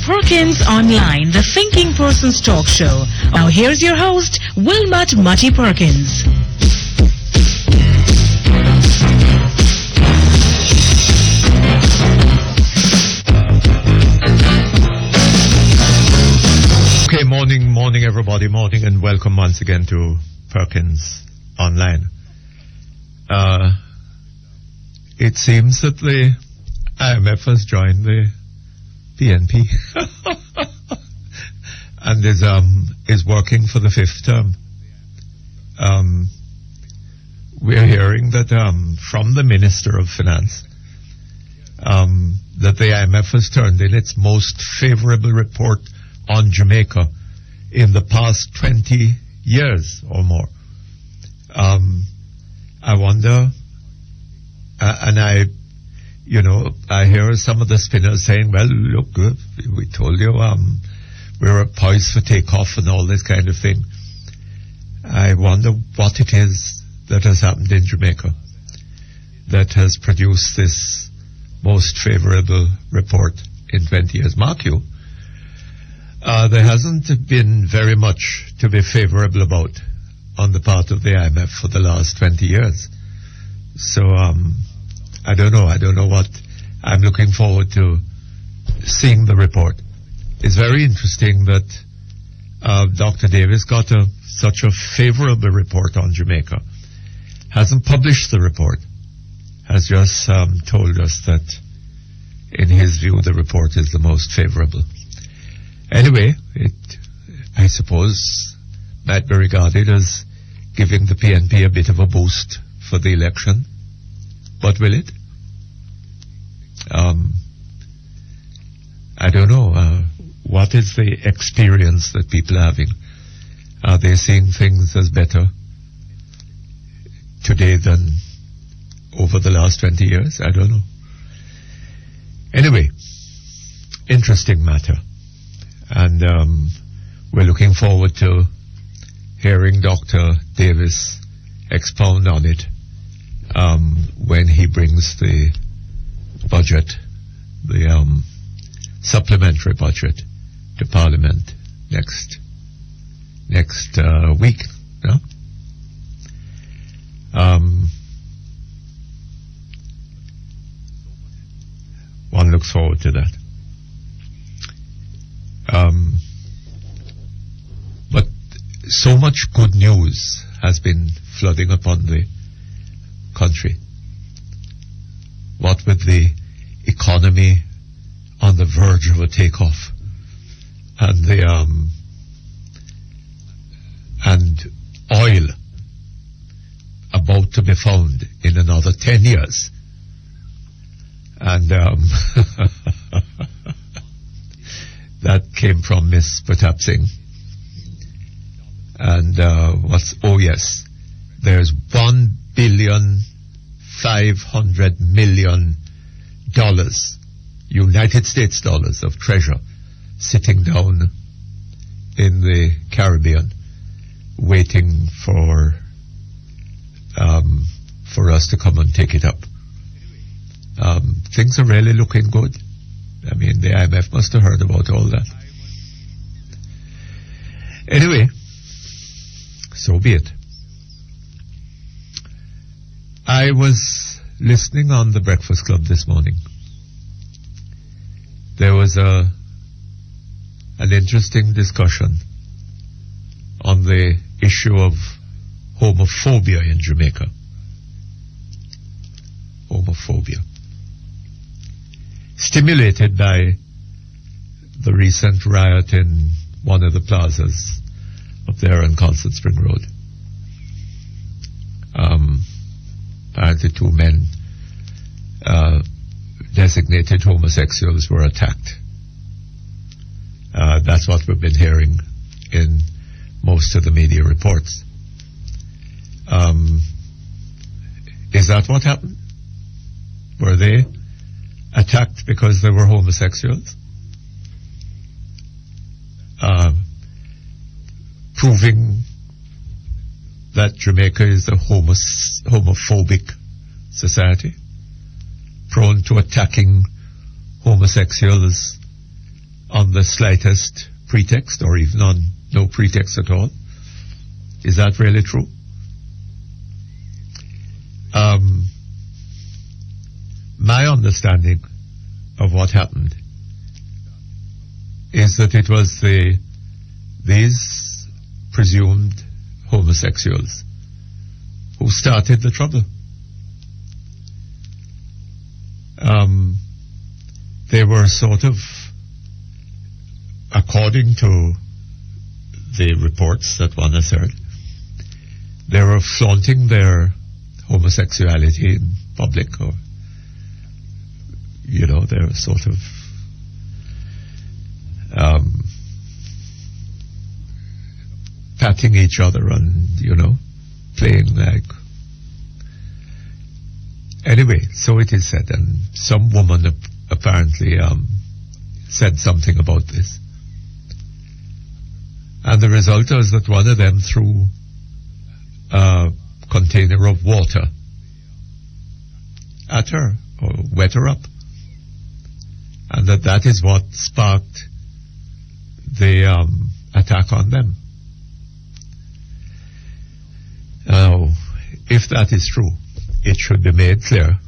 Perkins Online, the Thinking Person's talk show. Now here's your host, Wilmot Mutty Perkins. Okay, morning everybody, morning and welcome once again to Perkins Online. It seems that the IMF has joined the PNP and is working for the fifth term. We're hearing that from the Minister of Finance that the IMF has turned in its most favorable report on Jamaica in the past 20 years or more. I wonder, and I hear some of the spinners saying, well, look, we told you we're poised for takeoff and all this kind of thing. I wonder what it is that has happened in Jamaica that has produced this most favorable report in 20 years. Mark you, there hasn't been very much to be favorable about on the part of the IMF for the last 20 years. So, I don't know what. I'm looking forward to seeing the report. It's very interesting that Dr. Davis got such a favorable report on Jamaica. Hasn't published the report. Has just told us that, in his view, the report is the most favorable. Anyway, I suppose, might be regarded as giving the PNP a bit of a boost for the election. But will it? I don't know. What is the experience that people are having? Are they seeing things as better today than over the last 20 years? I don't know. Anyway, interesting matter. And we're looking forward to hearing Dr. Davis expound on it when he brings the budget, the supplementary budget, to Parliament next week. No? One looks forward to that. But so much good news has been flooding upon the country. What with the economy on the verge of a takeoff, and the and oil about to be found in another 10 years, and that came from Miss Pratap Singh. And there's $1.5 billion United States dollars of treasure sitting down in the Caribbean, waiting for us to come and take it up. Things are really looking good. I mean, the IMF must have heard about all that. Anyway, so be it. I was listening on the Breakfast Club this morning. There was an interesting discussion on the issue of homophobia in Jamaica. Homophobia. Stimulated by the recent riot in one of the plazas up there on Constant Spring Road. Apparently 2 men designated homosexuals were attacked. That's what we've been hearing in most of the media reports. Is that what happened? Were they attacked because they were homosexuals? Proving that Jamaica is a homophobic society, prone to attacking homosexuals on the slightest pretext, or even on no pretext at all. Is that really true? My understanding of what happened is that it was these presumed homosexuals who started the trouble. They were sort of, according to the reports that one has heard, they were flaunting their homosexuality in public, or, you know, they were sort of patting each other and, you know, playing like. Anyway, so it is said, and some woman apparently said something about this. And the result was that one of them threw a container of water at her, or wet her up. And that is what sparked the attack on them. Now, if that is true, it should be made clear,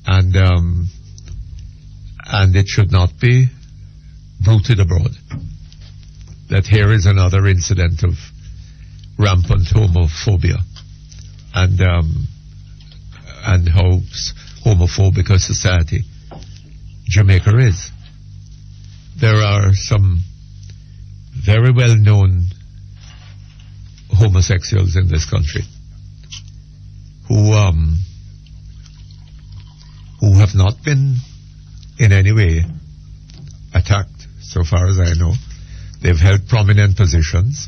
and it should not be bruited abroad that here is another incident of rampant homophobia, and how homophobic a society Jamaica is. There are some very well-known homosexuals in this country who have not been in any way attacked, so far as I know. They've held prominent positions.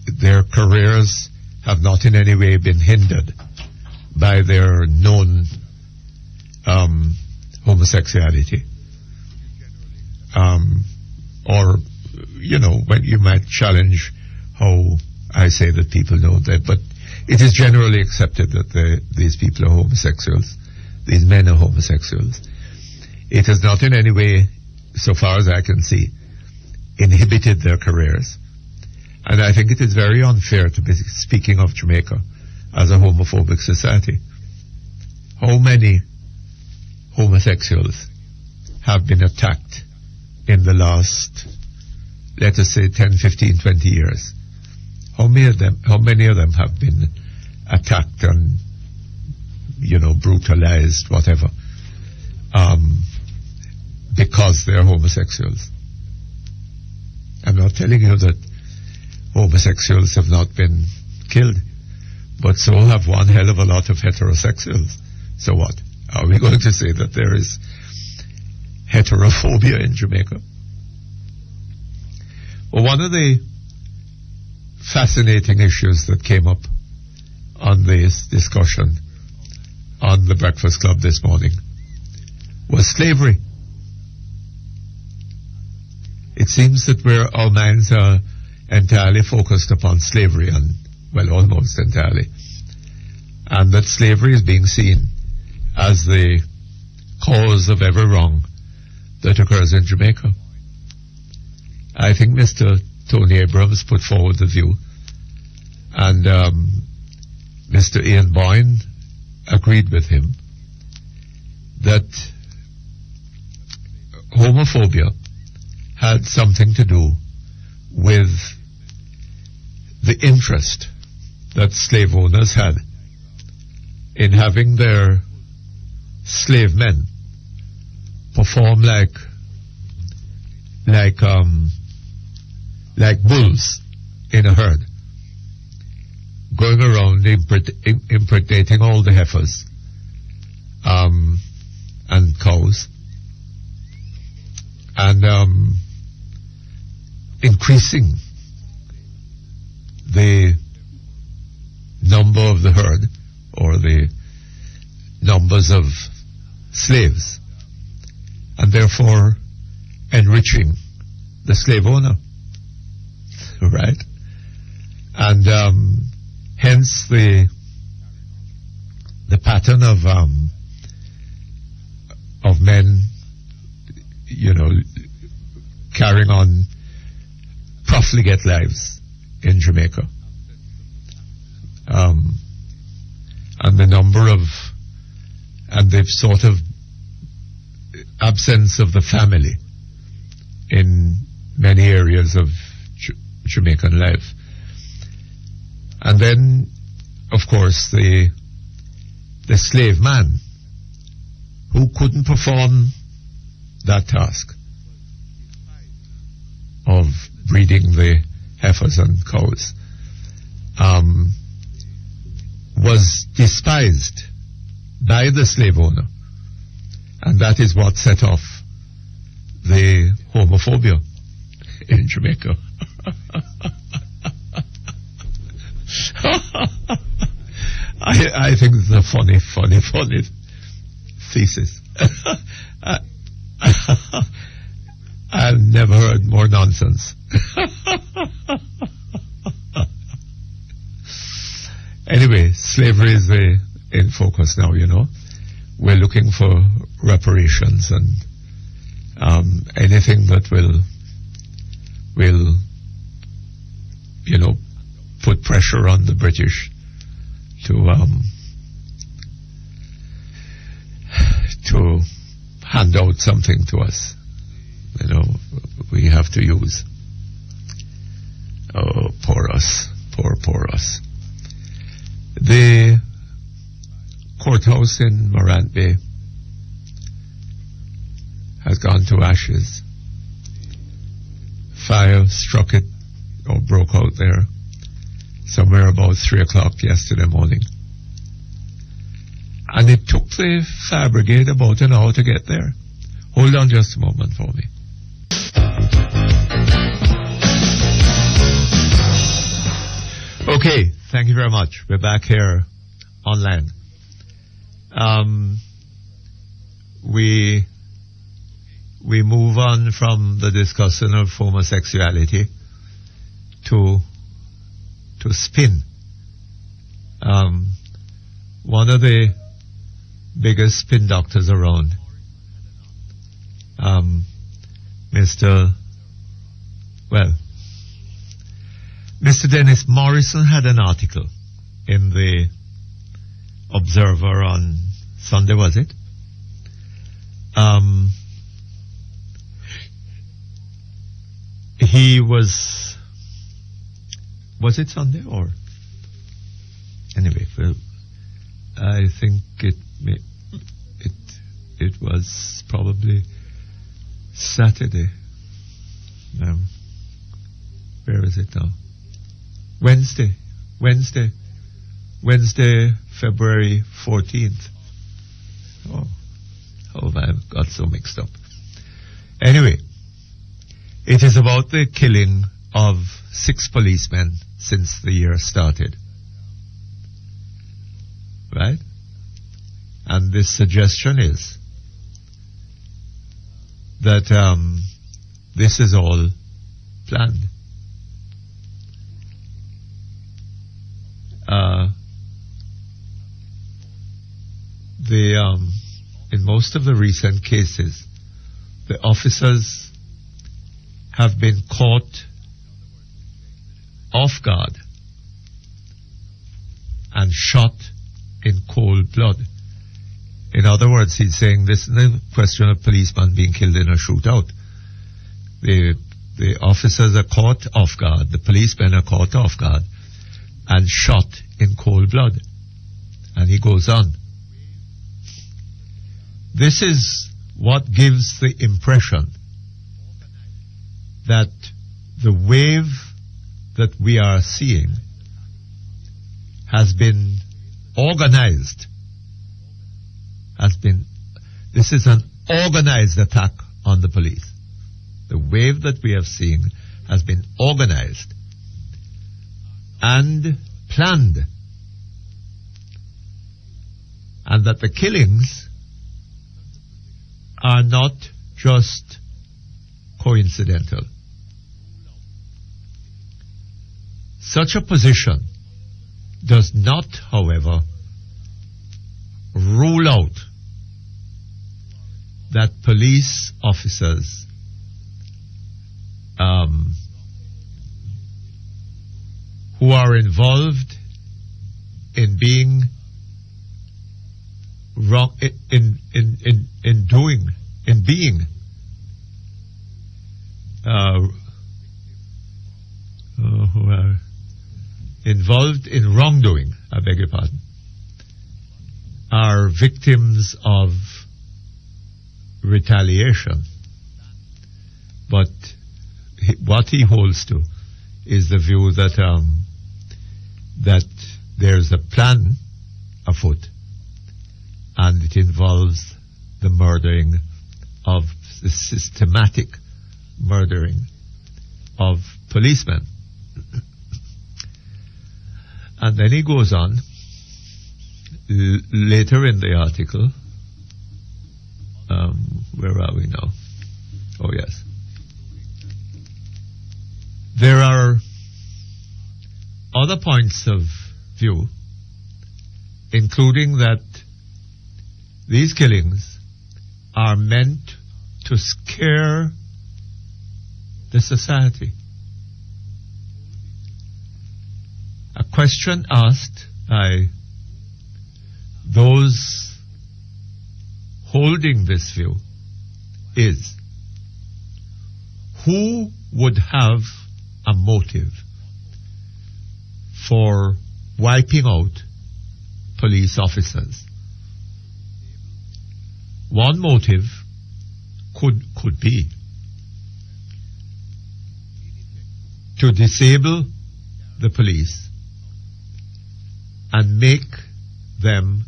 Their careers have not in any way been hindered by their known homosexuality. Or, you know, when you might challenge how I say that people know that, but it is generally accepted that these people are homosexuals. These men are homosexuals. It has not in any way, so far as I can see, inhibited their careers. And I think it is very unfair to be speaking of Jamaica as a homophobic society. How many homosexuals have been attacked in the last, let us say, 10, 15, 20 years? How many of them have been attacked and, you know, brutalized, whatever, because they're homosexuals? I'm not telling you that homosexuals have not been killed, but so have one hell of a lot of heterosexuals. So what? Are we going to say that there is heterophobia in Jamaica? Well, one of the fascinating issues that came up on this discussion on the Breakfast Club this morning was slavery. It seems that our minds are entirely focused upon slavery, and, well, almost entirely, and that slavery is being seen as the cause of every wrong that occurs in Jamaica. I think Mr. Tony Abrams put forward the view, and Mr. Ian Boyne agreed with him, that homophobia had something to do with the interest that slave owners had in having their slave men perform like bulls in a herd, going around impregnating all the heifers and cows, and increasing the number of the herd, or the numbers of slaves, and therefore enriching the slave owner, right? And hence the pattern of men, carrying on profligate lives in Jamaica. And the number of, and the sort of absence of the family in many areas of Jamaican life. And then, of course, the slave man who couldn't perform that task of breeding the heifers and cows, was despised by the slave owner. And that is what set off the homophobia in Jamaica. I think it's a funny thesis. I've never heard more nonsense. Anyway, slavery is in focus now, you know. We're looking for reparations and anything that will, you know, put pressure on the British to hand out something to us. You know, we have to use. Oh, poor us. Poor us. The courthouse in Morant Bay has gone to ashes. Fire struck it, or broke out there somewhere about 3 o'clock yesterday morning. And it took the fire brigade about an hour to get there. Hold on just a moment for me. Okay, thank you very much. We're back here online. We move on from the discussion of homosexuality to spin. One of the biggest spin doctors around, Mr. Dennis Morrison had an article in the Observer on Sunday, was it? He was it Sunday or? Anyway, well, I think it was probably Saturday. Where is it now? Wednesday, February 14th. Oh, I've got so mixed up. Anyway, it is about the killing of 6 policemen since the year started. Right? And this suggestion is that this is all planned. In most of the recent cases, the officers have been caught off guard and shot in cold blood. In other words, he's saying this isn't a question of policemen being killed in a shootout. The officers are caught off guard, the policemen are caught off guard and shot in cold blood. And he goes on. This is what gives the impression that the wave that we are seeing has been organized. This is an organized attack on the police. The wave that we have seen has been organized and planned. And that the killings are not just coincidental. Such a position does not, however, rule out that police officers who are involved in being wrong, in being who are involved in wrongdoing, I beg your pardon, are victims of retaliation. But what he holds to is the view that that there's a plan afoot, and it involves the murdering of the systematic murdering of policemen. And then he goes on later in the article. Where are we now? Oh yes. There are other points of view, including that these killings are meant to scare the society. A question asked by those holding this view is, who would have a motive for wiping out police officers? One motive could be to disable the police and make them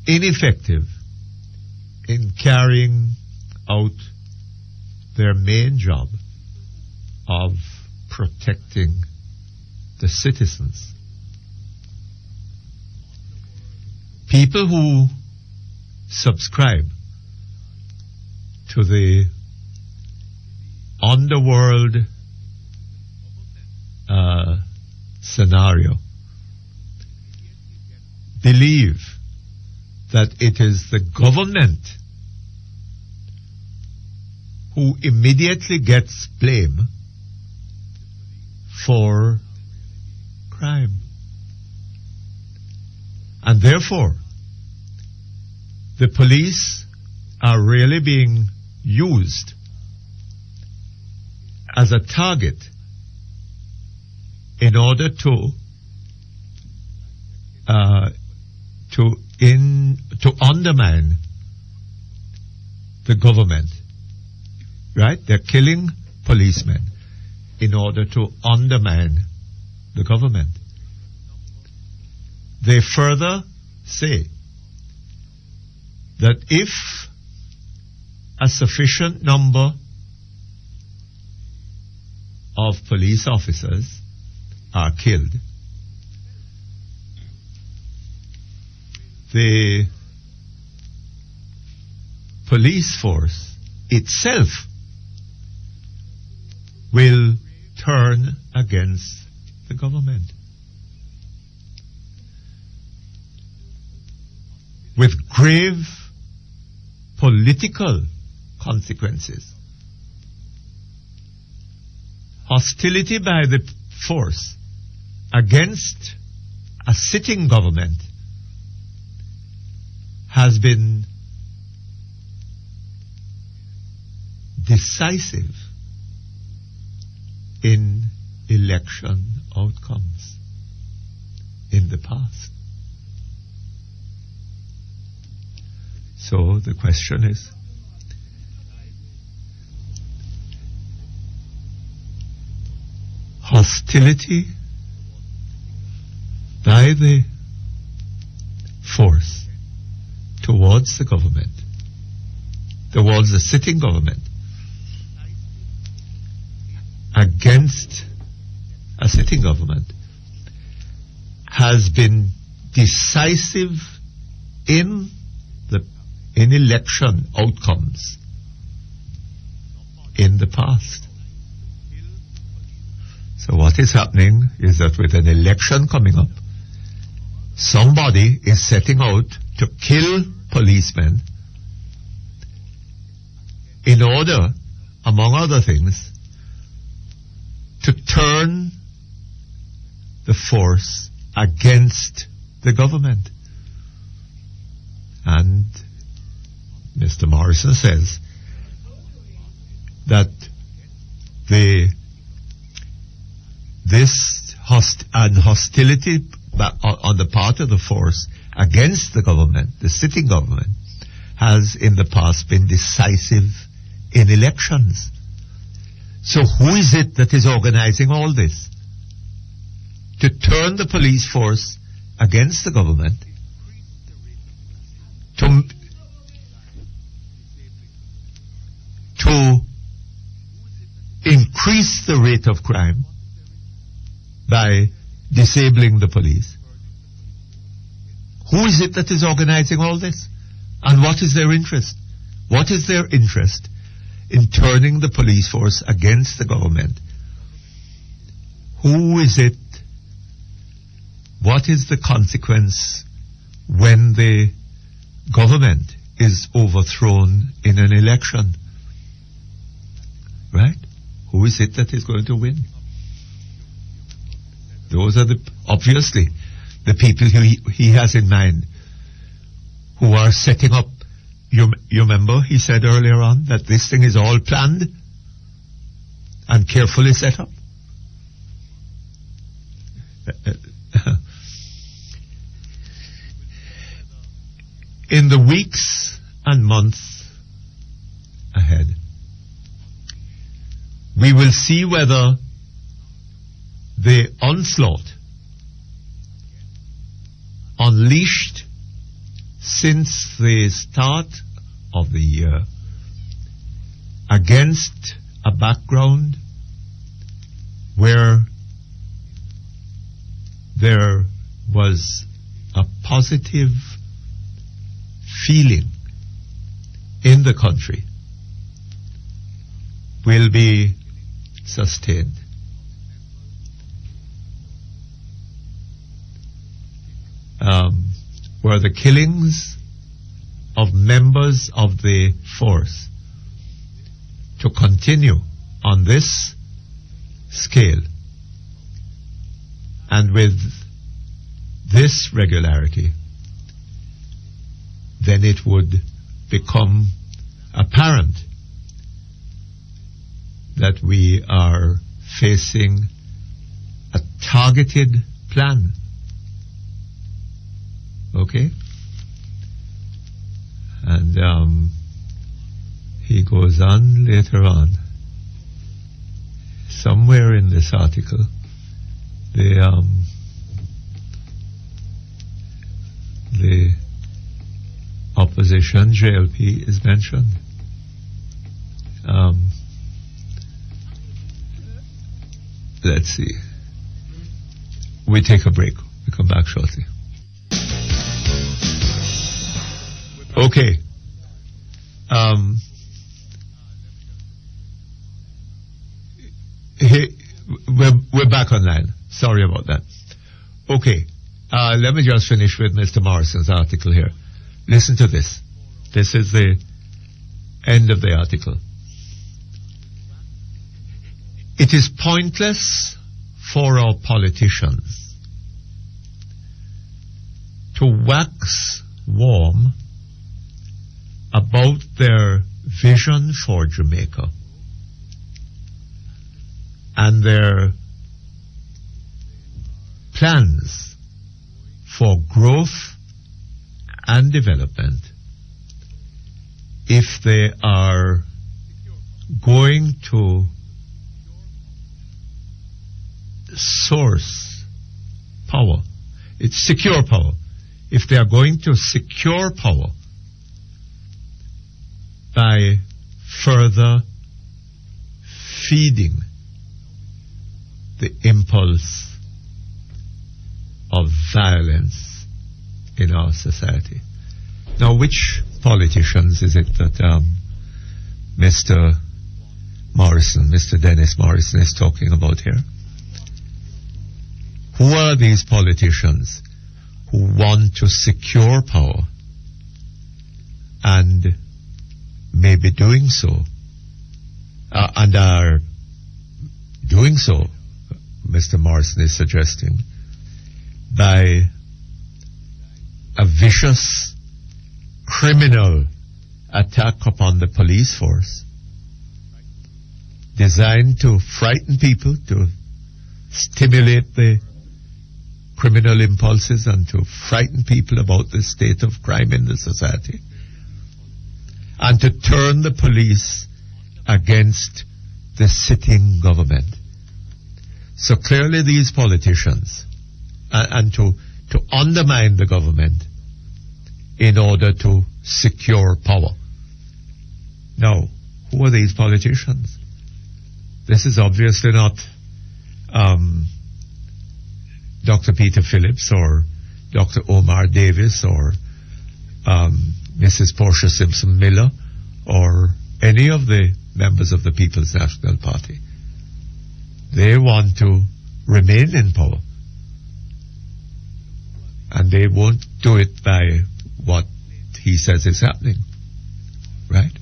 ineffective in carrying out their main job of protecting the citizens. People who subscribe to the underworld scenario believe that it is the government who immediately gets blame for crime. And therefore, the police are really being used as a target in order to undermine the government. Right? They're killing policemen in order to undermine the government. They further say that if a sufficient number of police officers are killed, the police force itself will turn against the government, with grave political consequences. Hostility by the force against a sitting government has been decisive in election outcomes in the past. So the question is, hostility by the force towards the government, towards the sitting government, against a sitting government, has been decisive in election outcomes in the past. So what is happening is that with an election coming up, somebody is setting out to kill policemen in order, among other things, turn the force against the government. And Mr. Morrison says that this hostility on the part of the force against the government, the sitting government, has in the past been decisive in elections. So who is it that is organizing all this? To turn the police force against the government, to increase the rate of crime by disabling the police. Who is it that is organizing all this? And what is their interest? What is their interest in turning the police force against the government? Who is it? What is the consequence when the government is overthrown in an election? Right? Who is it that is going to win? Those are obviously the people he has in mind, who are setting up. You remember he said earlier on that this thing is all planned and carefully set up. In the weeks and months ahead, we will see whether the onslaught unleashed since the start of the year against a background where there was a positive feeling in the country will be sustained. Were the killings of members of the force to continue on this scale and with this regularity, then it would become apparent that we are facing a targeted plan. Okay? And he goes on later on, somewhere in this article, the opposition, JLP, is mentioned. Let's see. We take a break. We come back shortly. Okay. We're back online. Sorry about that. Okay. Let me just finish with Mr. Morrison's article here. Listen to this. This is the end of the article. It is pointless for our politicians to wax warm about their vision for Jamaica and their plans for growth and development if they are going to source power. It's secure power. If they are going to secure power by further feeding the impulse of violence in our society. Now, which politicians is it that Mr. Morrison, Mr. Dennis Morrison, is talking about here? Who are these politicians who want to secure power and may be doing so, and are doing so Mr. Morrison is suggesting, by a vicious criminal attack upon the police force designed to frighten people, to stimulate the criminal impulses and to frighten people about the state of crime in the society, and to turn the police against the sitting government. So clearly these politicians, and to undermine the government in order to secure power. Now, who are these politicians? This is obviously not Dr. Peter Phillips or Dr. Omar Davis or Mrs. Portia Simpson Miller or any of the members of the People's National Party. They want to remain in power. And they won't do it by what he says is happening. Right?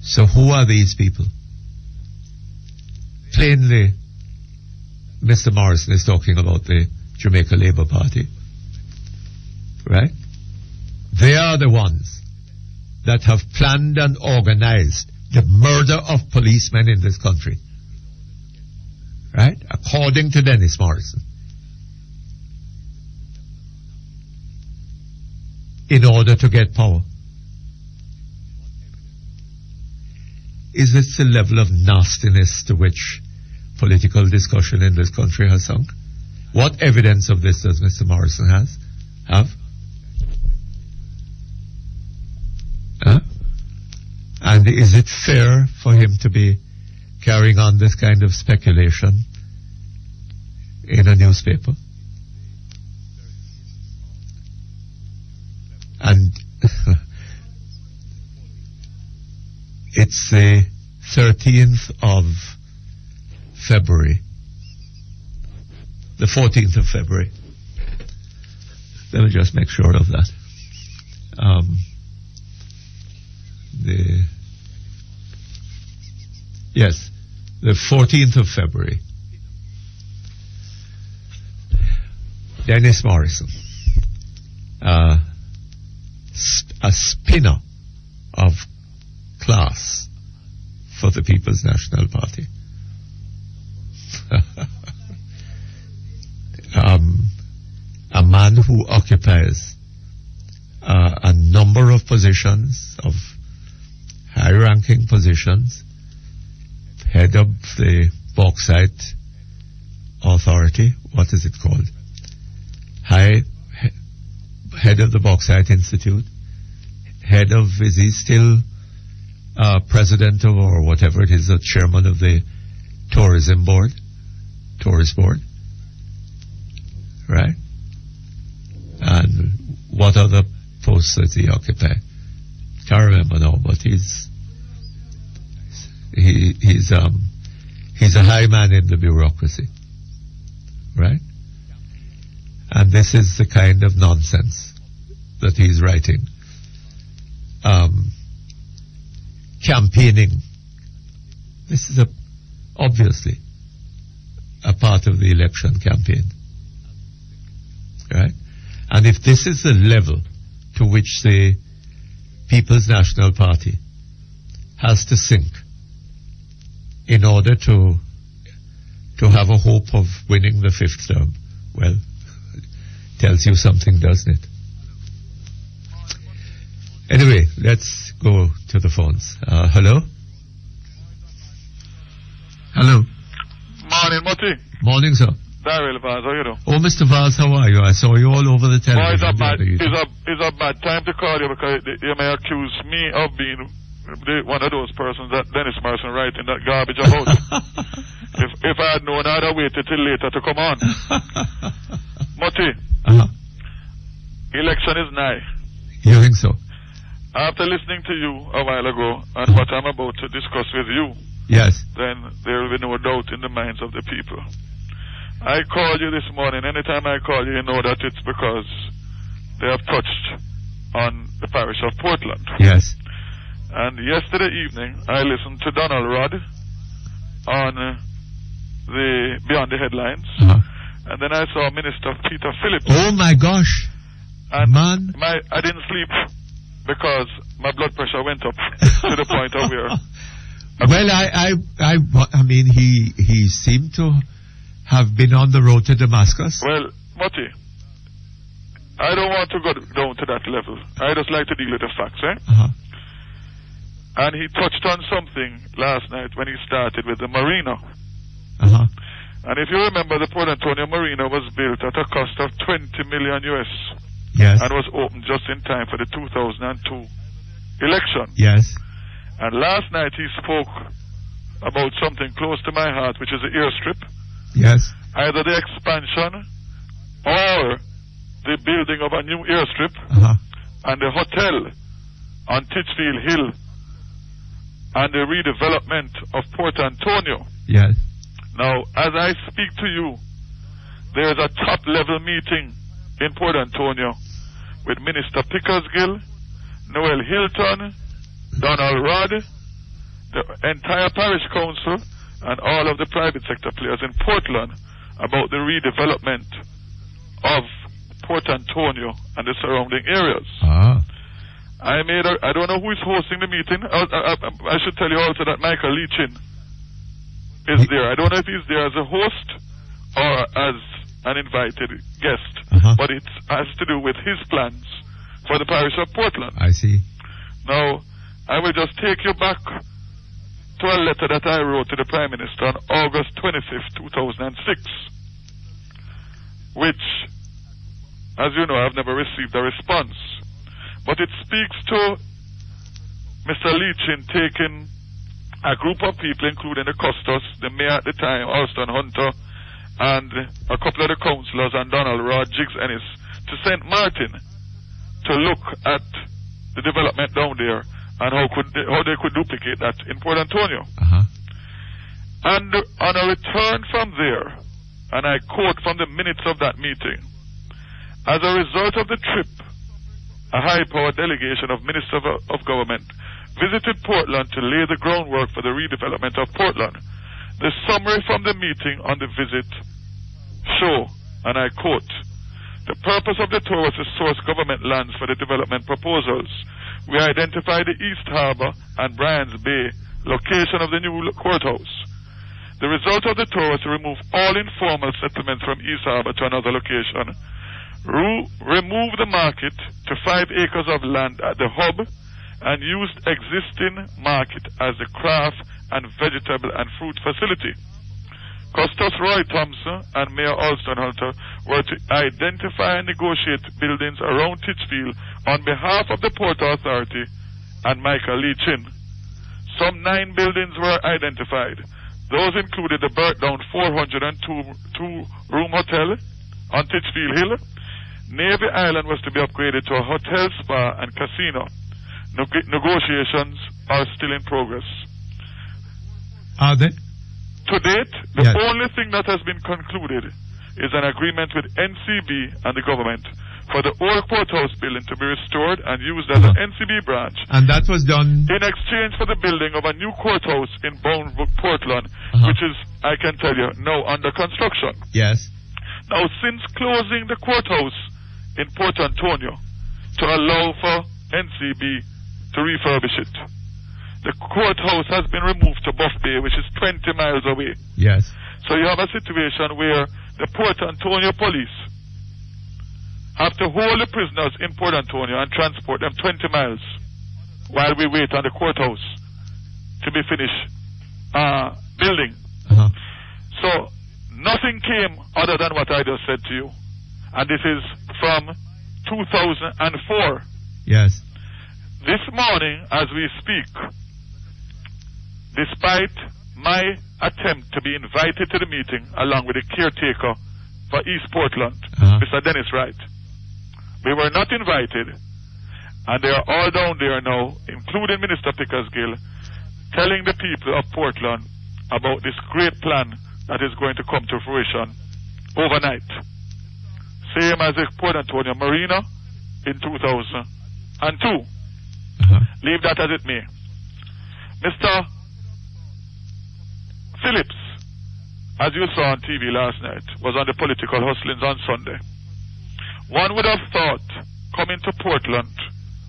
So who are these people? Plainly, Mr. Morrison is talking about the Jamaica Labour Party. Right? They are the ones that have planned and organized the murder of policemen in this country. Right? According to Dennis Morrison. In order to get power. Is this the level of nastiness to which political discussion in this country has sunk? What evidence of this does Mr. Morrison have? And is it fair for him to be carrying on this kind of speculation in a newspaper? And it's the 13th of February. The 14th of February. Let me just make sure of that. The 14th of February. Dennis Morrison, a spinner of class for the People's National Party. A man who occupies a number of positions, of high-ranking positions, head of the Bauxite Authority, what is it called? Head of the Bauxite Institute, is he still president of, or whatever it is, the chairman of the tourist board, right? And what other posts does he occupy? Can't remember now, but he's a high man in the bureaucracy, right? And this is the kind of nonsense that he's writing. Campaigning. This is obviously a part of the election campaign. Right? And if this is the level to which the People's National Party has to sink in order to have a hope of winning the fifth term, well, tells you something, doesn't it? Anyway, let's go to the phones. Hello? Hello? Morning, Mutty. Morning, sir. Daryl Vaz, how you doing? Oh, Mr. Vaz, how are you? I saw you all over the television. It's a bad time to call you because you may accuse me of being one of those persons that Dennis Morrison writing that garbage about. if I had known, I'd have waited till later to come on. Mutty, election is nigh. You think so? After listening to you a while ago and what I'm about to discuss with you, yes, then there will be no doubt in the minds of the people. I called you this morning. Anytime I call you, you know that it's because they have touched on the parish of Portland. Yes. And yesterday evening, I listened to Donald Rudd on the Beyond the Headlines. And then I saw Minister Peter Phillips. Oh my gosh. And Man. I didn't sleep because my blood pressure went up to the point of where... Well, I mean, he seemed to have been on the road to Damascus. Well, Mutty, I don't want to go down to that level. I just like to deal with the facts, eh? And he touched on something last night when he started with the marina. And if you remember, the Port Antonio Marina was built at a cost of $20 million US. Yes. And was opened just in time for the 2002 election. Yes. And last night he spoke about something close to my heart, which is the airstrip. Yes. Either the expansion or the building of a new airstrip and the hotel on Titchfield Hill and the redevelopment of Port Antonio. Yes. Now, as I speak to you, there is a top-level meeting in Port Antonio with Minister Pickersgill, Noel Hilton, Donald Rudd, the entire parish council, and all of the private sector players in Portland about the redevelopment of Port Antonio and the surrounding areas. I don't know who is hosting the meeting. I should tell you also that Michael Leachin is there. I don't know if he's there as a host or as an invited guest, but it has to do with his plans for the parish of Portland. I see. Now, I will just take you back to a letter that I wrote to the Prime Minister on August 25th, 2006, which, as you know, I've never received a response. But it speaks to Mr. Leachin taking a group of people, including the Custos, the mayor at the time, Alston Hunter, and a couple of the councillors, and Donald Rod, Jiggs Ennis, to St. Martin to look at the development down there and how they could duplicate that in Port Antonio. And on a return from there, and I quote from the minutes of that meeting, as a result of the trip, a high-powered delegation of Ministers of Government visited Portland to lay the groundwork for the redevelopment of Portland. The summary from the meeting on the visit show, and I quote, the purpose of the tour was to source government lands for the development proposals. We identified the East Harbor and Bryan's Bay location of the new courthouse. The result of the tour was to remove all informal settlements from East Harbor to another location, remove the market to 5 acres of land at the hub, and used existing market as the craft and vegetable and fruit facility. Custos Roy Thompson and Mayor Alston Hunter were to identify and negotiate buildings around Titchfield on behalf of the Port Authority and Michael Leachin. Some 9 buildings were identified. Those included the burnt-down 402-room hotel on Titchfield Hill. Navy Island was to be upgraded to a hotel, spa, and casino. Negotiations are still in progress. Are they? To date, the only thing that has been concluded is an agreement with NCB and the government for the old courthouse building to be restored and used as an NCB branch. And that was done in exchange for the building of a new courthouse in Boundbrook, Portland, which is, I can tell you, now under construction. Yes. Now, since closing the courthouse in Port Antonio to allow for NCB to refurbish it, the courthouse has been removed to Buff Bay, which is 20 miles away. Yes. So you have a situation where the Port Antonio police have to hold the prisoners in Port Antonio and transport them 20 miles while we wait on the courthouse to be finished building. So nothing came other than what I just said to you. And this is from 2004. Yes. This morning, as we speak, despite my attempt to be invited to the meeting along with the caretaker for East Portland, Mr. Dennis Wright, we were not invited, and they are all down there now, including Minister Pickersgill, telling the people of Portland about this great plan that is going to come to fruition overnight. Same as the Port Antonio Marina in 2002. Leave that as it may. Mr. Phillips as you saw on TV last night, was on the political hustlings on Sunday. One would have thought, coming to Portland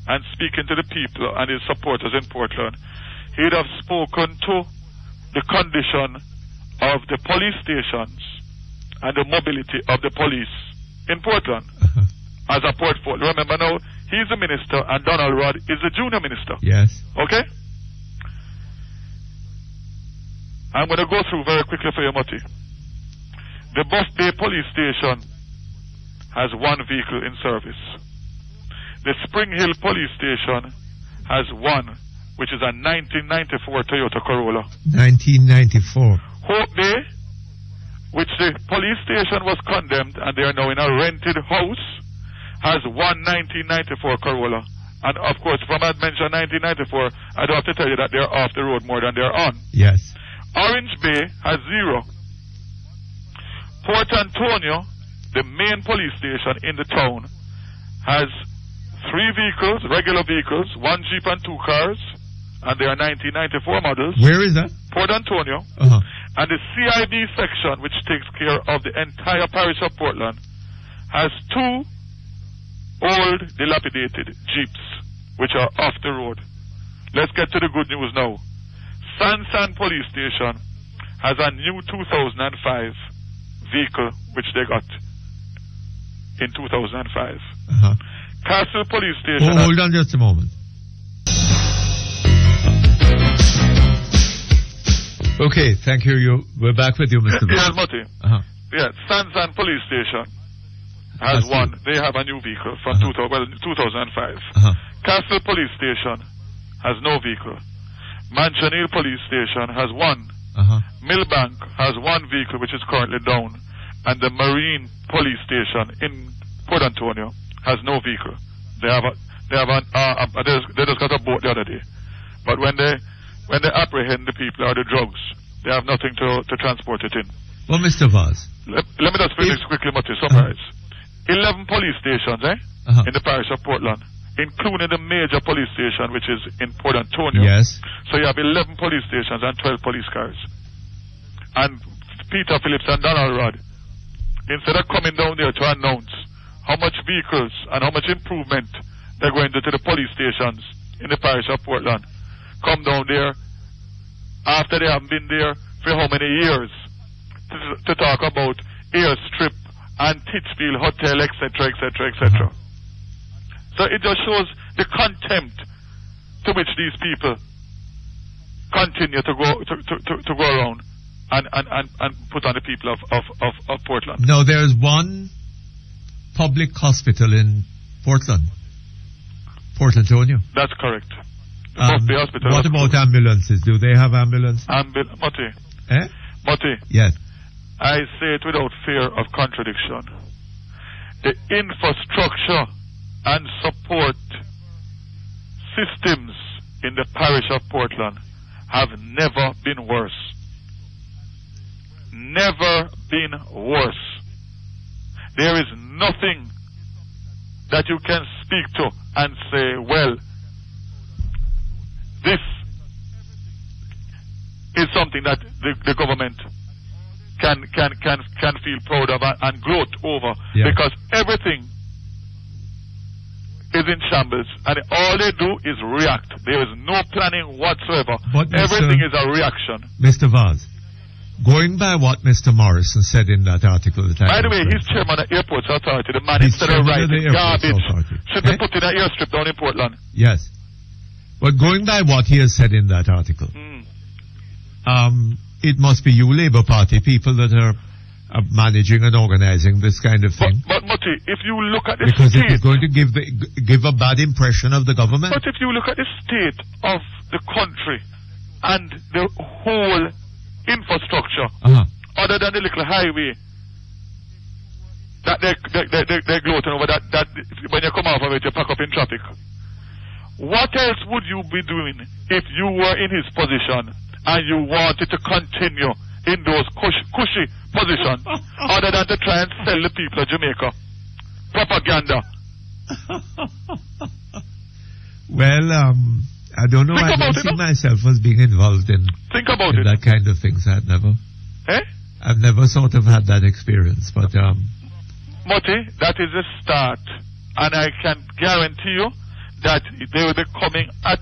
and speaking to the people and his supporters in Portland, he'd have spoken to the condition of the police stations and the mobility of the police in Portland as a portfolio. Remember now, he's the minister and Donald Rudd is the junior minister. Yes. Okay? I'm going to go through very quickly for you, Mutty. The Buff Bay police station has one vehicle in service. The Spring Hill police station has one, which is a 1994 Toyota Corolla. 1994. Hope Bay, which the police station was condemned and they are now in a rented house, has one 1994 Corolla. And of course, from I mentioned 1994, I don't have to tell you that they're off the road more than they're on. Yes. Orange Bay has 0. Port Antonio, the main police station in the town, has 3 vehicles, regular vehicles, 1 Jeep and 2 cars, and they are 1994 models. Where is that? Port Antonio. And the CIB section, which takes care of the entire parish of Portland, has 2 old, dilapidated Jeeps, which are off the road. Let's get to the good news now. San Police Station has a new 2005 vehicle, which they got in 2005. Castle Police Station... hold on just a moment. Okay, thank you. We're back with you, Mr. Yes, Mutty. Yeah, San Police Station has one. They have a new vehicle from 2005. Castle Police Station has no vehicle. Mansion Hill Police Station has one. Millbank has one vehicle, which is currently down. And the Marine Police Station in Port Antonio has no vehicle. They just got a boat the other day. But when they apprehend the people or the drugs, they have nothing to transport it in. Well, Mr. Vaz. Let me just finish quickly, to summarize. 11 police stations, in the parish of Portland, including the major police station, which is in Port Antonio. Yes. So you have 11 police stations and 12 police cars. And Peter Phillips and Donald Rudd, instead of coming down there to announce how much vehicles and how much improvement they're going to the police stations in the parish of Portland, come down there after they haven't been there for how many years to talk about airstrip and Titchfield Hotel, etc., etc., etc. So it just shows the contempt to which these people continue to go around and put on the people of Portland. No, there's one public hospital in Portland, Port Antonio. That's correct. The hospital. What about ambulances? Do they have ambulances? Mutty. Eh? Mutty. Yes. I say it without fear of contradiction. The infrastructure and support systems in the parish of Portland have never been worse. Never been worse. There is nothing that you can speak to and say, well, this is something that the government can feel proud of and gloat over, because everything is in shambles and all they do is react. There is no planning whatsoever. But everything is a reaction. Mr. Vaz, going by what Mr. Morrison said in that article that by the way, he's chairman of Airports Authority. The man instead of writing garbage should be put in an airstrip down in Portland. Yes. But going by what he has said in that article, it must be you Labour Party people that are managing and organising this kind of thing. But Mutty, if you look at the because state... it is going to give a bad impression of the government. But if you look at the state of the country and the whole infrastructure, other than the little highway that they're gloating over, that when you come off of it, you pack up in traffic. What else would you be doing if you were in his position and you wanted to continue in those cushy positions other than to try and sell the people of Jamaica? Propaganda. Well, I don't know. I don't see myself as being involved in Think about that kind of things. I'd never. I've never sort of had that experience, but Mutty, that is a start, and I can guarantee you that they will be coming at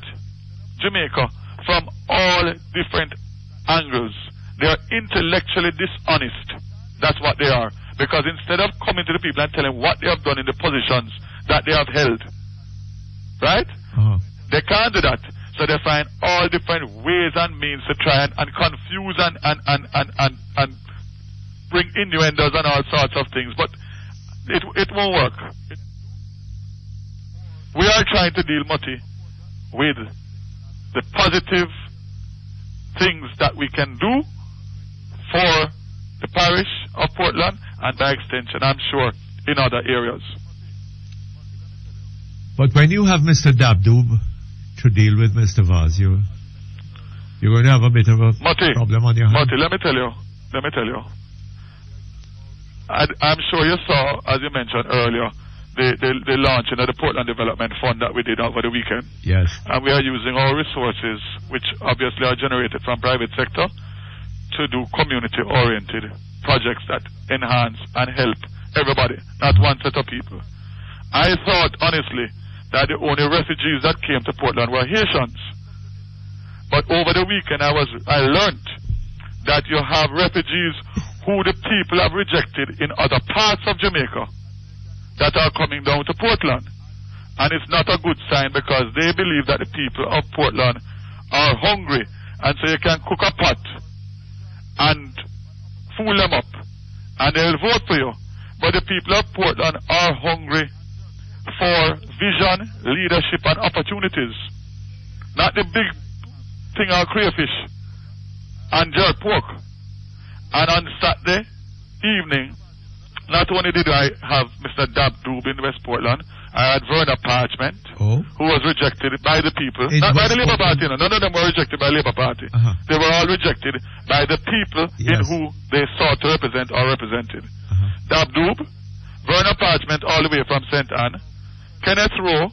Jamaica from all different angles. They are intellectually dishonest. That's what they are. Because instead of coming to the people and telling what they have done in the positions that they have held, right? They can't do that. So they find all different ways and means to try and confuse and bring innuendos and all sorts of things. But it won't work. We are trying to deal, Mutty, with the positive things that we can do for the parish of Portland and by extension, I'm sure, in other areas. But when you have Mr. Dabdoob to deal with Mr. Vaz, you're going to have a bit of a problem on your hands. Mutty, let me tell you. I'm sure you saw, as you mentioned earlier, the launching of the Portland Development Fund that we did over the weekend. Yes. And we are using our resources, which obviously are generated from private sector, to do community-oriented projects that enhance and help everybody, not one set of people. I thought, honestly, that the only refugees that came to Portland were Haitians. But over the weekend, I learned that you have refugees who the people have rejected in other parts of Jamaica that are coming down to Portland. And it's not a good sign because they believe that the people of Portland are hungry, and so you can cook a pot and fool them up, and they'll vote for you. But the people of Portland are hungry for vision, leadership, and opportunities. Not the big thing of crayfish and jerk pork. And on Saturday evening, not only did I have Mr. Dabdoob in West Portland, I had Verna Parchment, who was rejected by the people. Not by the Labour Party, no. None of them were rejected by the Labour Party. They were all rejected by the people in who they sought to represent or represented. Dabdoob, Verna Parchment all the way from St. Anne, Kenneth Rowe,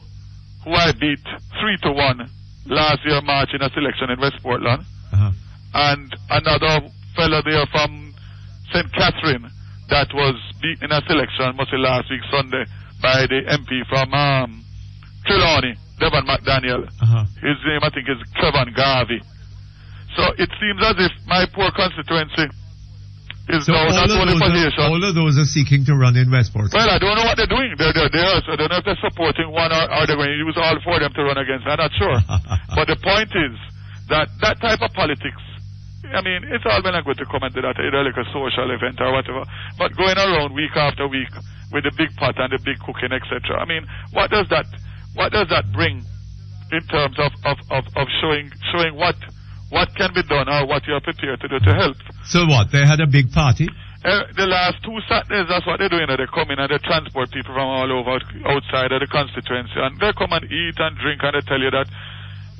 who I beat 3-1 last year March in a selection in West Portland, and another fellow there from St. Catherine that was beaten in a selection mostly last week Sunday by the MP from Trelawney, Devon McDaniel. His name, I think, is Kevin Garvey. So it seems as if my poor constituency is now not only for Haitians. All of those are seeking to run in Westport. Well, I don't know what they're doing. They're there, so I don't know if they're supporting one or they're going to use all four of them to run against. I'm not sure. But the point is that type of politics, I mean, it's all well and good to come into that, either like a social event or whatever, but going around week after week with the big pot and the big cooking, etc. I mean, what does that bring in terms of showing what can be done or what you're prepared to do to help? So what? They had a big party? The last 2 Saturdays, that's what they're doing. They come in and they transport people from all over outside of the constituency, and they come and eat and drink, and they tell you that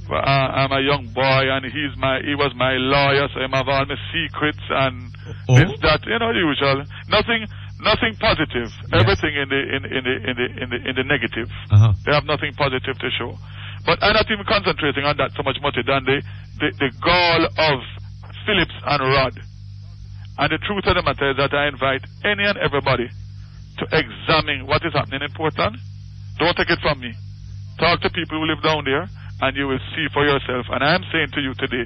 I'm a young boy and he was my lawyer, so I have all my secrets and this, that, the usual. Nothing positive. Yes. Everything in the negative. They have nothing positive to show. But I'm not even concentrating on that so much more than the gall of Phillips and Rod. And the truth of the matter is that I invite any and everybody to examine what is happening in Portland. Don't take it from me. Talk to people who live down there, and you will see for yourself. And I am saying to you today,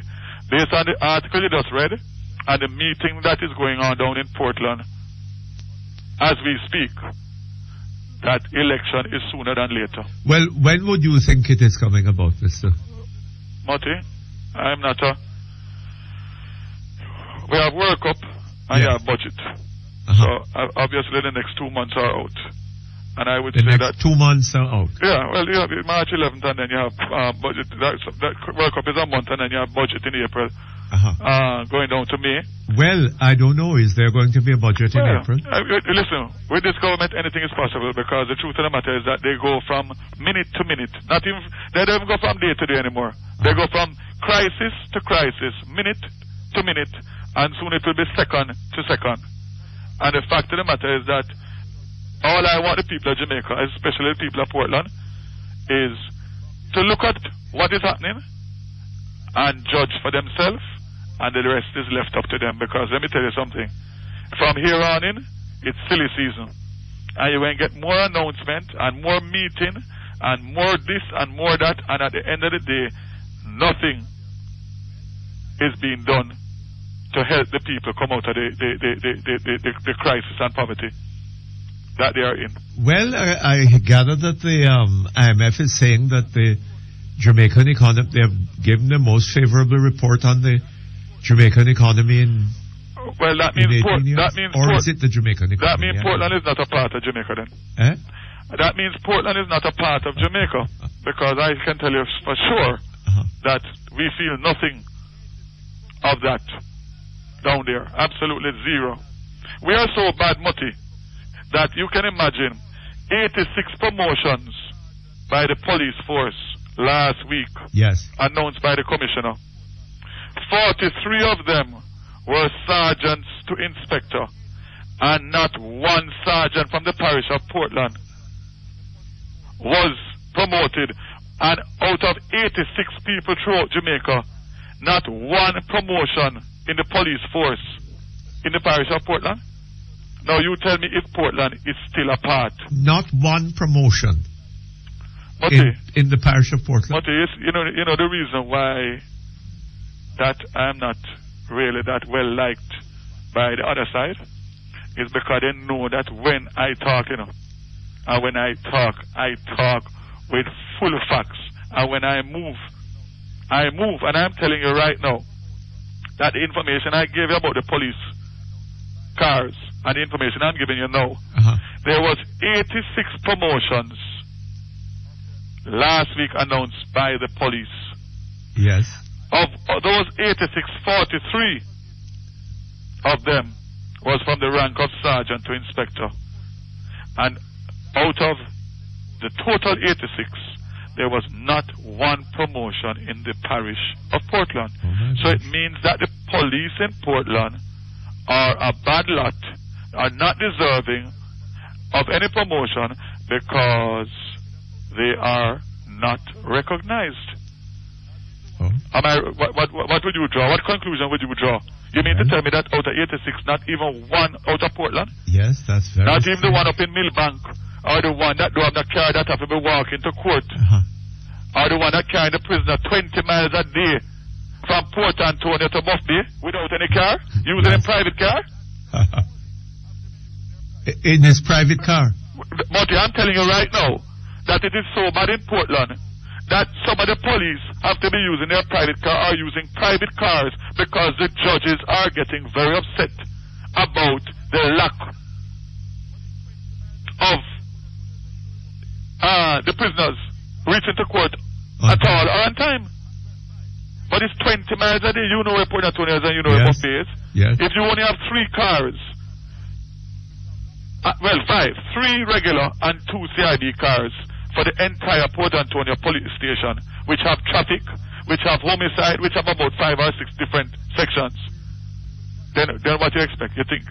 based on the article you just read, and the meeting that is going on down in Portland, as we speak, that election is sooner than later. Well, when would you think it is coming about, Mr.? Mutty, I'm not we have work up and you have budget. So obviously the next 2 months are out. And I would say that 2 months are out. Yeah, well, you have March 11th, and then you have budget. That work up is a month, and then you have budget in April, going down to May. Well, I don't know. Is there going to be a budget in April? Listen, with this government, anything is possible, because the truth of the matter is that they go from minute to minute. They don't even go from day to day anymore. They go from crisis to crisis, minute to minute, and soon it will be second to second. And the fact of the matter is that all I want the people of Jamaica, especially the people of Portland, is to look at what is happening and judge for themselves, and the rest is left up to them. Because let me tell you something, From here on in, it's silly season. And you're going to get more announcement and more meeting and more this and more that, and at the end of the day, nothing is being done to help the people come out of the crisis and poverty that they are in. Well, I gather that the IMF is saying that the Jamaican economy, they have given the most favorable report on the Jamaican economy in. Well, that means is it the Jamaican economy? That means Portland is not a part of Jamaica then. Eh? That means Portland is not a part of Jamaica, because I can tell you for sure that we feel nothing of that down there. Absolutely zero. We are so bad, Mutty, that you can imagine 86 promotions by the police force last week. Yes. Announced by the commissioner. 43 of them were sergeants to inspector, and not one sergeant from the parish of Portland was promoted. And out of 86 people throughout Jamaica, not one promotion in the police force in the parish of Portland. Now you tell me if Portland is still a part. Not one promotion in the parish of Portland. Mutty, you know the reason why that I'm not really that well liked by the other side is because they know that when I talk, and when I talk with full facts, and when I move, and I'm telling you right now that the information I gave you about the police cars and the information I'm giving you now, there was 86 promotions last week announced by the police. Yes. Of those 86, 43 of them was from the rank of sergeant to inspector. And out of the total 86, there was not one promotion in the parish of Portland. So it means that the police in Portland are a bad lot, are not deserving of any promotion because they are not recognized. What would you draw? What conclusion would you draw? You mean to tell me that out of 86, not even one out of Portland? Yes, that's very Not even the one up in Millbank, or the one that don't have the car that have to be walking to court, or the one that carry the prisoner 20 miles a day from Port Antonio to Buff Bay without any car, using a private car? In his private car? Mutty, I'm telling you right now that it is so bad in Portland that some of the police have to be using their private car or using private cars because the judges are getting very upset about the lack of the prisoners reaching to court at all or on time. But it's 20 miles a day. You know where Port Antonio is and you know where Buffet is. Yes. If you only have 3 cars, 5, 3 regular and 2 CID cars for the entire Port Antonio police station, which have traffic, which have homicide, which have about 5 or 6 different sections, then what you expect, you think?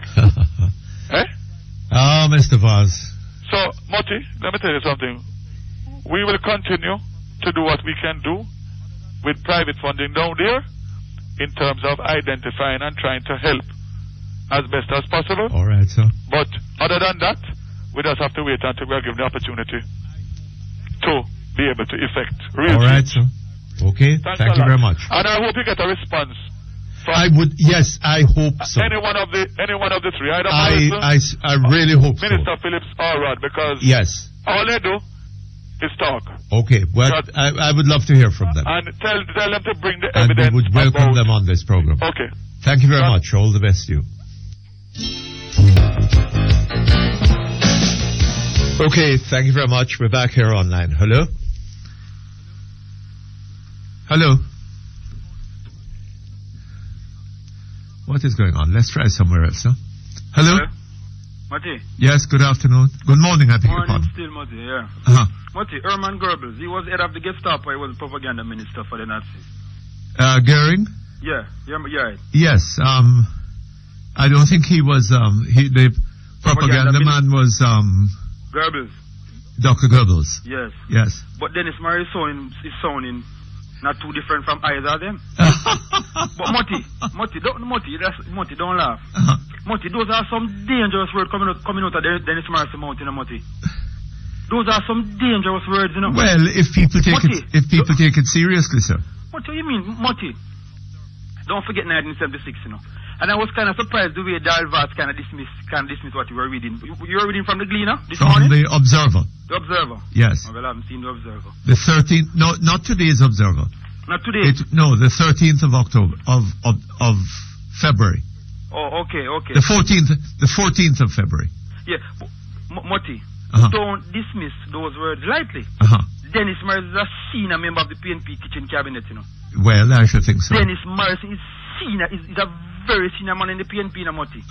Eh? Ah, Mr. Vaz. So, Mutty, let me tell you something. We will continue to do what we can do with private funding down there in terms of identifying and trying to help as best as possible. All right, sir. But other than that, we just have to wait until we are given the opportunity to be able to effect real All right, change. sir. Okay, thank you very much. And I hope you get a response from I hope so. any one of the 3. Either I really hope Minister so. Phillips or Rod, because yes, all they do is talk. Okay, well, I would love to hear from them. And tell them to bring the and evidence. we would welcome them on this program. Okay. Thank you very much. All the best to you. Okay, thank you very much. We're back here online. Hello? Hello? What is going on? Let's try somewhere else, huh? Hello? Mutty. Yes, good afternoon. Good morning, I beg your pardon. Still, Mutty, yeah. Mutty, Herman Goebbels, he was head of the Gestapo, he was propaganda minister for the Nazis. Goering? Yeah. Yes, I don't think he was, the propaganda man was, Goebbels. Dr. Goebbels. Yes. Yes. But Dennis Murray is sounding not too different from either of them. But Mutty, don't laugh. Mutty, those are some dangerous words coming out of Dennis Morrison mouth, you know, Mutty. Those are some dangerous words, you know. Well, if people take it seriously, sir. What do you mean, Mutty? Don't forget 1976, you know. And I was kind of surprised the way Darrell Vaz kind of dismissed what you were reading. You were reading from the Gleaner this morning? From the Observer. The Observer? Yes. Oh, well, I haven't seen the Observer. The 13th, no, not today's Observer. Not today? The 13th of October, of February. Oh, okay. The 14th of February. Yeah, Mutty, don't dismiss those words lightly. Dennis Morrison is a senior member of the PNP kitchen cabinet, you know. Well, I should think so. Dennis Morrison is a very senior man in the PNP, you know, Mutty.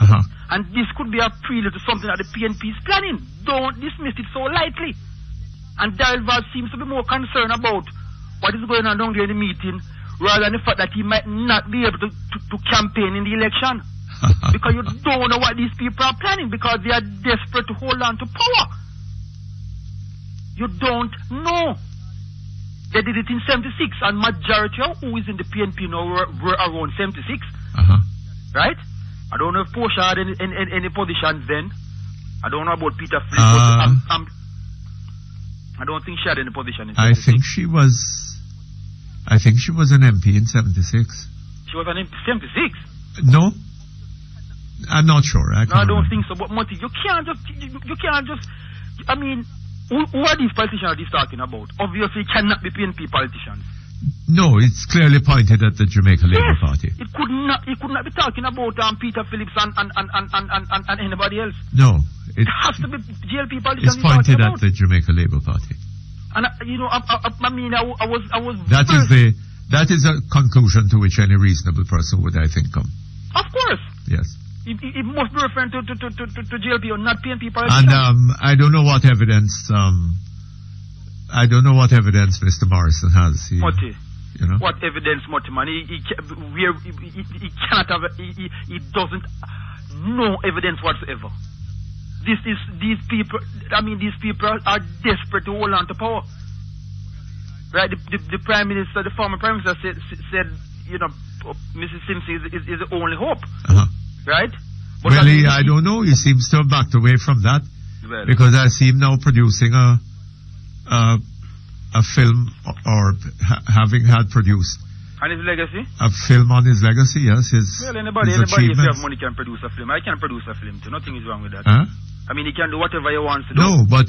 And this could be a prelude to something that the PNP is planning. Don't dismiss it so lightly. And Darrell Vaz seems to be more concerned about what is going on down there in the meeting rather than the fact that he might not be able to campaign in the election. Because you don't know what these people are planning because they are desperate to hold on to power. You don't know. They did it in 76 and majority of who is in the PNP now were around 76. Right? I don't know if Portia had any positions then. I don't know about Peter Flynn, but I don't think she had any position in 76. I think she was an MP in 76. She was an MP in 76? No. I'm not sure. I don't think so. But Mutty, you can't just. I mean, who are these politicians are these talking about? Obviously, it cannot be PNP politicians. No, it's clearly pointed at the Jamaica Labour Party. It could not be talking about Peter Phillips and anybody else. No, it has to be GLP politicians. It's pointed at the Jamaica Labour Party. And I was. That is a conclusion to which any reasonable person would, I think, come. Of course. Yes. It must be referring to GLP or not PNP politicians. And I don't know what evidence. I don't know what evidence Mr. Morrison has. Mutty, you know? What evidence, Mutty, man? He cannot have. He doesn't no evidence whatsoever. These people are desperate to hold on to power. Right? The Prime Minister, the former Prime Minister said, you know, Mrs. Simpson is the only hope. Right? But well, I don't know. He seems to have backed away from that. Well, because I see him now producing a film or having had produced. And his legacy? A film on his legacy, yes. Well, anybody if you have money can produce a film. I can produce a film too. Nothing is wrong with that. I mean, he can do whatever he wants to do. No, but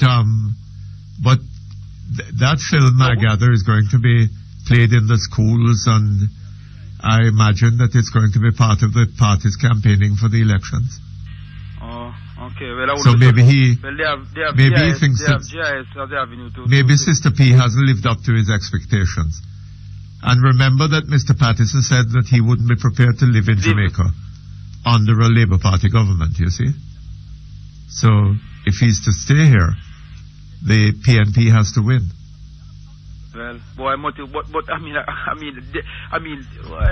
that film, I gather, is going to be played in the schools, and I imagine that it's going to be part of the party's campaigning for the elections. Oh, okay. Well, so maybe he thinks that maybe Sister P hasn't lived up to his expectations. And remember that Mr. Pattison said that he wouldn't be prepared to live in Jamaica under a Labour Party government, you see. So if he's to stay here, the PNP has to win. Well, boy, but I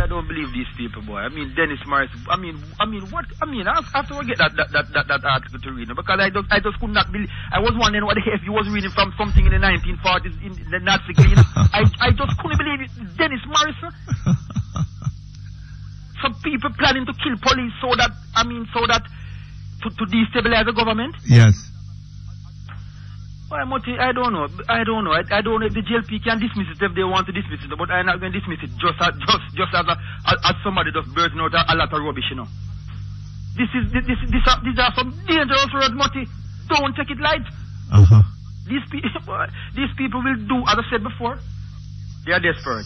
don't believe these people, boy. I mean, Dennis Morrison. I mean, what? I mean, I have to get that article to read, because I just could not believe. I was wondering what the hell he was reading from something in the 1940s in the Nazi. I just couldn't believe it. Dennis Morrison. Some people planning to kill police so that to destabilize the government. Yes. Well, Mutty, I don't know. I don't know if the GLP can dismiss it if they want to dismiss it, but I'm not going to dismiss it just as somebody just bursting out a lot of rubbish, you know. These are some dangerous words, Mutty. Don't take it light. These people will do, as I said before, they are desperate.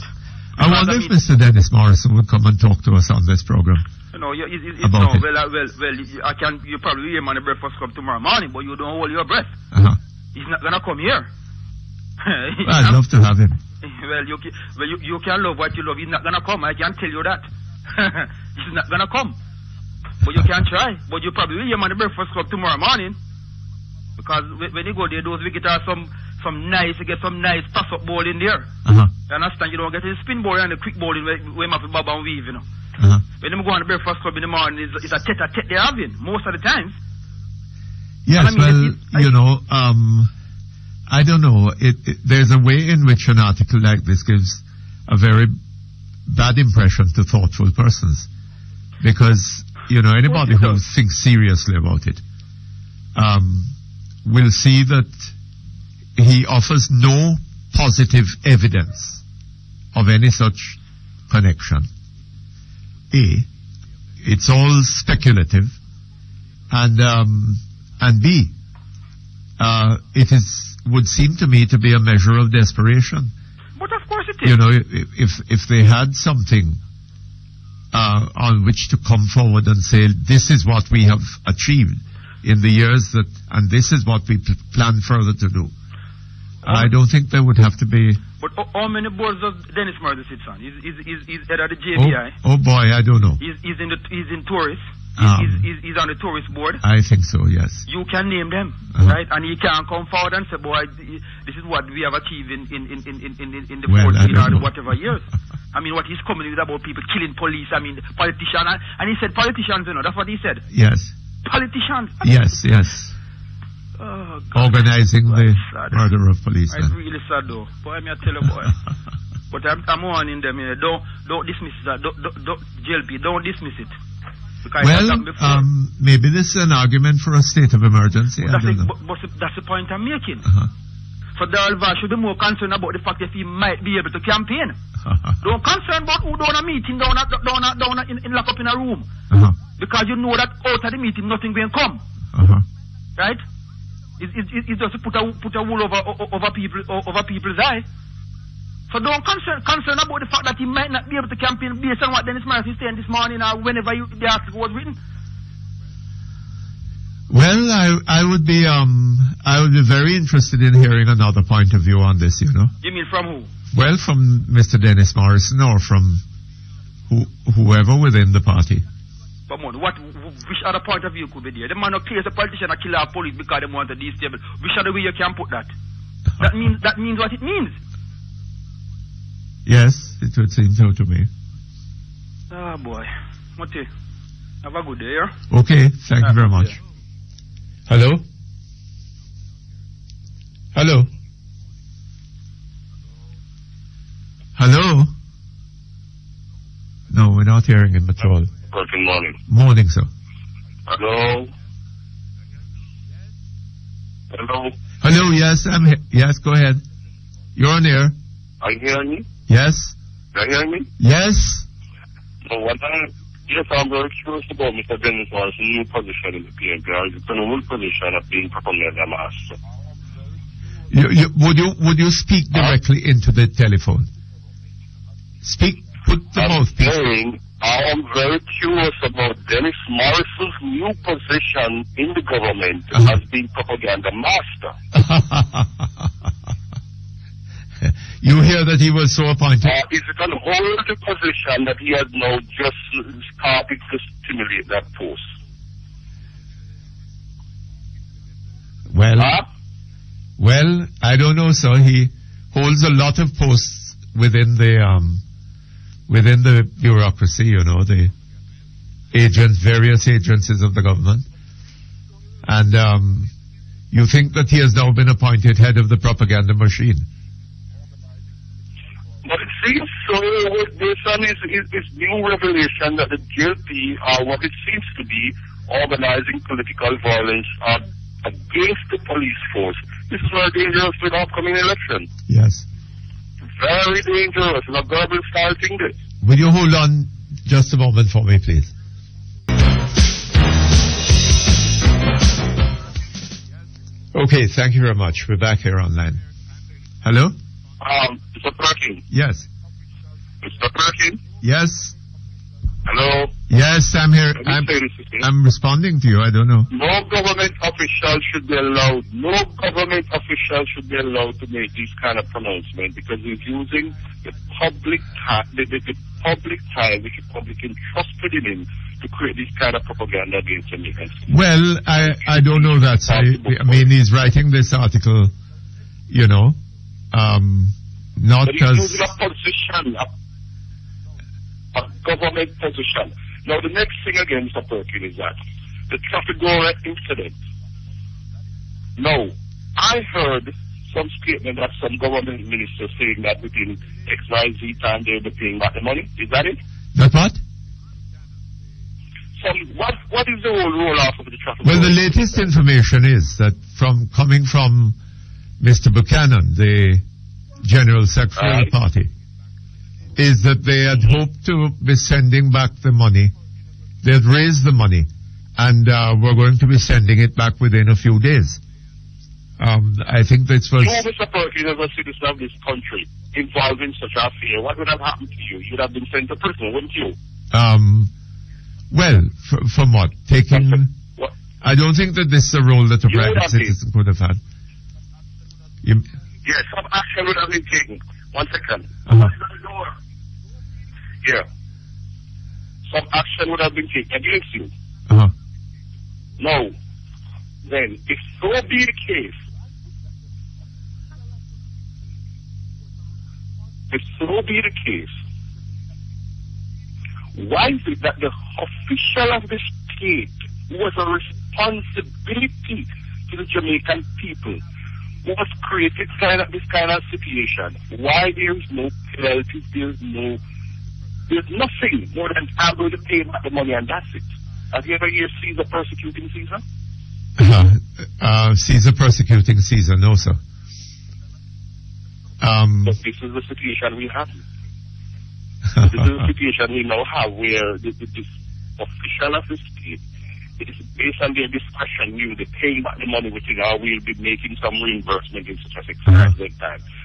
I wonder if Mr. Dennis Morrison would come and talk to us on this program. You know, about it. I can. You probably hear him on the Breakfast Club tomorrow morning, but you don't hold your breath. He's not gonna come here. Well, I'd love to have him. Well, you can love what you love. He's not gonna come. I can tell you that. He's not gonna come. But you can try. But you probably will hear him on the Breakfast Club tomorrow morning, because when you go there, those wickets are some nice. You get some nice toss-up ball in there. You understand? You don't get the spin ball and the quick ball in where you have to bob and weave, you know. When you go on the Breakfast Club in the morning, it's a tete-a-tete they're having most of the times. Yes, I don't know. There's a way in which an article like this gives a very bad impression to thoughtful persons, because anybody who thinks seriously about it, will see that he offers no positive evidence of any such connection. A, it's all speculative, and B, it would seem to me to be a measure of desperation. But of course it is. If they had something on which to come forward and say, this is what we have achieved in the years and this is what we plan further to do, I don't think there would have to be. But how many boards does Dennis Murder sits on? He's head of the JBI. Oh boy, I don't know. He's in tourist. He's on the tourist board. I think so, yes. You can name them, right? And he can come forward and say, boy, this is what we have achieved in the 14 or whatever years. I mean, what he's coming with about people killing police, politicians. And he said politicians, that's what he said. Yes. Politicians. Yes. Oh, God. Organizing the murder of police. It's really sad, though. Boy, I tell you, boy. But I'm warning them, don't dismiss that. Don't JLP, don't dismiss it. Well, maybe this is an argument for a state of emergency. But that's the point I'm making. So Darl should be more concerned about the fact that he might be able to campaign. Don't concern about who down a meeting down in lock up in a room. Because you know that out of the meeting nothing going to come. Right? It's just to put a wool over people's eye. So don't concern about the fact that he might not be able to campaign based on what Dennis Murphy is saying this morning or whenever the article was written. Well, I would be very interested in hearing another point of view on this, You mean from who? Well, from Mr. Dennis Morrison or from whoever within the party. But which other point of view could be there? The man who kills a politician and kill our police because they want to destabilize. Which other way you can put that? That means what it means. Yes, it would seem so to me. Ah, boy. Mutty, have a good day, yeah? Okay, thank you very much. Yeah. Hello? Hello? Hello? No, we're not hearing him at all. Good morning. Morning, sir. Hello? Hello, yes, I'm here. Yes, go ahead. You're on air. Are you hearing me? Yes. Are you hearing me? Yes. No, I'm very curious about Mr. Dennis Morrison's new position in the PNP. It's a new position of being propaganda master. Would you speak directly into the telephone? Put the mouthpiece. I am very curious about Dennis Morrison's new position in the government as being propaganda master. You hear that he was so appointed? Is it an old position that he has now just started to stimulate that post? Well, I don't know, sir. He holds a lot of posts within the bureaucracy, the various agencies of the government. And you think that he has now been appointed head of the propaganda machine? But it seems so, based on his new revelation that the JLP are what it seems to be organizing political violence against the police force. This is very dangerous for the upcoming election. Yes. Very dangerous. And a government starting this. Will you hold on just a moment for me, please? Okay, thank you very much. We're back here online. Hello? Mr. Perkins. Yes. Mr. Perkins. Yes. Hello. Yes, I'm here. I'm responding to you. I don't know. No government official should be allowed. No government official should be allowed to make these kind of pronouncements because he's using the public time, the public time, which the public entrusted in him to create this kind of propaganda against him. Well, I don't know that. I mean, he's writing this article, not but because... he's using a position, a government position. Now, the next thing again, Mr. Perkins, is that the traffic gore incident. Now, I heard some statement that some government minister saying that within XYZ time they'll be paying back the money. Is that it? That what? So What is the whole roll-off of the traffic? Well, the latest information is that coming from Mr. Buchanan, the General Secretary of the party, is that they had hoped to be sending back the money. They had raised the money, and were going to be sending it back within a few days. I think this was... You, Mr. Perkins, as a citizen of this country, involved in such an affair, what would have happened to you? You'd have been sent to prison, wouldn't you? Well, from what? Taking... What? I don't think that this is a role that a private citizen could have had. Yes, some action would have been taken. 1 second. Yeah. Some action would have been taken against you. No. Then, if so be the case, why is it that the official of the state who has a responsibility to the Jamaican people, who has created this kind of situation, why there is no penalties, there's nothing more than I'm going to pay back the money and that's it. Have you ever heard Caesar persecuting Caesar? Caesar persecuting Caesar, no, sir. But this is the situation we have. This is the situation we now have where this official of the state, it is based on their discretion, we will be paying back the money within our we'll be making some reimbursement in such a time.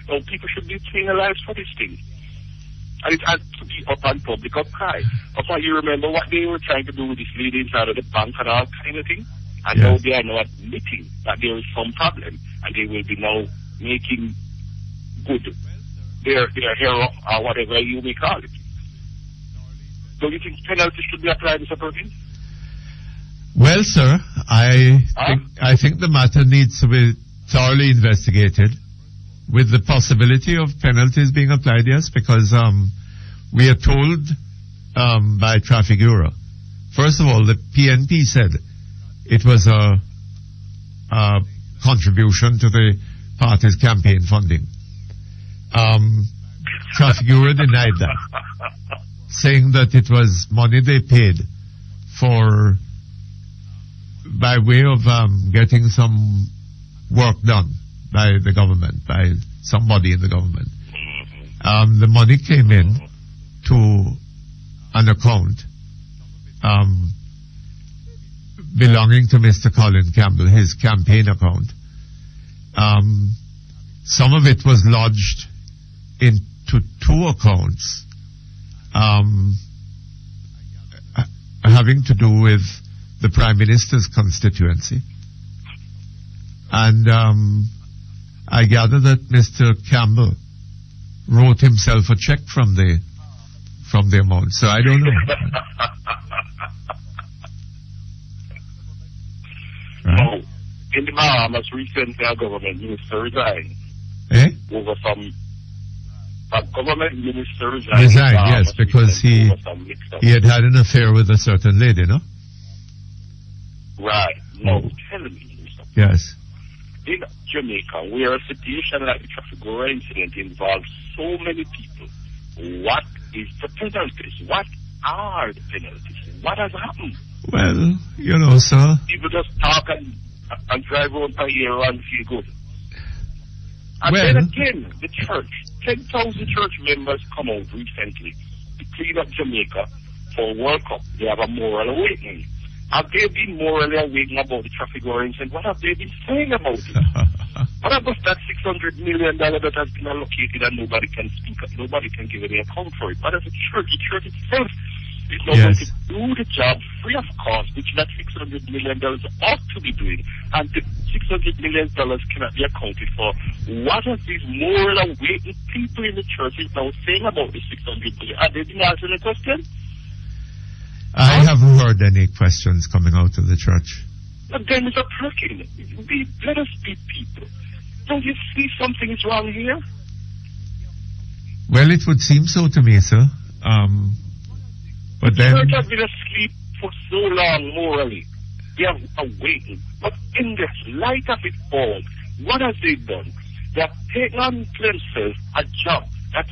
Now people should be penalized for this thing. And it has to be up on public outcry. But you remember what they were trying to do with this lady inside of the bank and all kind of thing? And now they are now admitting that there is some problem and they will be now making good their hero or whatever you may call it. Don't you think penalties should be applied, Mr. Perkins? Well, sir, I think the matter needs to be thoroughly investigated with the possibility of penalties being applied, yes, because we are told by Traffic Bureau. First of all, the PNP said it was a contribution to the party's campaign funding. Traffic Bureau denied that, saying that it was money they paid for by way of getting some work done by the government, by somebody in the government. The money came in to an account belonging to Mr. Colin Campbell, his campaign account. Some of it was lodged into two accounts having to do with the Prime Minister's constituency. And I gather that Mr. Campbell wrote himself a check from the amount. So I don't know. Right? In the Bahamas recently, our government minister resigned. Over some government minister resigned, yes, because he had had an affair with a certain lady, no? Right. No, tell me. Yes. In Jamaica, where a situation like the traffic incident involves so many people, what is the penalties? What are the penalties? What has happened? Well, you know, sir. People just talk and drive around per year and feel good. And well, then again, the church, 10,000 church members come out recently to clean up Jamaica for World Cup. They have a moral awakening. Have they been morally awakening about the traffic incident? What have they been saying about it? What about that $600 million that has been allocated and nobody can speak up? Nobody can give any account for it. But as a church, the church itself is not going to do the job free of cost, which that $600 million ought to be doing. And the $600 million cannot be accounted for. What have these moral awakened people in the churches now saying about the $600 million? Are they being answered the question? I haven't heard any questions coming out of the church. But then, Mr. Perkins, let us be people. Don't you see something is wrong here? Well, it would seem so to me, sir. But then... The church has been asleep for so long morally. They have awakened. But in the light of it all, what have they done? They have taken on themselves a job that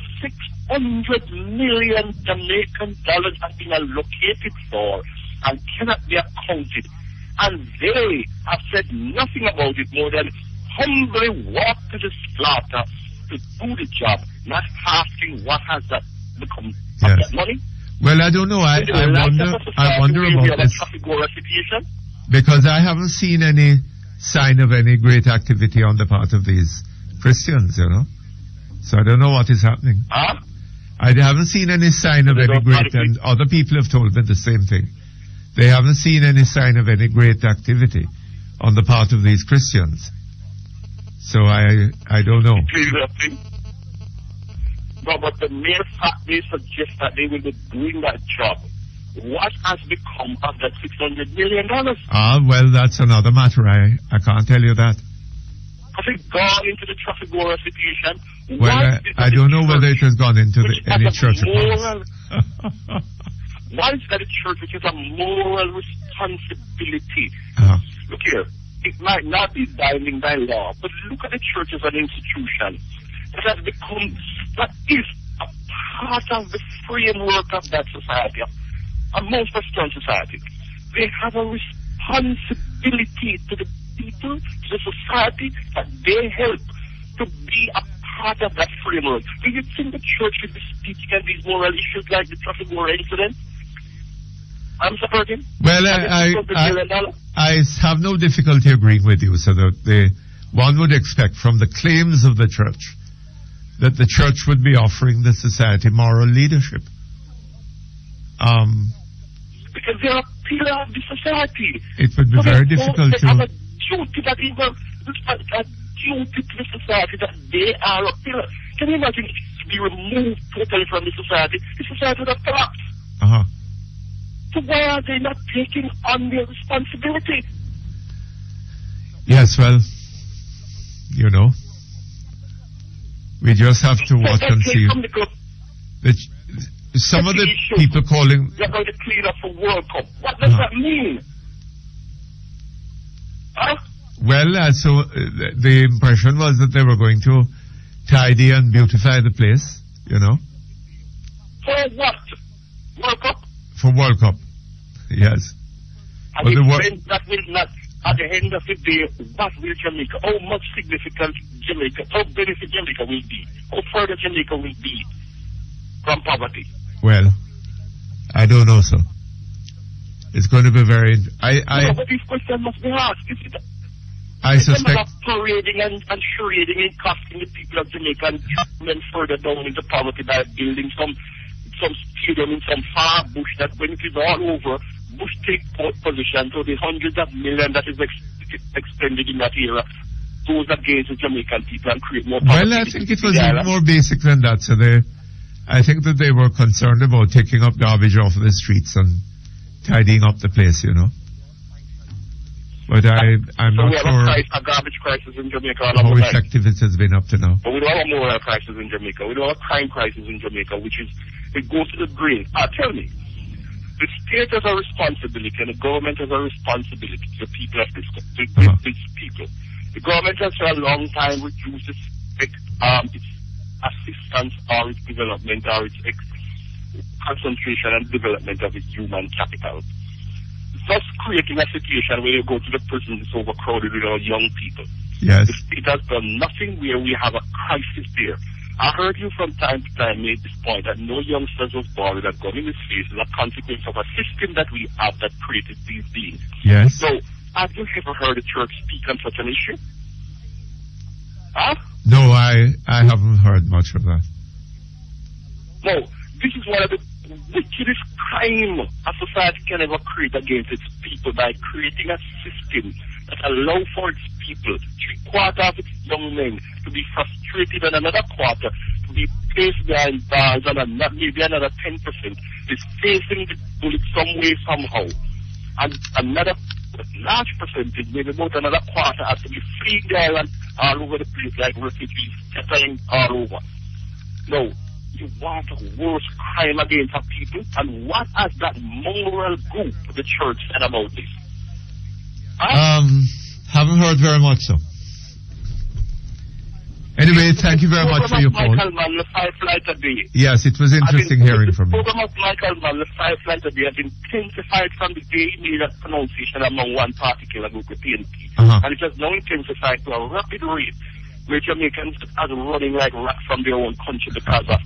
$600 million Jamaican dollars has been allocated for and cannot be accounted. And they have said nothing about it more than humbly walk to the slaughter to do the job, not asking what has that become of that money. Well, I don't know. I wonder about this. Because I haven't seen any sign of any great activity on the part of these Christians, you know. So I don't know what is happening. Huh? I haven't seen any sign of any great, and other people have told me the same thing. They haven't seen any sign of any great activity on the part of these Christians. So I don't know. No, but the mere fact they suggest that they will be doing that job. What has become of that $600 million? Well, that's another matter. I can't tell you that. Has it gone into the traffic goer situation? Well, I don't know whether it has gone into any church moral. Why is that a church which has a moral responsibility? Look here, it might not be binding by law, but look at the church as an institution that has become, that is a part of the framework of that society, a most Western society. They have a responsibility to the people, to the society that they help to be a part of that framework. Do you think the church should be speaking on these moral issues like the traffic war incident? I'm supporting. Well, I have no difficulty agreeing with you, so that one would expect from the claims of the church that the church would be offering the society moral leadership. Because they are a pillar of the society. It would be very difficult to... They have a duty that is a duty to the society that they are a pillar. Can you imagine if it be removed totally from the society would have collapsed. So why are they not taking on their responsibility? Yes, well, you know, we just have to watch and see. Some of the people calling... They're going to clean up for World Cup. What does that mean? Well, so the impression was that they were going to tidy and beautify the place, you know. For what? World Cup? For World Cup, yes. And that will not, at the end of the day, what will Jamaica, how much significant Jamaica, how benefit Jamaica will be, how further Jamaica will be from poverty? Well, I don't know, sir. It's going to be very... but this question must be asked. I suspect... parading and charading and casting the people of Jamaica and them further down into poverty by building some stadium in some far bush that when it is all over, bush take position, so the hundreds of millions that is expended in that era goes against the Jamaican people and create more poverty. Well, I think it was even more basic than that. So I think that they were concerned about taking up garbage off of the streets and tidying up the place, you know. But I'm not sure a garbage crisis in Jamaica how effective it has been up to now. But we don't have a moral crisis in Jamaica. We don't have a crime crisis in Jamaica, which is, it goes to the brain. Tell me, the state has a responsibility and the government has a responsibility to the people of these people. The government has for a long time reduced its assistance or its development or its concentration and development of its human capital. Thus creating a situation where you go to the prisons, it's overcrowded with our young people. Yes. The state has done nothing where we have a crisis there. I heard you from time to time make this point that no youngsters was born with a gun in his face as a consequence of a system that we have that created these beings. Yes. So, have you ever heard the church speak on such an issue? No, I haven't heard much of that. No, this is one of the wickedest crime a society can ever create against its people by creating a system that allows for its people, 3/4 of its young men, to be frustrated and another quarter to be placed behind bars and maybe another 10% is facing the bullet some way, somehow. And another large percentage, maybe about another quarter, has to be fleeing the island all over the place like refugees, scattering all over. No. You want a worse crime against our people, and what has that moral group, the church, said about this? Haven't heard very much, so. Anyway, thank you very much for your call. Michael Mann, the 5 flight a day. Yes, it was interesting hearing from you. The program of Michael Mann, the 5 flight a day, has intensified from the day he made that pronunciation among one particular group of PNP. And it has now intensified to a rapid rate, where Jamaicans are running like rats from their own country because of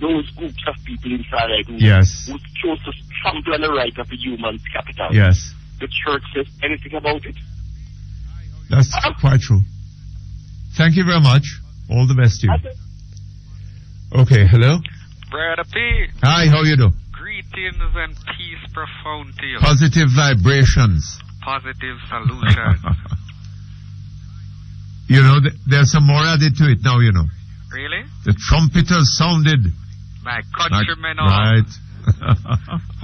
those groups of people inside who chose to trample on the right of the human capital. Yes. The church says anything about it? That's quite true. Thank you very much. All the best to you. Okay, hello? Brother P. Hi, how you do? Greetings and peace profound to you. Positive vibrations. Positive solution. You know, there's some more added to it now, you know. Really? The trumpeters sounded. My countrymen right.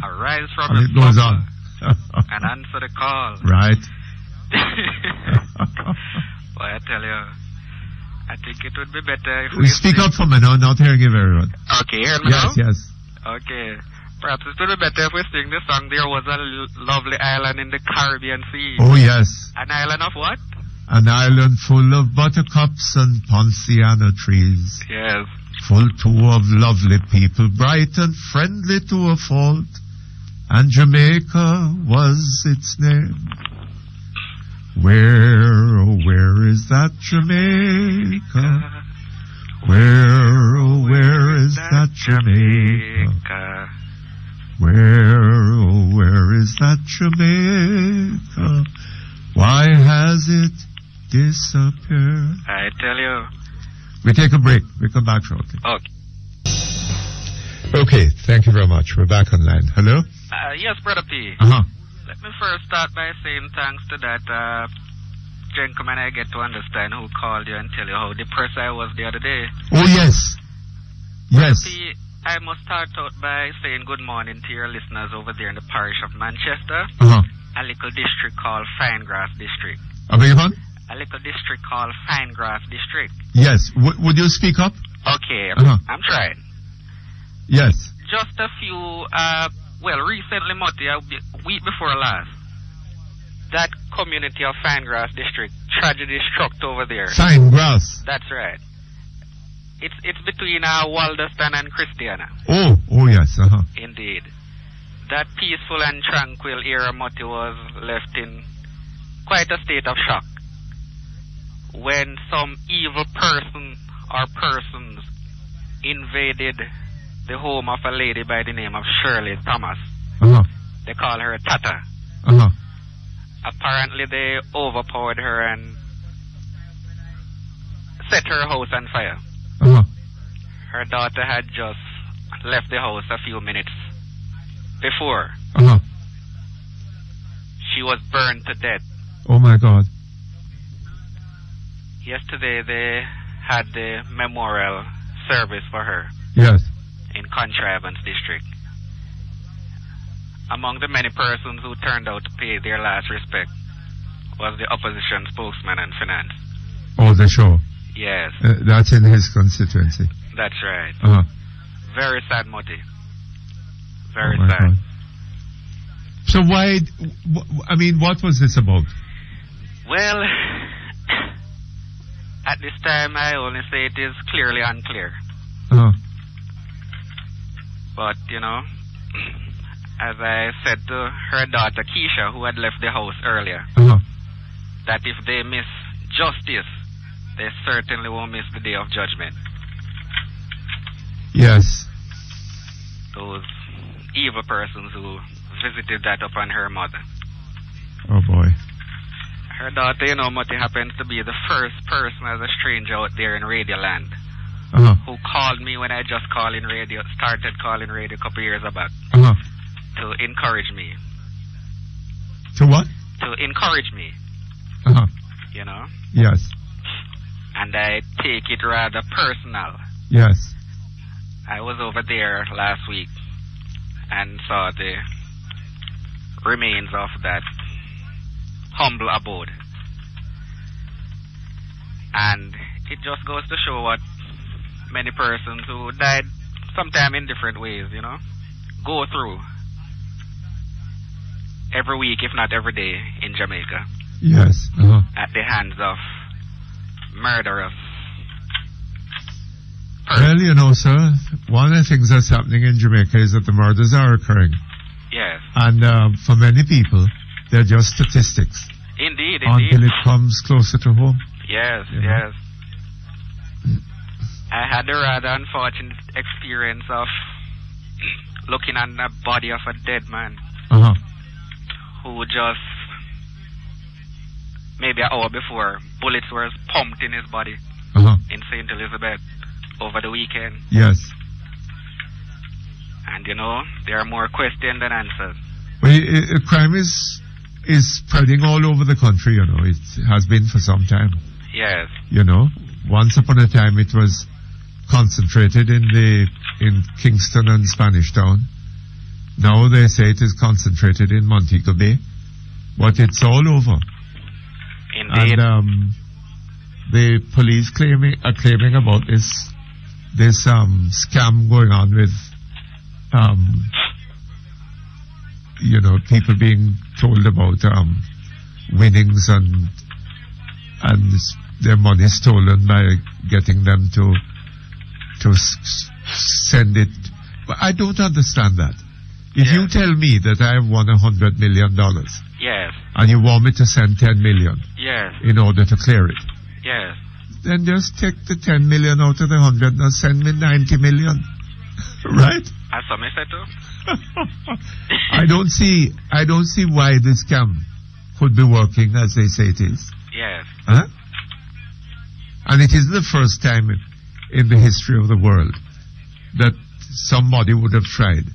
Arise from and the it goes on. and answer the call. Right. Boy, I tell you, I think it would be better if we speak up for me now, not hearing you very well. Okay, hear me now? Yes. Okay. Perhaps it would be better if we sing the song, There Was a Lovely Island in the Caribbean Sea. Oh, yes. An island of what? An island full of buttercups and ponciana trees. Yes. Full too of lovely people, bright and friendly to a fault. And Jamaica was its name. Where is that Jamaica? Where is that Jamaica? Where is that Jamaica? Why has it disappeared? I tell you. We take a break. We come back shortly. Okay. Okay, thank you very much. We're back online. Hello? Yes, Brother P. Let me first start by saying thanks to that gentleman I get to understand who called you and tell you how depressed I was the other day. Oh, yes. Yes. P, I must start out by saying good morning to your listeners over there in the parish of Manchester. A little district called Finegrass District. I beg your pardon? A little district called Finegrass District. Yes. Would you speak up? Okay. I'm trying. Yes. Just a few, recently, Mutty, a week before last, that community of Finegrass District, tragedy struck over there. Finegrass? That's right. It's between Walderston and Christiana. Oh, yes, Indeed. That peaceful and tranquil era, Mutty, was left in quite a state of shock when some evil person or persons invaded the home of a lady by the name of Shirley Thomas. They call her Tata. Apparently they overpowered her and set her house on fire. Her daughter had just left the house a few minutes before. She was burned to death. Oh my God. Yesterday they had the memorial service for her. Yes. In Contrivance District. Among the many persons who turned out to pay their last respect was the opposition spokesman and finance. Oh, the show. Yes. That's in his constituency. That's right. Very sad, Mutty. Very sad. God. So why, what was this about? Well, at this time I only say it is clearly unclear. But, as I said to her daughter Keisha, who had left the house earlier, that if they miss justice, they certainly won't miss the day of judgment. Yes. Those evil persons who visited that upon her mother. Oh, boy. Her daughter, Mutty, happens to be the first person as a stranger out there in Radio Land. Who called me when I just started calling radio a couple years back to encourage me. To what? To encourage me. Yes. And I take it rather personal. Yes. I was over there last week and saw the remains of that humble abode. And it just goes to show what many persons who died sometime in different ways, go through every week, if not every day, in Jamaica. Yes. At the hands of murderous Well, you know, sir, one of the things that's happening in Jamaica is that the murders are occurring. Yes. And for many people, they're just statistics. Indeed, Until it comes closer to home. Yes, You know? yes. I had a rather unfortunate experience of looking at the body of a dead man Uh-huh. who just, maybe an hour before, bullets were pumped in his body Uh-huh. in St. Elizabeth over the weekend. Yes. And you know, there are more questions than answers. Well, crime is spreading all over the country, you know. It has been for some time. Yes. You know, once upon a time it was concentrated in Kingston and Spanish Town. Now they say it is concentrated in Montego Bay, but it's all over. Indeed. And the police are claiming about this scam going on with you know, people being told about winnings and their money stolen by getting them to send it. But I don't understand that. If you tell me that I have won $100 million, yes, and you want me to send 10 million, yes, in order to clear it, yes, then just take the 10 million out of the 100 and send me 90 million, right? As some said too. I don't see why this scam could be working as they say it is. Yes. Huh? And it isn't the first time in the history of the world that somebody would have tried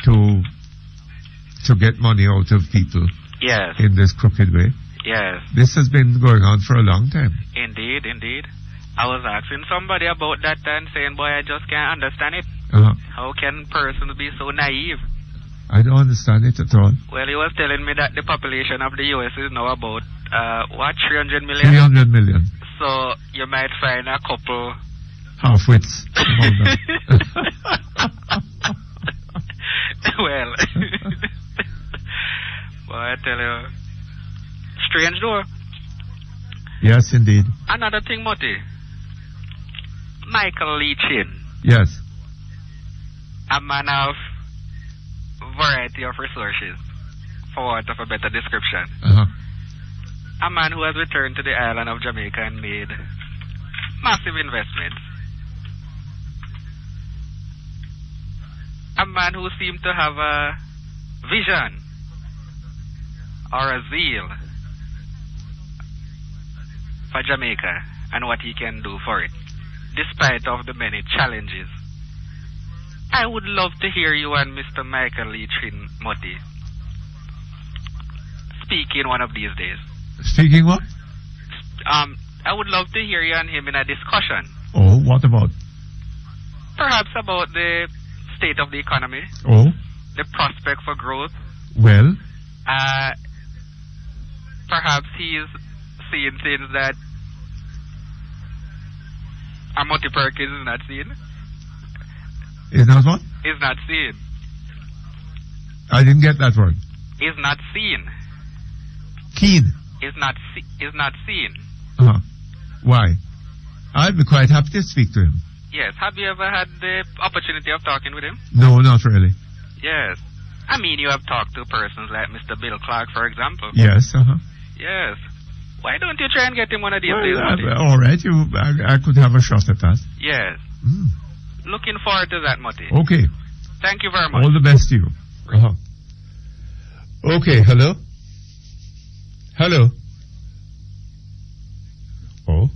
to get money out of people. Yes. In this crooked way. Yes. This has been going on for a long time. Indeed, indeed. I was asking somebody about that and saying, boy, I just can't understand it. Uh-huh. How can persons be so naive? I don't understand it at all. Well, he was telling me that the population of the US is now about, 300 million? 300 million. So you might find a couple half-wits among them. Well, well, I tell you, strange though. Yes, indeed. Another thing, Mutty. Michael Lee Chin. Yes. A man of variety of resources, for want of a better description. Uh-huh. A man who has returned to the island of Jamaica and made massive investments. A man who seemed to have a vision or a zeal for Jamaica and what he can do for it, despite of the many challenges. I would love to hear you and Mr. Michael Lee Chin Mutty speaking one of these days. Speaking what? I would love to hear you and him in a discussion. Oh, what about? Perhaps about the state of the economy. Oh. The prospect for growth. Well. Perhaps he is seeing things that Mutty Perkins is not seeing. Is not what? Is not seeing. I didn't get that word. Is not seen. Keen. Is not seen. Uh-huh. Why? I'd be quite happy to speak to him. Yes. Have you ever had the opportunity of talking with him? No, not really. Yes. I mean, you have talked to persons like Mr. Bill Clark, for example. Yes, uh-huh. Yes. Why don't you try and get him one of these Well, days? all right, I could have a shot at that. Yes. Mm. Looking forward to that, Mutty. Okay. Thank you very much. All the best to you. Uh-huh. Okay, hello? Hello? Oh?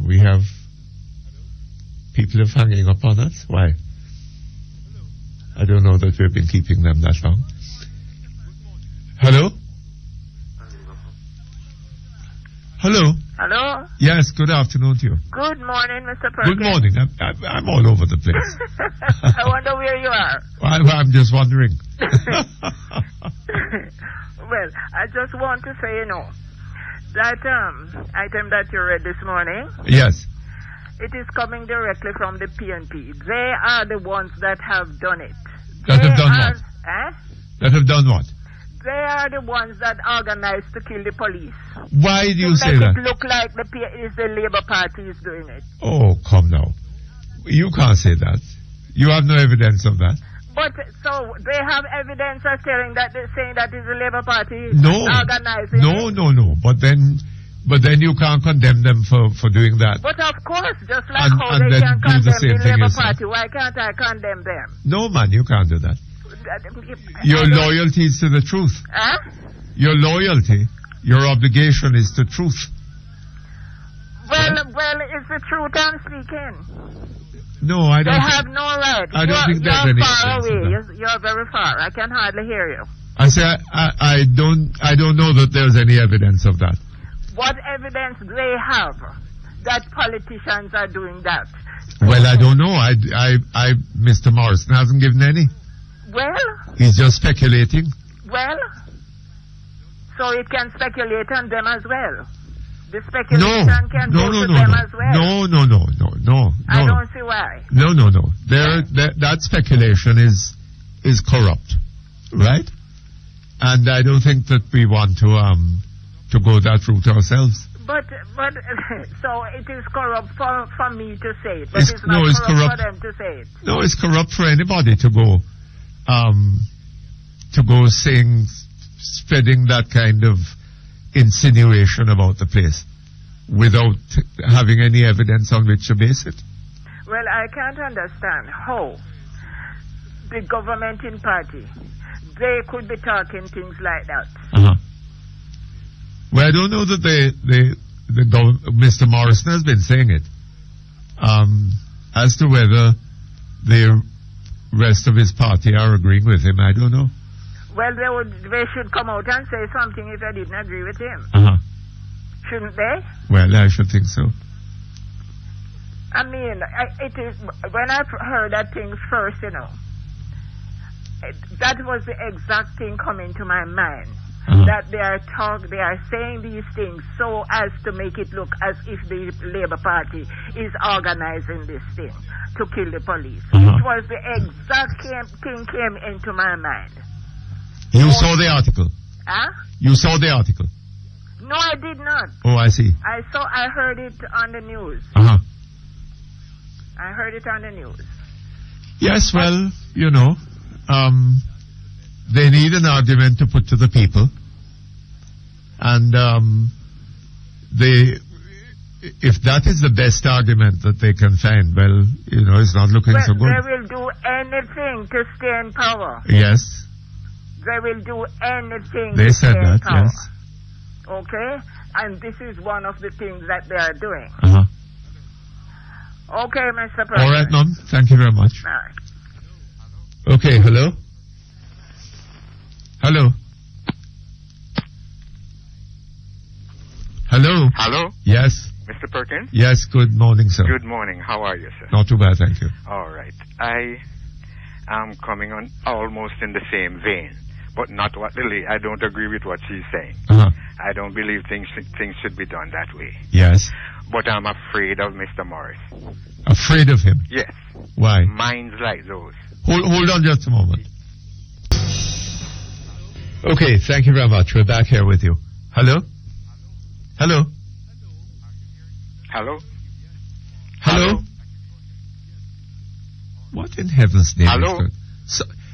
We have people have hanging up on us? Why? I don't know that we've been keeping them that long. Hello? Hello? Hello? Yes, good afternoon to you. Good morning, Mr. Perkins. Good morning. I'm all over the place. I wonder where you are. I'm just wondering. Well, I just want to say, that item that you read this morning. Yes. It is coming directly from the PNP. They are the ones that have done it. That have done what? Eh? That have done what? They are the ones that organized to kill the police. Why do you say make that? it look like the Labour Party is doing it. Oh, come now. You can't say that. You have no evidence of that. But so they have evidence of saying that is the Labour Party organizing. No. But then you can't condemn them for doing that. But of course, just like how they can condemn the Labour Party, why can't I condemn them? No, man, you can't do that. Your loyalty is to the truth. Huh? Your loyalty, your obligation is to truth. Well, it's the truth I'm speaking. No, I don't. They have no right. I don't think there's any. You're far away. You're very far. I can hardly hear you. I say I don't know that there's any evidence of that. What evidence do they have that politicians are doing that? Well, I don't know. Mr. Morrison hasn't given any. Well? He's just speculating. Well? So it can speculate on them as well. The speculation can go to them as well. No. I don't see why. No. That speculation is corrupt, right? And I don't think that we want to go that route ourselves. But so it is corrupt for me to say it, but it's not corrupt for them to say it. No, it's corrupt for anybody to go spreading that kind of insinuation about the place without having any evidence on which to base it. Well, I can't understand how the governing party, they could be talking things like that. Well, I don't know that Mr. Morrison has been saying it. As to whether the rest of his party are agreeing with him, I don't know. Well, they should come out and say something if they didn't agree with him. Shouldn't they? Well, I should think so. I mean, it is when I heard that thing first, that was the exact thing coming to my mind. That they are saying these things so as to make it look as if the Labour Party is organizing this thing to kill the police. It was the exact thing came into my mind. You saw the article? Huh? You saw the article? No, I did not. Oh, I see. I heard it on the news. I heard it on the news. Yes, well, they need an argument to put to the people. And if that is the best argument that they can find, well, it's not looking so good. They will do anything to stay in power. Yes. They will do anything they to said stay that, in power. Yes. Okay? And this is one of the things that they are doing. Okay, Mr. President. All right, Mom. Thank you very much. All right. Okay, hello? Hello? Hello? Hello? Yes. Mr. Perkins? Yes, good morning, sir. Good morning. How are you, sir? Not too bad, thank you. All right. I am coming on almost in the same vein, but not what Lily. I don't agree with what she's saying. I don't believe things should be done that way. Yes. But I'm afraid of Mr. Morris. Afraid of him? Yes. Why? Minds like those. Hold on just a moment. Okay, thank you very much. We're back here with you. Hello? Hello? Hello? Hello? What in heaven's name? Hello?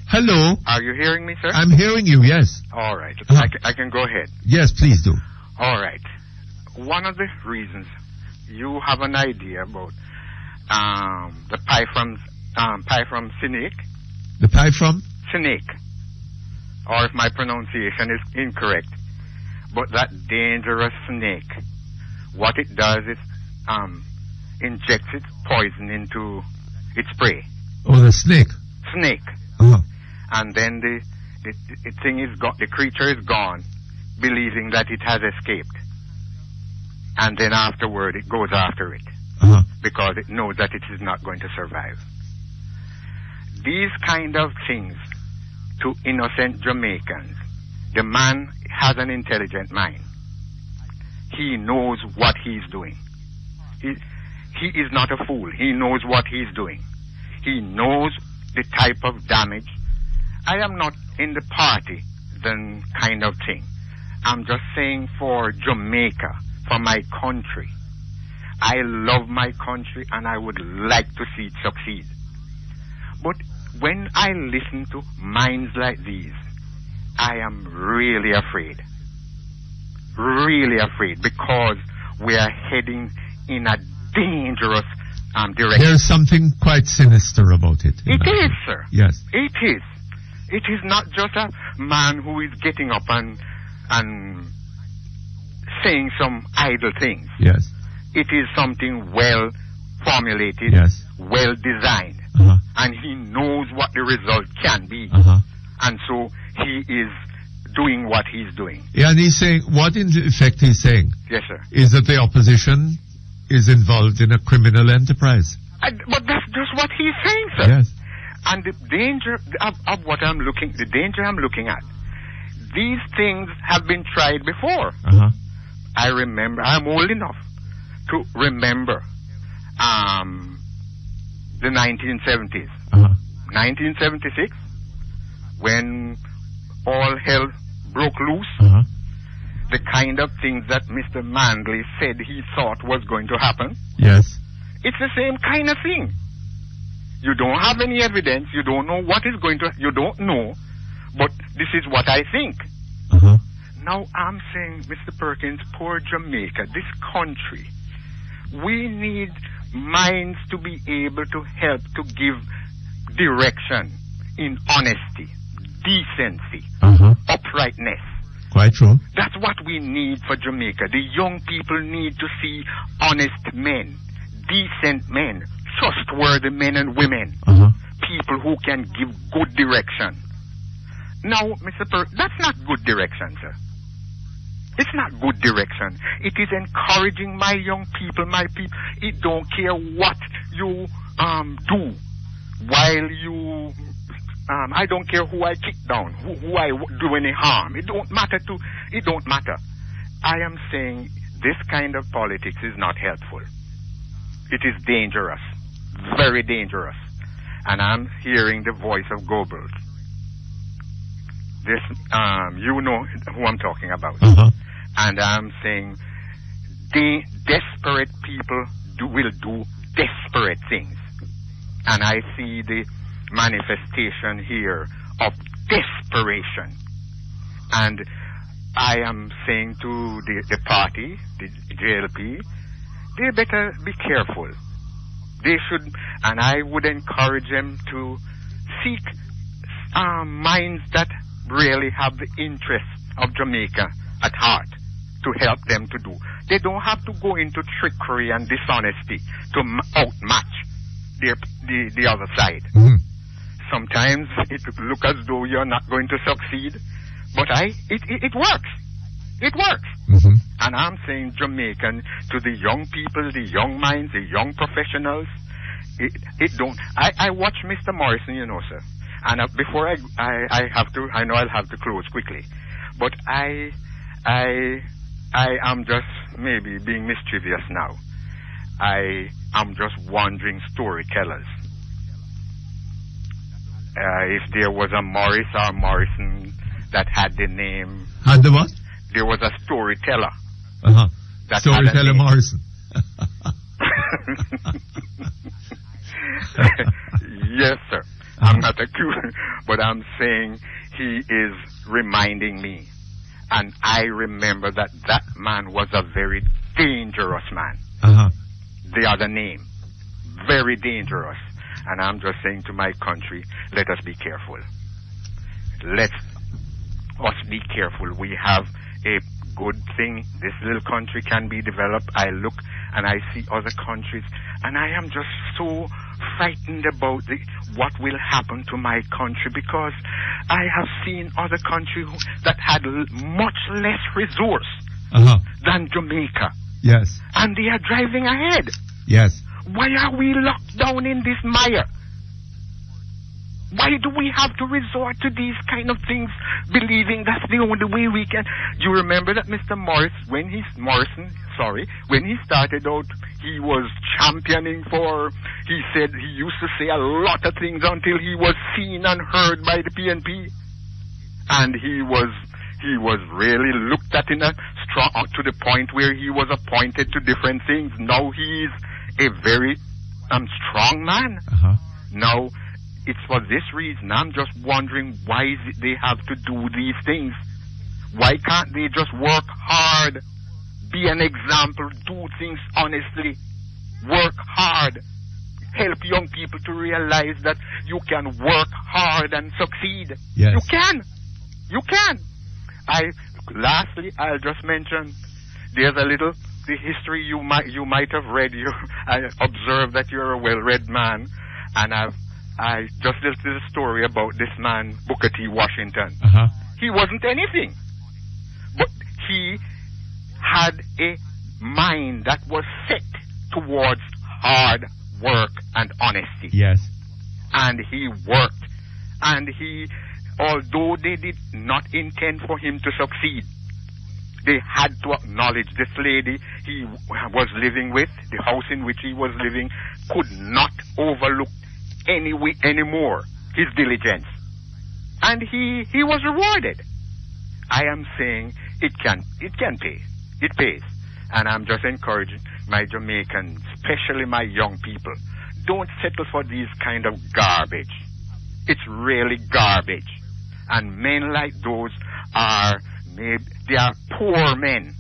Hello? Are you hearing me, sir? I'm hearing you, yes. All right. I can go ahead. Yes, please do. All right. One of the reasons you have an idea about the pie from Snake. The pie from? Snake. Or if my pronunciation is incorrect. But that dangerous snake, what it does is injects its poison into its prey. Oh, the snake. Snake. And then the thing is gone, the creature is gone, believing that it has escaped. And then afterward it goes after it. Because it knows that it is not going to survive. These kind of things to innocent Jamaicans, the man has an intelligent mind. He knows what he's doing. He is not a fool. He knows what he's doing. He knows the type of damage. I am not in the party Western kind of thing. I'm just saying for Jamaica, for my country. I love my country and I would like to see it succeed. But when I listen to minds like these, I am really afraid. Really afraid, because we are heading in a dangerous direction. There's something quite sinister about it. It is, sir. Yes. It is. It is not just a man who is getting up and saying some idle things. Yes. It is something well formulated, yes, well designed, and he knows what the result can be. And so he is doing what he's doing. Yeah, and he's saying, what in effect he's saying, yes, sir, is that the opposition is involved in a criminal enterprise. But that's just what he's saying, sir. Yes. And the danger of what I'm looking, the danger I'm looking at, these things have been tried before. I remember, I'm old enough to remember the 1970s. 1976, when all hell broke loose, the kind of things that Mr. Manley said he thought was going to happen. Yes. It's the same kind of thing. You don't have any evidence, you don't know what is going to, you don't know, but this is what I think. Now I'm saying, Mr. Perkins, poor Jamaica, this country, we need minds to be able to help to give direction in honesty, decency, uprightness. Quite true. That's what we need for Jamaica. The young people need to see honest men, decent men, trustworthy men and women, people who can give good direction. Now, Mr. that's not good direction, sir. It's not good direction. It is encouraging my young people, my people. It don't care what you do while you... I don't care who I kick down, who I do any harm. It don't matter. I am saying this kind of politics is not helpful. It is dangerous, very dangerous. And I'm hearing the voice of Goebbels. This, you know who I'm talking about. And I'm saying desperate people will do desperate things. And I see the manifestation here of desperation. And I am saying to the party, the JLP, they better be careful. They should, and I would encourage them to seek minds that really have the interests of Jamaica at heart to help them to do. They don't have to go into trickery and dishonesty to outmatch the other side. Sometimes it looks as though you're not going to succeed, but it works. It works. And I'm saying Jamaican, to the young people, the young minds, the young professionals, it don't. I watch Mr. Morrison, you know, sir. And before I have to, I know I'll have to close quickly, but I am just maybe being mischievous now. I am just wondering storytellers. If there was a Morris or Morrison that had the name... Had the what? There was a storyteller. Storyteller Morrison. Yes, sir. I'm not accusing, but I'm saying he is reminding me. And I remember that man was a very dangerous man. The other name. Very dangerous. And I'm just saying to my country, let us be careful. Let us be careful. We have a good thing. This little country can be developed. I look and I see other countries, and I am just so frightened about what will happen to my country, because I have seen other countries that had much less resource than Jamaica. Yes. And they are driving ahead. Yes. Why are we locked down in this mire? Why do we have to resort to these kind of things, believing that's the only way we can? You remember that Mr. Morrison, when he started out, he was championing for, he said he used to say a lot of things until he was seen and heard by the PNP. And he was really looked at in a strong, to the point where he was appointed to different things. Now he's a very strong man. Now, it's for this reason. I'm just wondering why is it they have to do these things? Why can't they just work hard, be an example, do things honestly, work hard, help young people to realize that you can work hard and succeed. Yes. You can. Lastly, I'll just mention there's the history you might have read. I observe that you're a well-read man, and I just listened to the story about this man, Booker T. Washington. He wasn't anything, but he had a mind that was set towards hard work and honesty. Yes. And he worked. And although they did not intend for him to succeed, they had to acknowledge this lady he was living with, the house in which he was living, could not overlook anymore his diligence. And he was rewarded. I am saying it can pay. It pays. And I'm just encouraging my Jamaicans, especially my young people, don't settle for these kind of garbage. It's really garbage. And men like those they are poor men.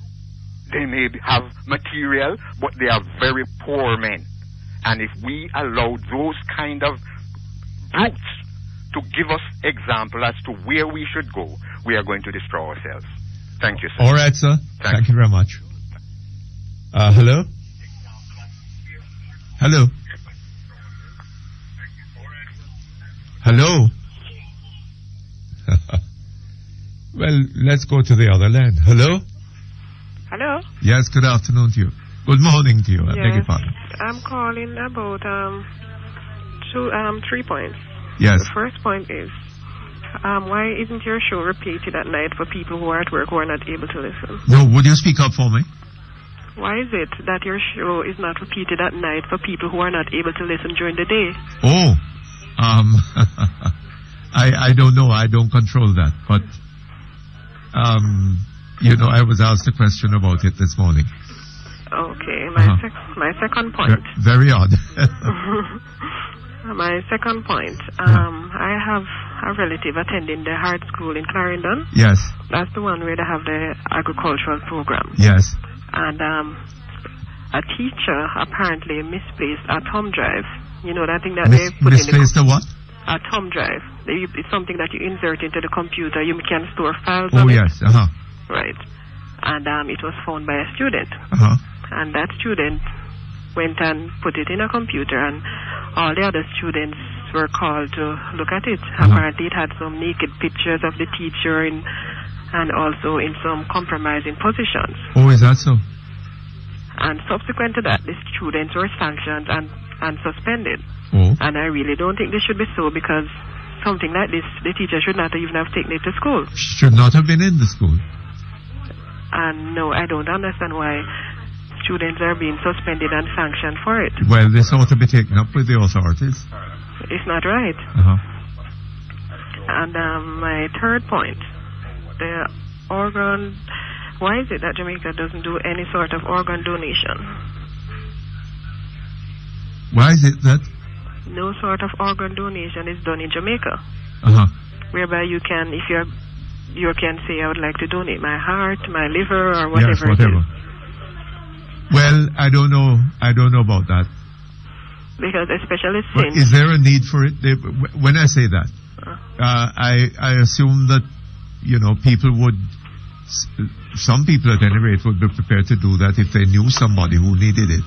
They may have material, but they are very poor men. And if we allow those kind of brutes to give us example as to where we should go, we are going to destroy ourselves. Thank you, sir. All right, sir. Thank you very much. Hello? Hello? Hello? Well, let's go to the other line. Hello? Hello? Yes, good afternoon to you. Good morning to you. I beg your pardon. I'm calling about 3 points. Yes. The first point is, why isn't your show repeated at night for people who are at work who are not able to listen? No, would you speak up for me? Why is it that your show is not repeated at night for people who are not able to listen during the day? Oh, I don't know. I don't control that. But, I was asked a question about it this morning. Okay, my second point. Very odd. My second point. I have a relative attending the hard school in Clarendon. Yes. That's the one where they have the agricultural program. Yes. And a teacher apparently misplaced a thumb drive. You know that thing that they put misplaced in the what? A thumb drive. It's something that you insert into the computer. You can store files on it. Oh, yes. Uh-huh. Right. And it was found by a student. Uh-huh. And that student went and put it in a computer, and all the other students were called to look at it. Uh-huh. Apparently it had some naked pictures of the teacher and also in some compromising positions. Oh, is that so? And subsequent to that, the students were sanctioned and suspended. Oh. And I really don't think this should be so, because something like this, the teacher should not even have taken it to school. Should not have been in the school. And no, I don't understand why students are being suspended and sanctioned for it. Well, this ought to be taken up with the authorities. It's not right. Uh-huh. And my third point, the organ. Why is it that Jamaica doesn't do any sort of organ donation? Why is it that? No sort of organ donation is done in Jamaica. Uh-huh. Whereby you can, if you can say, I would like to donate my heart, my liver, or whatever. Yes, whatever. It is. Well, I don't know about that. Because especially but since... is there a need for it? When I say that, I assume that, some people at any rate would be prepared to do that if they knew somebody who needed it,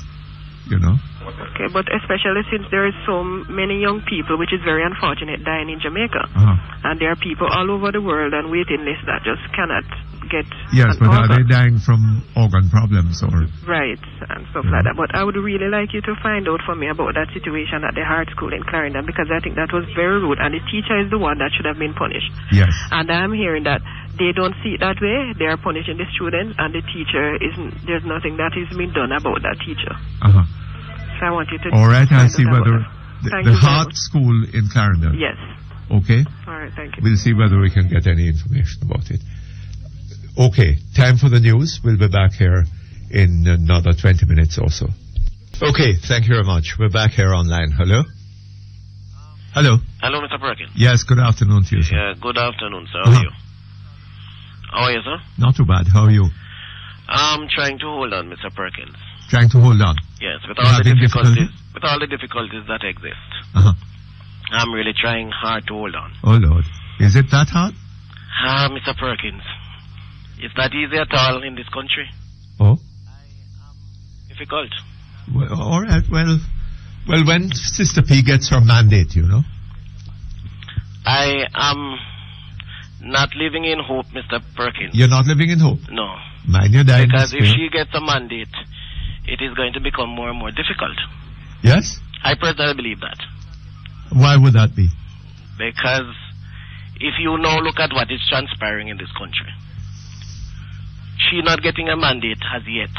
Okay, but especially since there is so many young people, which is very unfortunate, dying in Jamaica. Uh-huh. And there are people all over the world on waiting lists that just cannot get Yes, but are they dying from organ problems or... Right, and stuff like that. But I would really like you to find out for me about that situation at the hard school in Clarendon, because I think that was very rude, and the teacher is the one that should have been punished. Yes. And I'm hearing that they don't see it that way. They are punishing the students, and the teacher there's nothing that is being done about that teacher. Uh-huh. So I want you to... All right, I'll see whether... The Hart School in Clarendon. Yes. Okay. All right, thank you. Thank you. We'll see whether we can get any information about it. Okay, time for the news. We'll be back here in another 20 minutes or so. Okay, thank you very much. We're back here online. Hello? Hello? Hello, Mr. Perkins. Yes, good afternoon to you, sir. Yeah, good afternoon, sir. How are you? How are you, sir? Not too bad. How are you? I'm trying to hold on, Mr. Perkins. Trying to hold on? Yes, with all the difficulties that exist. Uh-huh. I'm really trying hard to hold on. Oh, Lord. Is it that hard? Mr. Perkins, it's not easy at all in this country. Oh? Difficult. Well, all right. Well, when Sister P gets her mandate, you know. I am not living in hope, Mr. Perkins. You're not living in hope? No. Mind your dying. Because if she gets a mandate, it is going to become more and more difficult. Yes? I personally believe that. Why would that be? Because if you now look at what is transpiring in this country, she not getting a mandate as yet.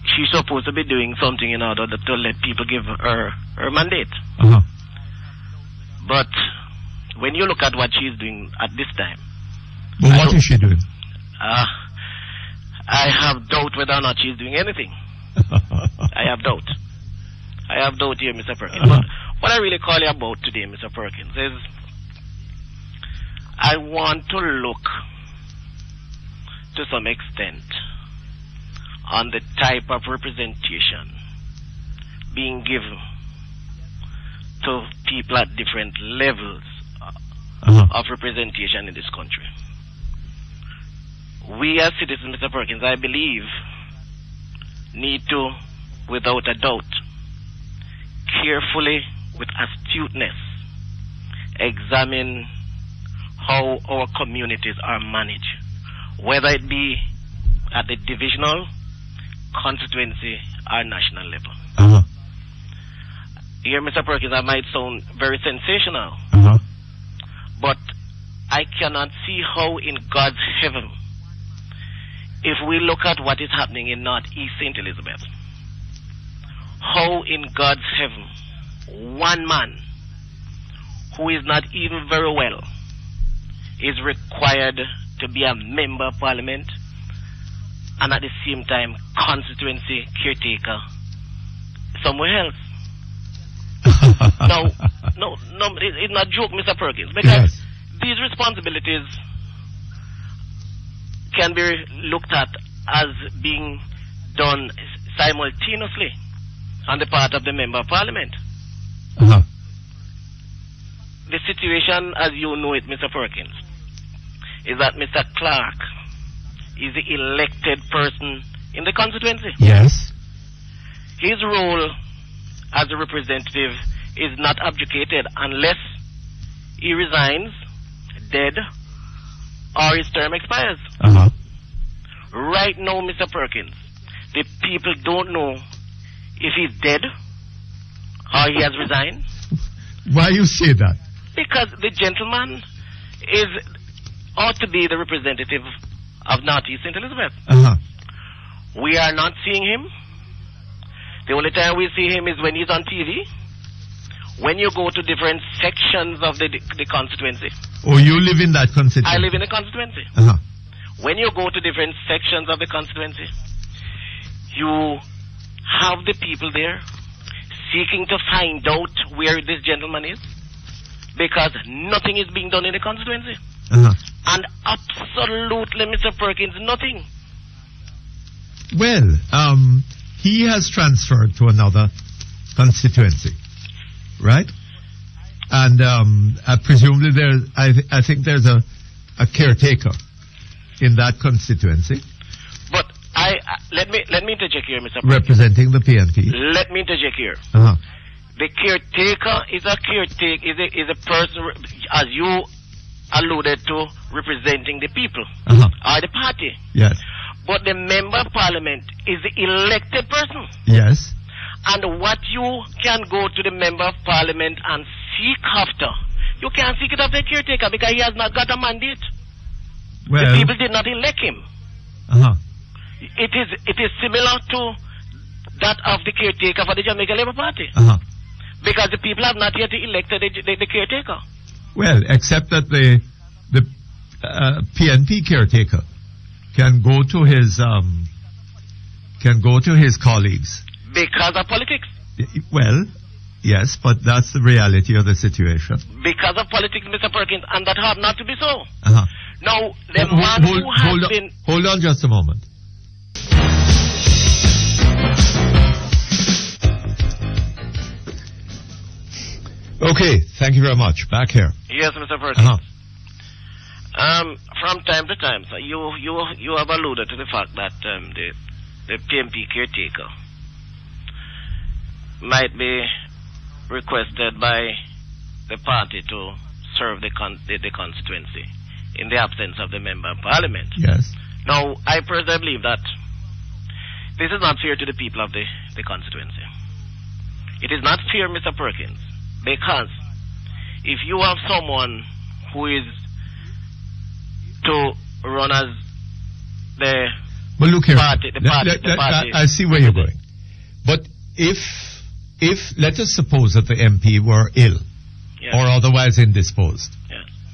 She's supposed to be doing something in order to let people give her mandate. Uh-huh. But when you look at what she's doing at this time... Well, what is she doing? I have doubt whether or not she's doing anything. I have doubt. I have doubt here, Mr. Perkins. But what I really call you about today, Mr. Perkins, is I want to look to some extent on the type of representation being given to people at different levels of representation in this country. We as citizens, Mr. Perkins, I believe, need to, without a doubt, carefully, with astuteness, examine how our communities are managed, whether it be at the divisional, constituency, or national level. Here, Mr. Perkins, I might sound very sensational, but I cannot see how in God's heaven, if we look at what is happening in Northeast St. Elizabeth, how in God's heaven, one man who is not even very well is required to be a member of parliament and at the same time constituency caretaker somewhere else. No, it's not a joke, Mr. Perkins, because these responsibilities can be looked at as being done simultaneously on the part of the member of parliament. The situation, as you know it, Mr. Perkins, is that Mr. Clark is the elected person in the constituency. Yes. His role as a representative is not abdicated unless he resigns, dead, or his term expires. Right now, Mr. Perkins, the people don't know if he's dead or he has resigned. Why you say that? Because the gentleman ought to be the representative of Northeast St. Elizabeth. We are not seeing him. The only time we see him is when he's on TV. When you go to different sections of the constituency. Oh, you live in that constituency? I live in the constituency. When you go to different sections of the constituency, you have the people there seeking to find out where this gentleman is, because nothing is being done in the constituency. And absolutely, Mr. Perkins, nothing. Well, he has transferred to another constituency, right? And presumably I think there's a caretaker in that constituency. But let me interject here, Mr. Perkins. Representing the PNP. Let me interject here. The caretaker is a person, as you alluded to, representing the people or the party. Yes. But the member of parliament is the elected person. Yes. And what you can go to the member of parliament and seek after, you can't seek it after the caretaker because he has not got a mandate. Well, the people did not elect him. It is similar to that of the caretaker for the Jamaica Labour Party. Because the people have not yet elected the caretaker. Well, except that the PNP caretaker can go to his colleagues. Because of politics. Well, yes, but that's the reality of the situation. Because of politics, Mr. Perkins, and that ought not to be so. Uh-huh. Now, the man who has been... Hold on just a moment. Okay, thank you very much. Back here. Yes, Mr. Perkins. Uh-huh. From time to time, sir, you have alluded to the fact that the PMP caretaker might be requested by the party to serve the constituency in the absence of the member of parliament. Yes. Now, I personally believe that this is not fair to the people of the constituency. It is not fair, Mr. Perkins, because if you have someone who is to run as the well, look here. party, I see where you're going. But if let us suppose that the MP were ill or otherwise indisposed,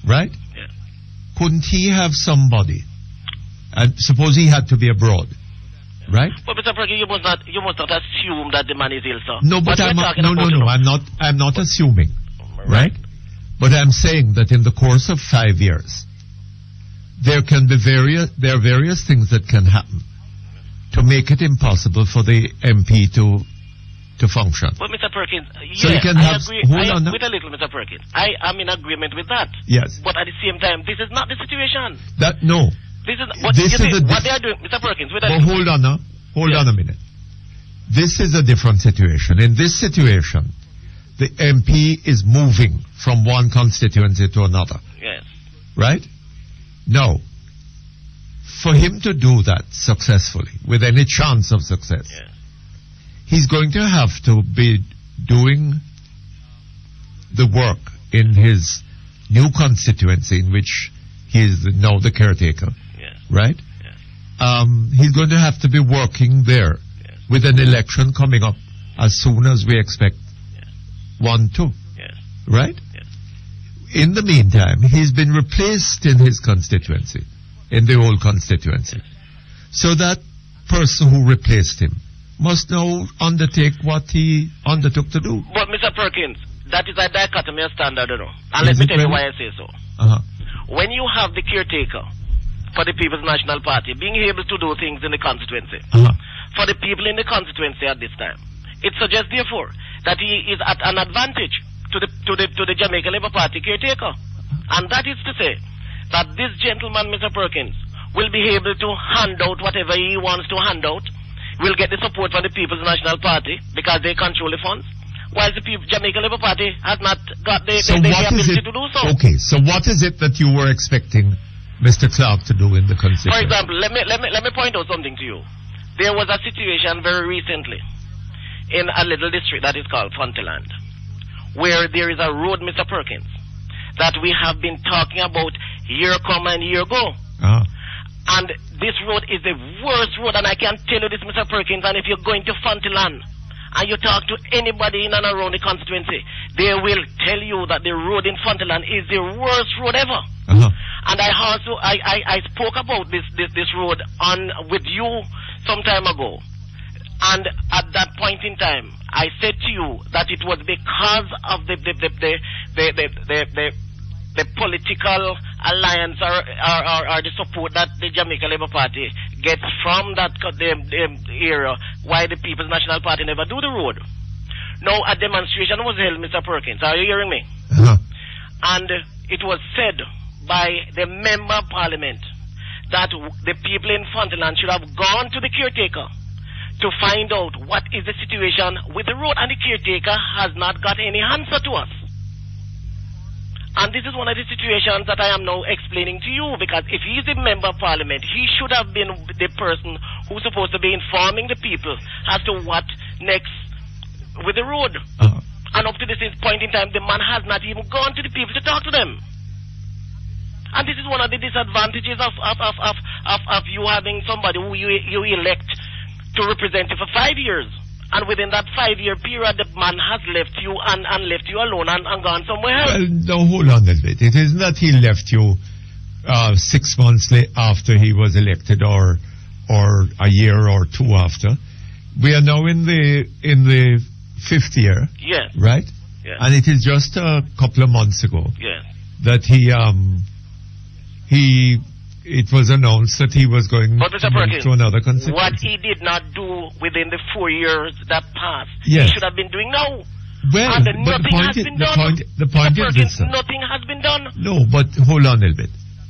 right? Yeah. Couldn't he have somebody? And suppose he had to be abroad, right? But Mr. Perkins, you must not assume that the man is ill, sir. No, but I'm not assuming, right? But I'm saying that in the course of 5 years, there are various things that can happen to make it impossible for the MP to function. But Mr. Perkins, so you can I have, agree hold on with a little, Mr. Perkins. I am in agreement with that. Yes. But at the same time, this is not the situation. This is what they are doing, Mr. Perkins. Hold on now. Hold on a minute. This is a different situation. In this situation, the MP is moving from one constituency to another. Yes. Right? Now, for him to do that successfully, with any chance of success, he's going to have to be doing the work in his new constituency in which he is now the caretaker. Right? He's going to have to be working there with an election coming up as soon as we expect 1, 2. Right? In the meantime, he's been replaced in his constituency, in the old constituency. So that person who replaced him must now undertake what he undertook to do. But Mr. Perkins, that is a dichotomy of standard, you know. And let me tell you why I say so. When you have the caretaker for the People's National Party being able to do things in the constituency, for the people in the constituency at this time, it suggests therefore that he is at an advantage to the Jamaica Labour Party caretaker. And that is to say that this gentleman, Mr. Perkins, will be able to hand out whatever he wants to hand out, will get the support from the People's National Party because they control the funds, while the Jamaica Labour Party has not got the ability to do so. Okay, so what is it that you were expecting Mr. Clark to do in the constituency? For example, let me point out something to you. There was a situation very recently in a little district that is called Fonteland, where there is a road, Mr. Perkins, that we have been talking about year come and year go. And this road is the worst road, and I can tell you this, Mr. Perkins, and if you're going to Fonteland and you talk to anybody in and around the constituency, they will tell you that the road in Fonteland is the worst road ever. And I spoke about this road with you some time ago. And at that point in time, I said to you that it was because of the political alliance or the support that the Jamaica Labour Party gets from that area why the People's National Party never do the road. Now, a demonstration was held, Mr. Perkins. Are you hearing me? And it was said by the Member of Parliament that the people in Fonteland should have gone to the caretaker to find out what is the situation with the road, and the caretaker has not got any answer to us. And this is one of the situations that I am now explaining to you, because if he is a member of parliament, he should have been the person who's supposed to be informing the people as to what next with the road. And up to this point in time, the man has not even gone to the people to talk to them. And this is one of the disadvantages of you having somebody who you elect to represent you for 5 years, And within that 5-year period, the man has left you and left you alone and gone somewhere else. Well, no, hold on a little bit. It isn't that he left you 6 months after he was elected, or a year or two after. We are now in the 5th year. Yes. Right? Yes. And it is just a couple of months ago Yes. that it was announced that he was going But Mr. to move Perkins, to another constituency. what he did not do within the 4 years that passed, Yes. he should have been doing now. Well, And but nothing has been done. the point Mr. is Perkins, this, sir. nothing has been done. No, but hold on a little bit.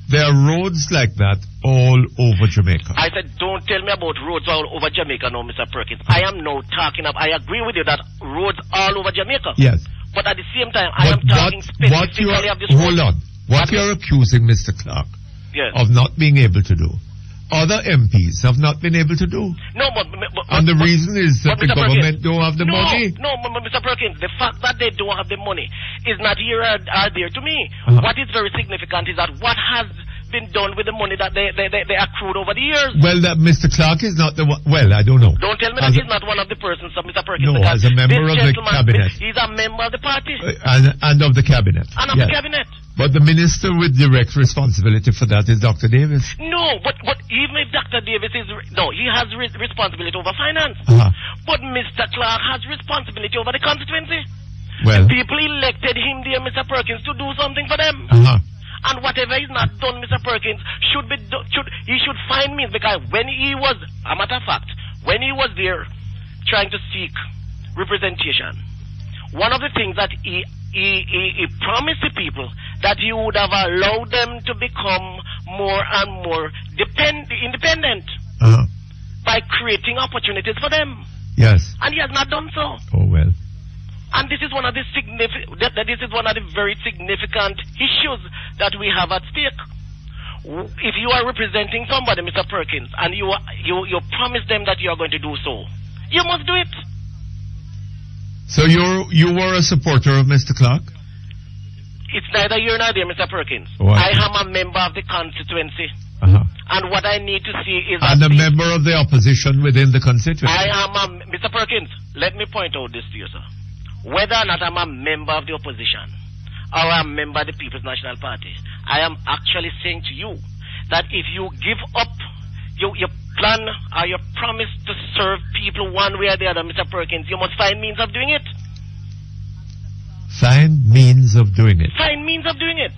There are roads like that all over Jamaica. I said, don't tell me about roads all over Jamaica now, Mr. Perkins. I am now talking about, I agree with you that roads all over Jamaica. Yes. But at the same time, I am But talking specifically of this hold road. on. What you're accusing Mr. Clark Yes. of not being able to do, other MPs have not been able to do. No, but And the reason is that but the Mr. government Perkins, don't have the money. No, Mr. Perkins, the fact that they don't have the money is not here or there to me. Uh-huh. What is very significant is that what has been done with the money that they accrued over the years. Well, that Mr. Clark is not the one. Well, I don't know. Don't tell me that he's not one of the persons of Mr. Perkins. No, because as a member this of the gentleman, cabinet. He's a member of the party. And of the cabinet. And of Yes. the cabinet. But the minister with direct responsibility for that is Dr. Davis. No, but even if Dr. Davis is... No, he has responsibility over finance. Uh-huh. But Mr. Clark has responsibility over the constituency. Well. The people elected him there, Mr. Perkins, to do something for them. Uh-huh. And whatever is not done, Mr. Perkins, he should find means, because when he was, a matter of fact, when he was there trying to seek representation, one of the things that he promised the people that he would have allowed them to become more and more independent by creating opportunities for them. Yes. And he has not done so. Oh, well. And this is one of the very significant issues that we have at stake. If you are representing somebody, Mr. Perkins, and you promise them that you are going to do so, you must do it. So you were a supporter of Mr. Clark? It's neither here nor there, Mr. Perkins. Oh, I am a member of the constituency. Uh-huh. And what I need to see is... And a member of the opposition within the constituency? Mr. Perkins, let me point out this to you, sir. Whether or not I'm a member of the opposition or a member of the People's National Party, I am actually saying to you that if you give up your plan or your promise to serve people one way or the other, Mr. Perkins, you must find means of doing it. Find means of doing it. Find means of doing it.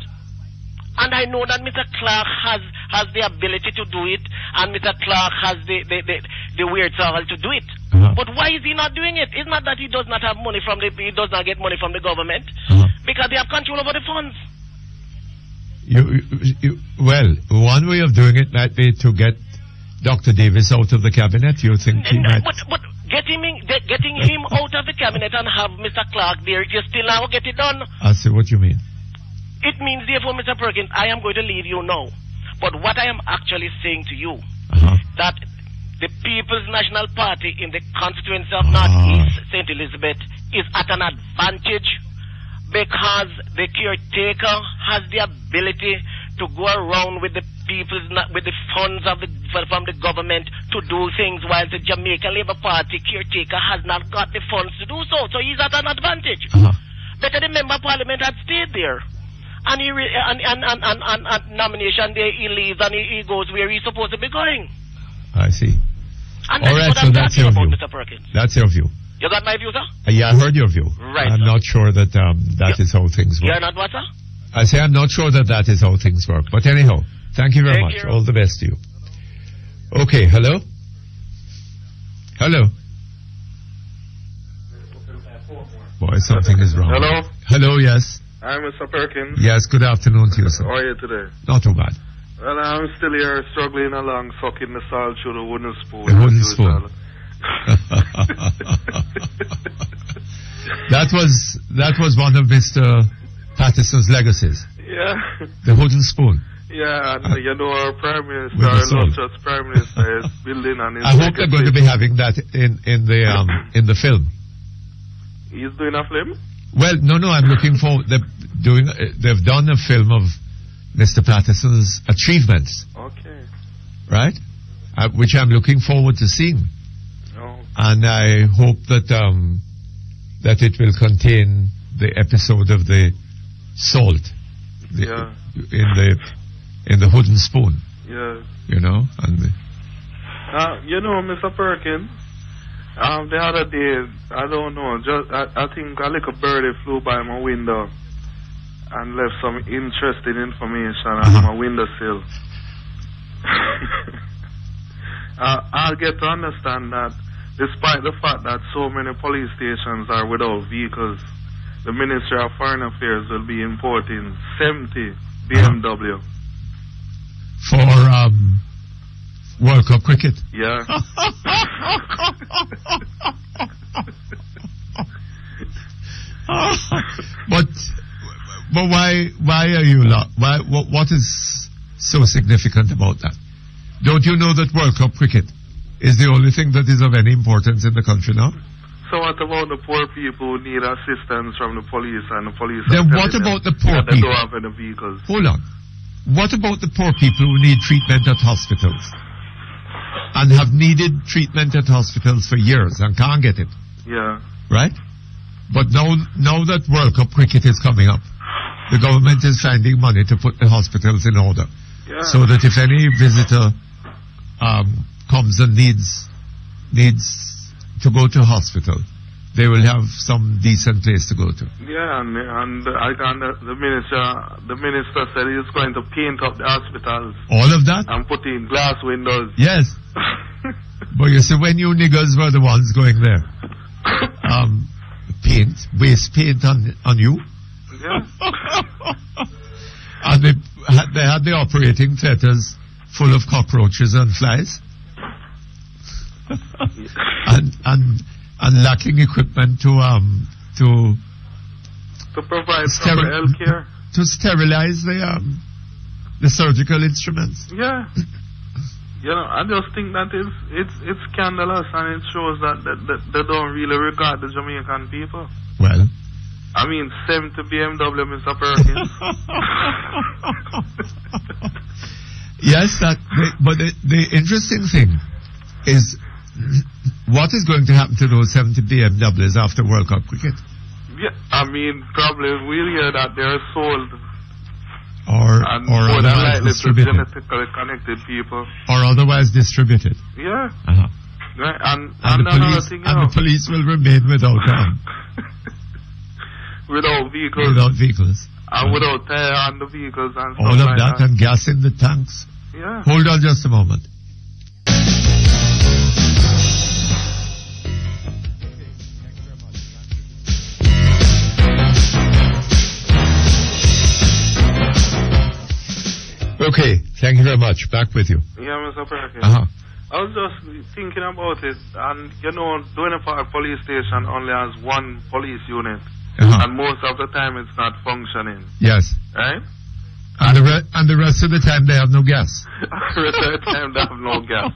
And I know that Mr. Clark has the ability to do it, and Mr. Clark has the wherewithal to do it. Uh-huh. But why is he not doing it? It's not that he does not have money he does not get money from the government, because they have control over the funds. Well, one way of doing it might be to get Dr. Davis out of the cabinet. You think he might... But getting him out of the cabinet and have Mr. Clark there, you still now get it done. I see what you mean. It means, therefore, Mr. Perkins, I am going to leave you now. But what I am actually saying to you, that the People's National Party in the constituency of Northeast St. Elizabeth is at an advantage because the caretaker has the ability to go around with the funds from the government to do things, while the Jamaica Labour Party caretaker has not got the funds to do so. So he's at an advantage. Better the member of parliament had stayed there. And nomination day he leaves and he goes where he's supposed to be going. I see. And all right, so that's your view. Mr. Perkins. That's your view. You got my view, sir? Yeah, I heard your view. Right, I'm sir. not sure that that is how things work. You're not what, sir? I say I'm not sure that is how things work. But anyhow, thank you very much. All the best to you. Okay, hello? Hello? Boy, something is wrong. Hello? Hello, yes. Hi, Mr. Perkins. Yes, good afternoon to you, sir. How are you today? Not too bad. Well, I'm still here struggling along, sucking the salt through the wooden spoon. The wooden spoon. That was one of Mr. Patterson's legacies. Yeah. The wooden spoon. Yeah, and you know our Prime Minister, With the our soul. illustrious Prime Minister is building on his I hope they're going to be having that in the film. He's doing a film? Well, no, I'm looking for they've done a film of Mr. Patterson's achievements. Okay. Right? Which I'm looking forward to seeing. And I hope that that it will contain the episode of the salt in the wooden spoon. Yeah. You know, and Mr. Perkins, the other day, I don't know, I think a little birdie flew by my window and left some interesting information on my windowsill. I'll get to understand that despite the fact that so many police stations are without vehicles, the Ministry of Foreign Affairs will be importing 70 BMW. For World Cup cricket. Yeah. But why are you what is so significant about that? Don't you know that World Cup cricket is the only thing that is of any importance in the country now? So what about the poor people who need assistance from the police and the police? Then what about the poor people? They don't have any vehicles. Hold on. What about the poor people who need treatment at hospitals and have needed treatment at hospitals for years and can't get it? Yeah. Right? But now that World Cup cricket is coming up, the government is finding money to put the hospitals in order. Yeah. So that if any visitor comes and needs to go to hospital, they will have some decent place to go to. Yeah, and the minister said he's going to paint up the hospitals. All of that? And put in glass windows. Yes. But you see, when you niggers were the ones going there, waste paint on you. Yeah. And they had the operating theatres full of cockroaches and flies. and lacking equipment to provide proper health care, to sterilize the surgical instruments. Yeah. I just think that it's scandalous, and it shows that they don't really regard the Jamaican people. Well, I mean, 70 BMW, Mr. Perkins. Yes, but the interesting thing is what is going to happen to those 70 BMWs after World Cup cricket? Yeah, I mean, probably we'll hear that they're sold. Or otherwise distributed. Genetically connected people. Or otherwise distributed. Yeah. Uh-huh. Right, and the police will remain without without vehicles. Without vehicles. And without tire on the vehicles and stuff all of like that and gas in the tanks. Yeah. Hold on just a moment. Okay, thank you very much. Back with you. Yeah, Mr. Perkins. Uh-huh. I was just thinking about it, and Duane Park Police Station only has one police unit, and most of the time it's not functioning. Yes. Right? And the rest of the time they have no gas. The rest of the time they have no gas.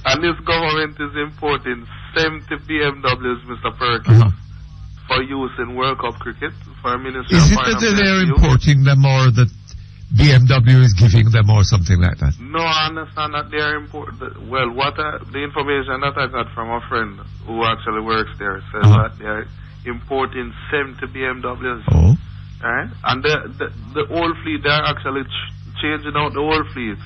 And this government is importing 70 BMWs, Mr. Perkins, for use in World Cup cricket, for a Ministry of Foreign Affairs. Is it that they're importing them, or that BMW is giving them, or something like that? No, I understand that they're important. Well, the information that I got from a friend who actually works there says that they're importing 70 BMWs. Oh. Right? And the old fleet, they're actually changing out the old fleet.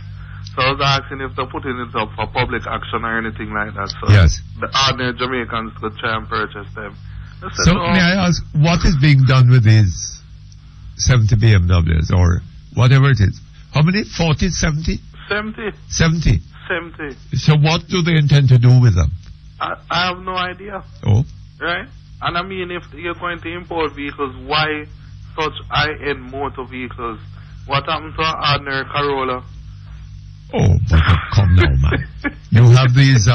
So I was asking if they're putting it up for public action or anything like that. So yes. The ordinary Jamaicans could try and purchase them. So may I ask, what is being done with these 70 BMWs, or whatever it is? How many? 40, 70? 70. 70? 70. So what do they intend to do with them? I have no idea. Oh. Right? And I mean, if you're going to import vehicles, why such high-end motor vehicles? What happened to an ordinary Corolla? Oh, but come now, man. You have these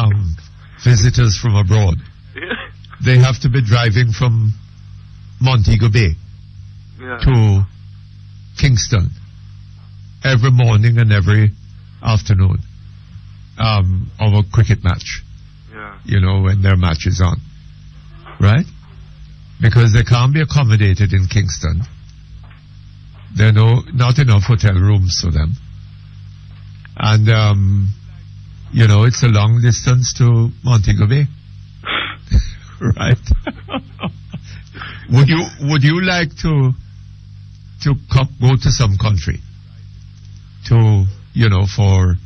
visitors from abroad. Yeah. They have to be driving from Montego Bay to Kingston every morning and every afternoon of a cricket match. Yeah. When their match is on. Right? Because they can't be accommodated in Kingston. There are not enough hotel rooms for them. And You know, it's a long distance to Montego Bay. Right? Would you like to go to some country to, you know, for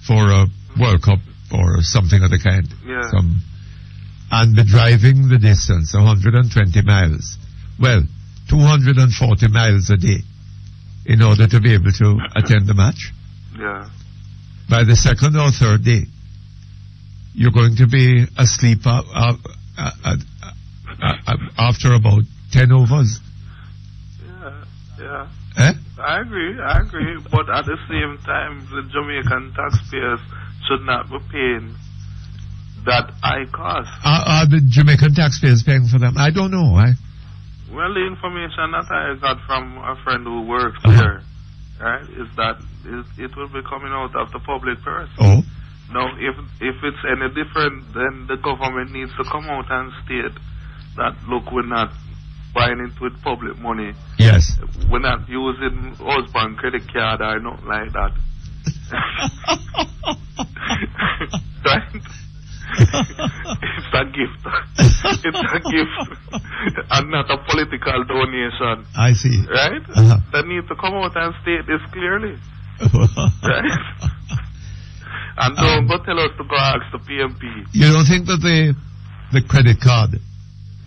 a World Cup or something of the kind? Yeah. And be driving the distance, 120 miles. Well, 240 miles a day in order to be able to attend the match. Yeah. By the second or third day, you're going to be asleep after about 10 overs. Yeah. Eh? I agree. But at the same time, the Jamaican taxpayers should not be paying that high cost. Are the Jamaican taxpayers paying for them? I don't know. Well, the information that I got from a friend who works there, right, is that it will be coming out of the public purse. Oh. Now, if it's any different, then the government needs to come out and state that, look, we're not buying it with public money. Yes. We're not using husband credit card or nothing like that. Right? It's a gift. It's a gift. And not a political donation. I see. Right? They need to come out and state this clearly. Right? And don't go tell us to go ask the PMP. You don't think that the credit card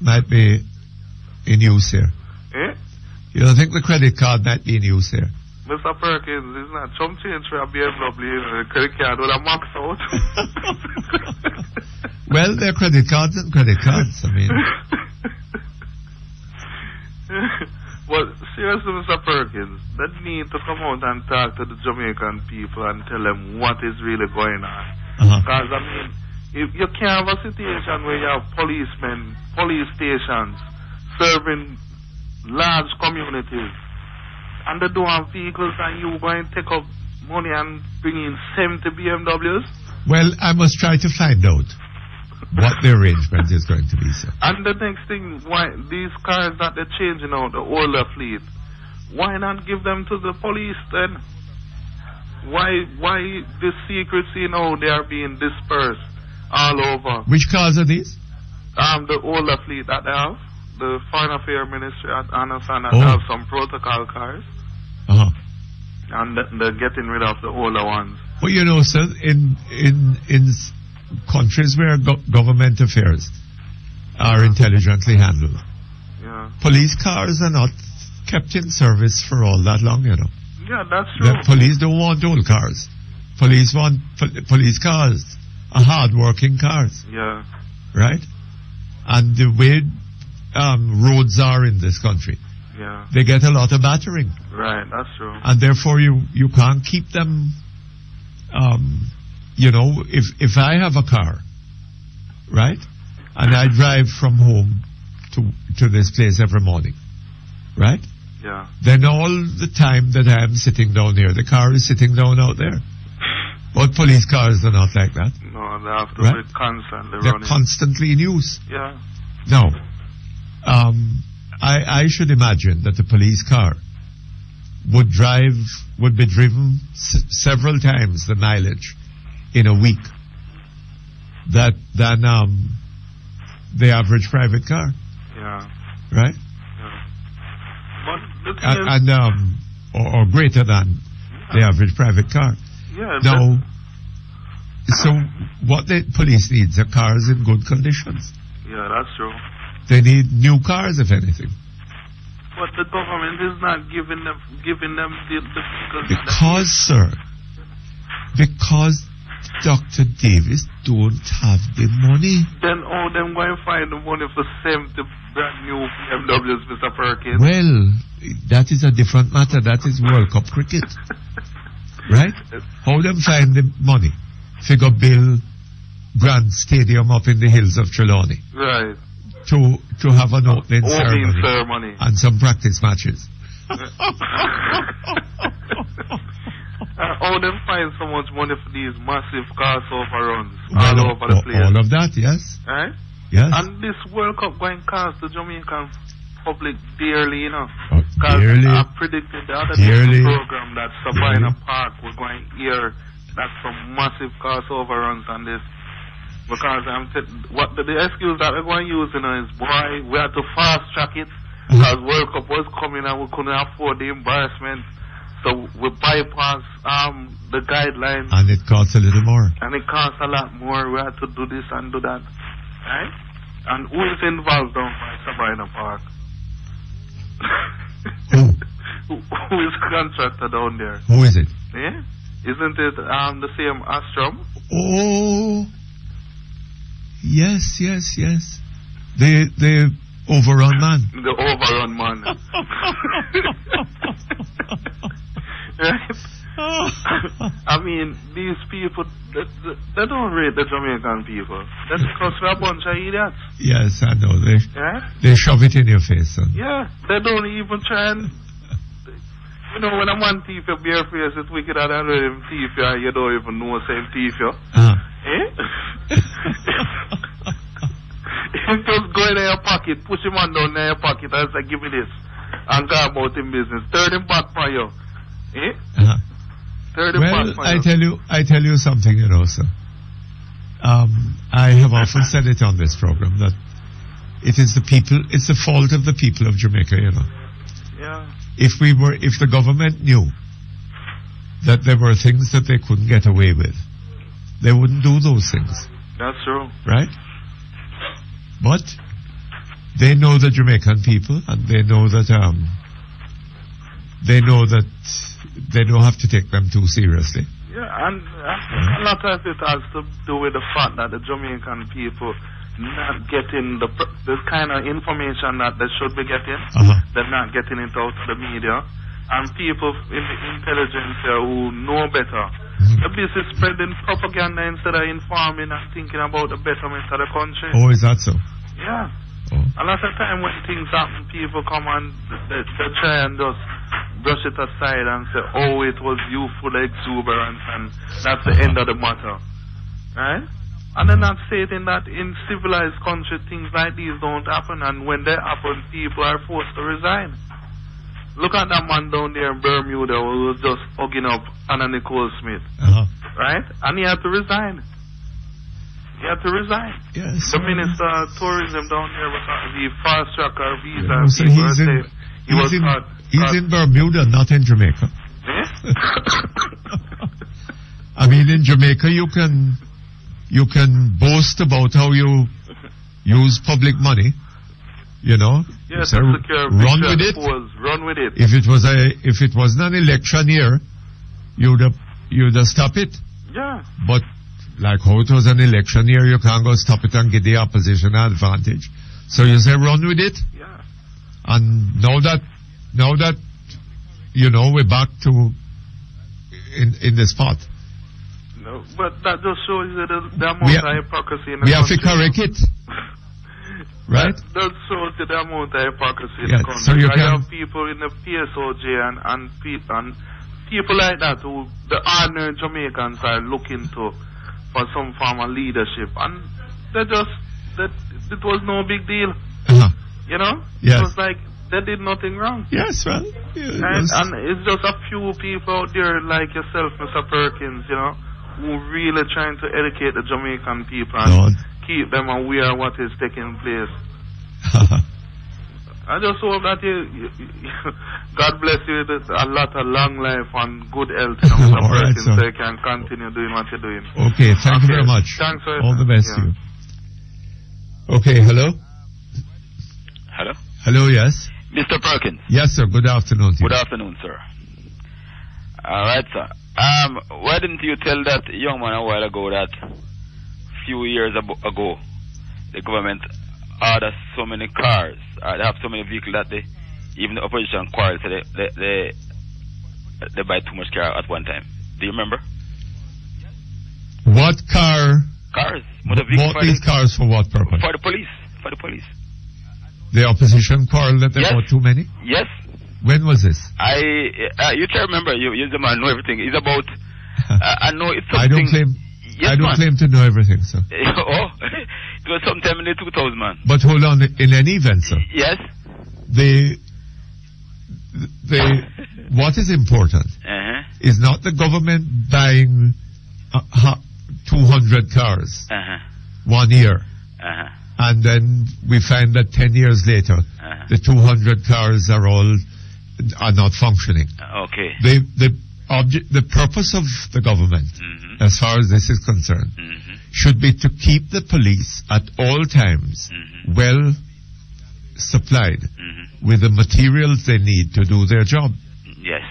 might be in use here? Eh? You don't think the credit card might be in use here? Mr. Perkins, it's not some change for a BMW credit card with a max out. Well, they're credit cards and credit cards, I mean. Well, seriously, Mr. Perkins, they need to come out and talk to the Jamaican people and tell them what is really going on. Because, I mean, if you can't have a situation where you have policemen, police stations, serving large communities, and they don't have vehicles, and you going to take up money and bring in 70 BMWs? Well, I must try to find out what the arrangement is going to be, sir. And the next thing, why these cars that they're changing out, the older fleet, why not give them to the police then? Why the secrecy now they are being dispersed all over? Which cars are these? The older fleet that they have. The Foreign Affairs Ministry at understand that they have some protocol cars. And they're getting rid of the older ones. Well, you know, sir, in countries where government affairs are intelligently handled, police cars are not kept in service for all that long, you know. Yeah, that's true. The police don't want old cars. Police want police cars, hard-working cars. Yeah. Right? And the way roads are in this country, they get a lot of battering. Right, that's true. And therefore you can't keep them, you know, if I have a car, right, and I drive from home to this place every morning, right? Yeah. Then all the time that I am sitting down here, the car is sitting down out there. But police cars are not like that. No, they have to be constantly They're running. constantly in use. Yeah. Now, I should imagine that the police car would be driven several times the mileage in a week than the average private car. Yeah. Right? Yeah. But the thing is, or greater than the average private car. Yeah. Now, so what the police needs are cars in good conditions. Yeah, that's true. They need new cars, if anything. But the government is not giving them the vehicles. Because Dr. Davis don't have the money. Then them going to find the money for 70 brand new BMWs, Mr. Perkins. Well, that is a different matter. That is World Cup cricket. Right? How them find the money? Figure build Grand Stadium up in the hills of Trelawney. Right. To have an opening ceremony and some practice matches. How them find so much money for these massive crossover runs all over the place? All of that, yes. Right? Yes. And this World Cup going to cost the Jamaican public dearly, you know. Dearly. I predicted the other day program that Sabina Park was going to hear that's some massive cost overruns on this. Because what the excuse that they're going to use, is, boy, we had to fast track it because World Cup was coming and we couldn't afford the embarrassment. So we bypass the guidelines. And it costs a little more. And it costs a lot more. We had to do this and do that. Right? And who is involved down by Sabina Park? Who is contractor down there? Who is it? Yeah? Isn't it the same Astrom? Oh, yes. The overrun man. The overrun man. Right? I mean, these people, they don't rate the Jamaican people. That's because we're a bunch of idiots. Yes, I know. Yeah? They shove it in your face, son. Yeah, they don't even try and... when a man thief your bare face, it's wicked and him thief you, and you don't even know same thief you. Eh? You just go in your pocket, push him on down in your pocket and say, give me this. And go about him business. Turn him back for you. Eh? Turn him back for you. I tell you something, sir. I have often said it on this program that it is it's the fault of the people of Jamaica, Yeah. If the government knew that there were things that they couldn't get away with, they wouldn't do those things. That's true. Right? But they know the Jamaican people, and they know that they don't have to take them too seriously. Yeah, and a lot of it has to do with the fact that the Jamaican people not getting the kind of information that they should be getting. They're not getting it out to the media. And people in the intelligence who know better. The busy spreading propaganda instead of informing and thinking about the betterment of the country. Oh, is that so? Yeah. A lot of time when things happen, people come and they try and just brush it aside and say, oh, it was youthful exuberance and that's the end of the matter. Right? And they're not stating that in civilized countries things like these don't happen, and when they happen, people are forced to resign. Look at that man down there in Bermuda who was just hugging up Anna Nicole Smith. Right? And he had to resign. Yes. The Minister of Tourism down there was the fast track or visa. So he's in Bermuda, not in Jamaica. I mean, in Jamaica you can boast about how you use public money, Yes, so run with it. Run with it. If it wasn't an election year, you'd have stopped it. Yeah. But like how it was an election year, you can't go stop it and get the opposition an advantage. So you say run with it. Yeah. And now that we're back to in the spot. No, but that just shows you the amount of hypocrisy in the country. We have to correct it. Right? That shows you the amount of hypocrisy in the country. So you have people in the PSOJ and people like that who the ordinary Jamaicans are looking to for some form of leadership, and it was no big deal. Yes. It was like they did nothing wrong. Yes, well, and it's just a few people out there like yourself, Mr. Perkins, who really trying to educate the Jamaican people and keep them aware of what is taking place. I just hope that God bless you with a lot of long life and good health, Mr. Perkins, so you can continue doing what you're doing. Okay, thank you very much. Thanks for all the best to you. Okay, hello? Hello? Hello, yes? Mr. Perkins. Yes, sir. Good afternoon to you. Good afternoon, sir. All right, sir. Why didn't you tell that young man a while ago that few years ago the government ordered so many cars, they have so many vehicles that even the opposition quarrel, so they buy too much car at one time. Do you remember? What car? Cars. Bought these cars for what purpose? For the police. For the police. The opposition quarrel that they bought too many? Yes. When was this? You can remember, you're the man, know everything. It's about, I know it's something. I don't claim to know everything, sir. Oh, it was sometime in the 2000, man. But hold on, in any event, sir. Yes. What is important is not the government buying 200 cars 1 year. And then we find that 10 years later, the 200 cars are not functioning. Okay. The purpose of the government, as far as this is concerned, should be to keep the police at all times well supplied with the materials they need to do their job. Yes.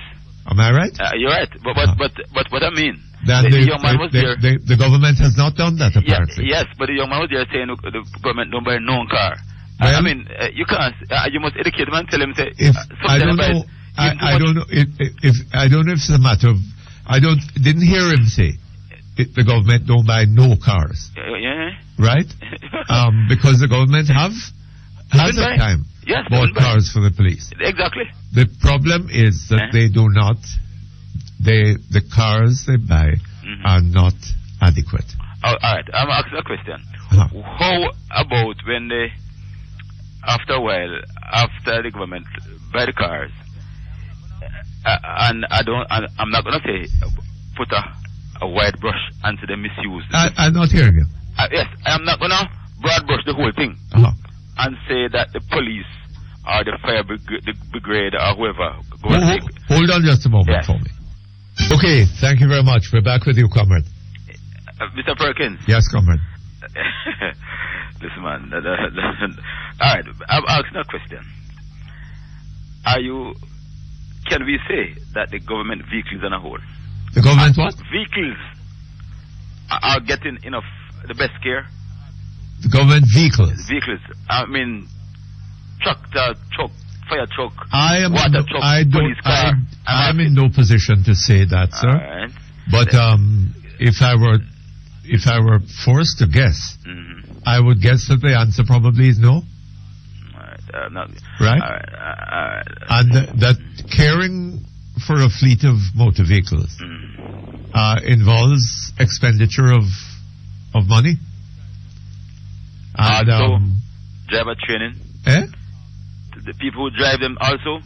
Am I right? You're right. But what I mean, the young man was there. The government has not done that, apparently. Yes, but the young man was there saying the government don't buy no car. Well, I mean, you can't. You must educate him and tell him. Say, I don't know. I don't know if it's a matter of. Didn't hear him say the government don't buy no cars. Yeah. Right? Because the government has at time bought cars for the police. Exactly. The problem is that they do not. The cars they buy are not adequate. All right. I'm asking a question. How about when they, after a while, after the government buy the cars, and I'm not gonna say put a wide brush onto the misuse. I'm not hearing you. Yes, I'm not gonna broad brush the whole thing and say that the police or the fire brigade or whoever. Hold on just a moment for me. Okay, thank you very much. We're back with you, comrade. Mr. Perkins. Yes, comrade. This man. All right, I'm asking a question. Can we say that the government vehicles on a whole? The government what? Vehicles are getting enough, the best care? The government vehicles? Vehicles. I mean, truck, fire truck, water truck, police car. I'm in no position to say that, sir. Right. But if I were forced to guess, I would guess that the answer probably is no. Right? And that caring for a fleet of motor vehicles involves expenditure of money. And, also, driver training. Eh? The people who drive them also.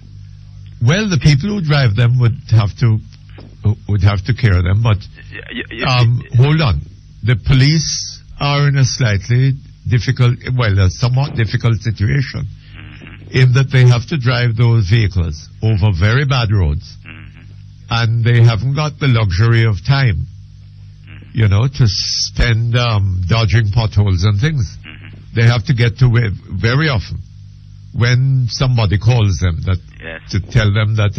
Well, the people who drive them would have to care them, but hold on. The police are in a slightly a somewhat difficult situation, in that they have to drive those vehicles over very bad roads, and they haven't got the luxury of time, to spend dodging potholes and things. They have to get to where very often when somebody calls them to tell them that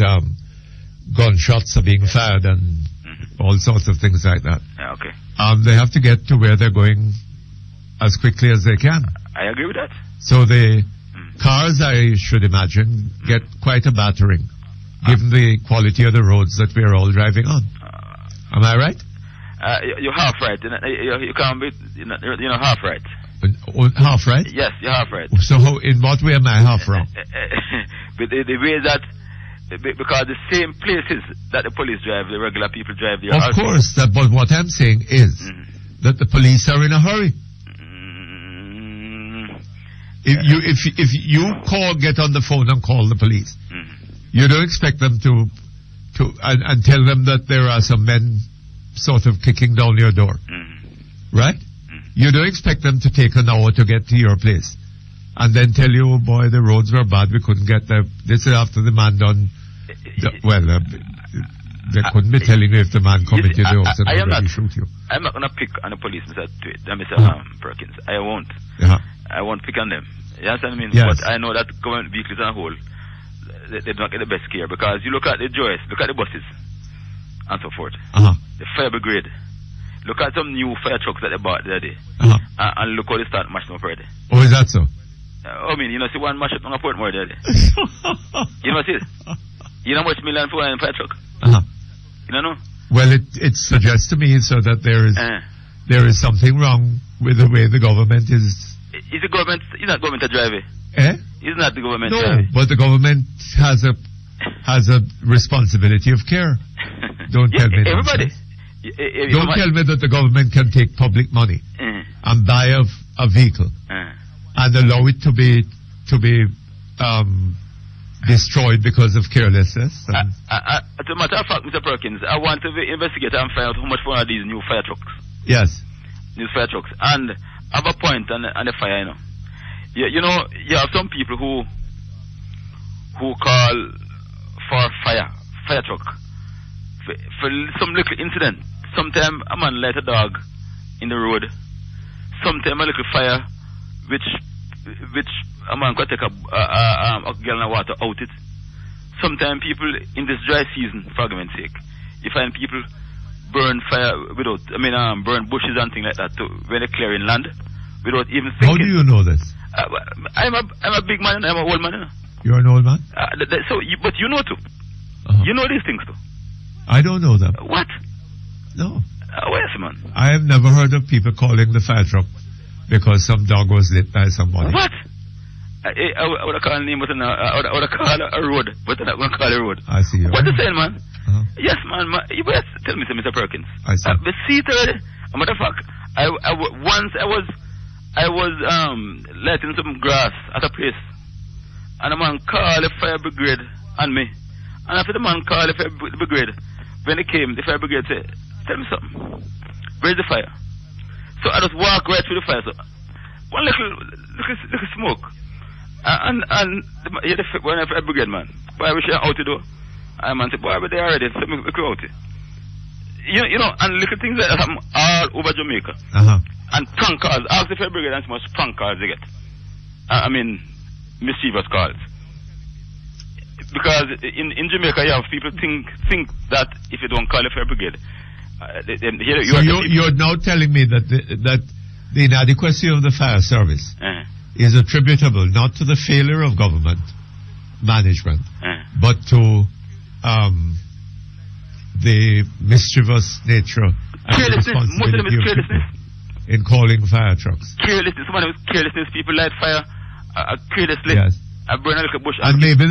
gunshots are being fired and all sorts of things like that. Okay. They have to get to where they're going as quickly as they can. I agree with that. So the cars, I should imagine, get quite a battering, given the quality of the roads that we're all driving on. Am I right? You're half right. You can't be, you're half right. Half right? Yes, you're half right. So in what way am I half wrong? But the way that, because the same places that the police drive, the regular people drive. Of course, but what I'm saying is that the police are in a hurry. If you get on the phone and call the police, you don't expect them to tell them that there are some men sort of kicking down your door, right? You don't expect them to take an hour to get to your place and then tell you, oh boy, the roads were bad, we couldn't get there. This is after the man done. They couldn't be telling you if the man committed the house and already shoot you. I'm not going to pick on the police, Mr. Perkins. I won't. I won't pick on them. You understand what I mean? Yes. But I know that government vehicles on a whole, they don't get the best care, because you look at the joys, look at the buses, and so forth. The fire brigade. Look at some new fire trucks that they bought the other day. And look how they start mashing up already. Oh, is that so? I mean, see one mash up on a port more the other day. You know see it? You know how much million for one fire truck? You don't know? Well, it suggests to me, so that there is something wrong with the way the government is. Is the government? Is not government to drive it? Is not the government? No, but the government has a responsibility of care. Don't tell me. Everybody. Don't tell me that the government can take public money and buy a vehicle and allow it to be destroyed because of carelessness. As a matter of fact, Mr. Perkins, I want to investigate and find out how much fun are these new fire trucks. Yes. These fire trucks. And I have a point on the fire, you know. You know, you have some people who call for fire truck for some little incident. Sometimes a man light a dog in the road. Sometimes a little fire which a man could take a gallon of water out it. Sometimes people in this dry season, for argument's sake, you find people burn fire burn bushes and things like that when they're clearing land without even thinking. How do you know this? I'm a big man and I'm an old man. You're an old man? But you know too. You know these things too. I don't know them. What? No. Yes, man. I have never heard of people calling the fire truck because some dog was lit by somebody. What? I would have called a name, but I would have called a road, but I'm not going to call a road. I see. What you saying, man? Yes, man. You better tell me, Mr. Perkins. I see. But see, a matter of fact, once I was lighting some grass at a place, and a man called the fire brigade on me. And after the man called the fire brigade, when he came, the fire brigade said, "Tell me something. Where's the fire?" So I just walk right through the fire. So one little smoke. And when I fire brigade man, boy, I wish I out the door. I man said, boy, but they already, so me go out. You know, and little things that happen all over Jamaica. And prank calls. Ask the fire brigade and how much prank calls they get. I mean, mischievous calls. Because in Jamaica, you have people think that if you don't call the fire brigade, you're now telling me that the inadequacy of the fire service is attributable not to the failure of government management, but to the mischievous nature and responsibility of people in calling fire trucks. Carelessness. Someone with carelessness. People light fire carelessly. Yes. I burn a little bush. And maybe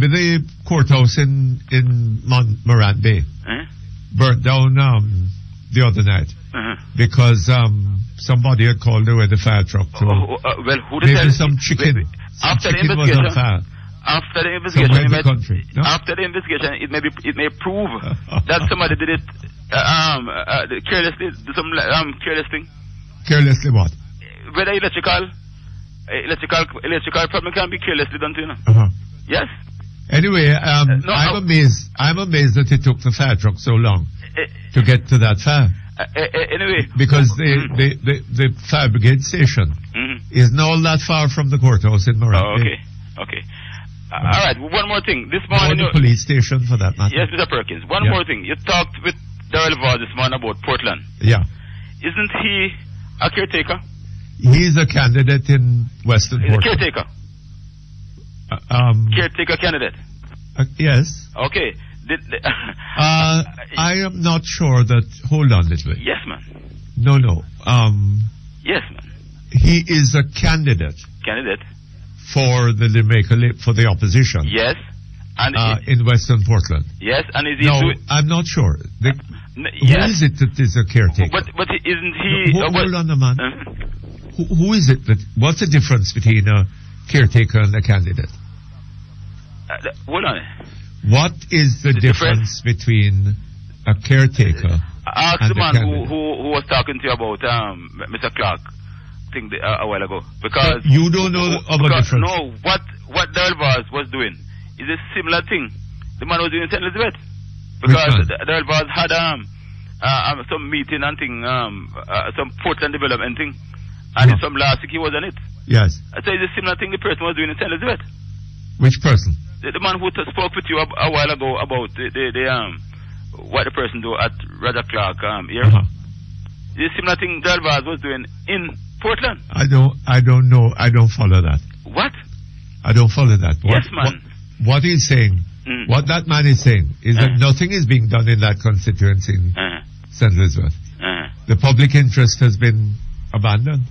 the courthouse in Morant Bay burnt down the other night because somebody had called away the fire truck to maybe some chicken. After the investigation, after the investigation, it may prove that somebody did it carelessly, some careless thing. Carelessly what? Whether electrical problem can be carelessly done, you know. Yes. Anyway, I'm amazed that it took the fire truck so long to get to that fire. Anyway, because the fire brigade station isn't all that far from the courthouse in Morant. Okay. All right. One more thing. This morning, or the police station, for that matter. Yes, Mr. Perkins. One more thing. You talked with Darrell Vaz this morning about Portland. Yeah. Isn't he a caretaker? He's a candidate in Western Portland. He's a caretaker. Caretaker candidate. Yes. Okay. I am not sure that. Hold on a little bit. Yes, man. No. Yes, man. He is a candidate. Candidate. For the opposition. Yes. And in Western Portland. Yes, and is he? No, I'm not sure. Yes. Who is it that is a caretaker? But isn't he? Hold on a man. Who is it that? What's the difference between a caretaker and a candidate? Hold on. What is the difference between a caretaker ask and the man a candidate? who was talking to you about Mr. Clark thing a while ago. Because you don't know of a difference. No, what Darrell Vaz was doing is a similar thing the man was doing in St. Elizabeth. Because Darrell Vaz had some meeting and thing, some Portland development thing, and in some last week he was on it. Yes. So it's a similar thing the person was doing in St. Elizabeth. Which person? The man who spoke with you a while ago about the what the person do at Roger Clark here. The similar thing Darrell Vaz was doing in Portland. I don't know. I don't follow that. What? I don't follow that. Yes, man. What he's saying, what that man is saying, is that nothing is being done in that constituency in St. Elizabeth. The public interest has been abandoned.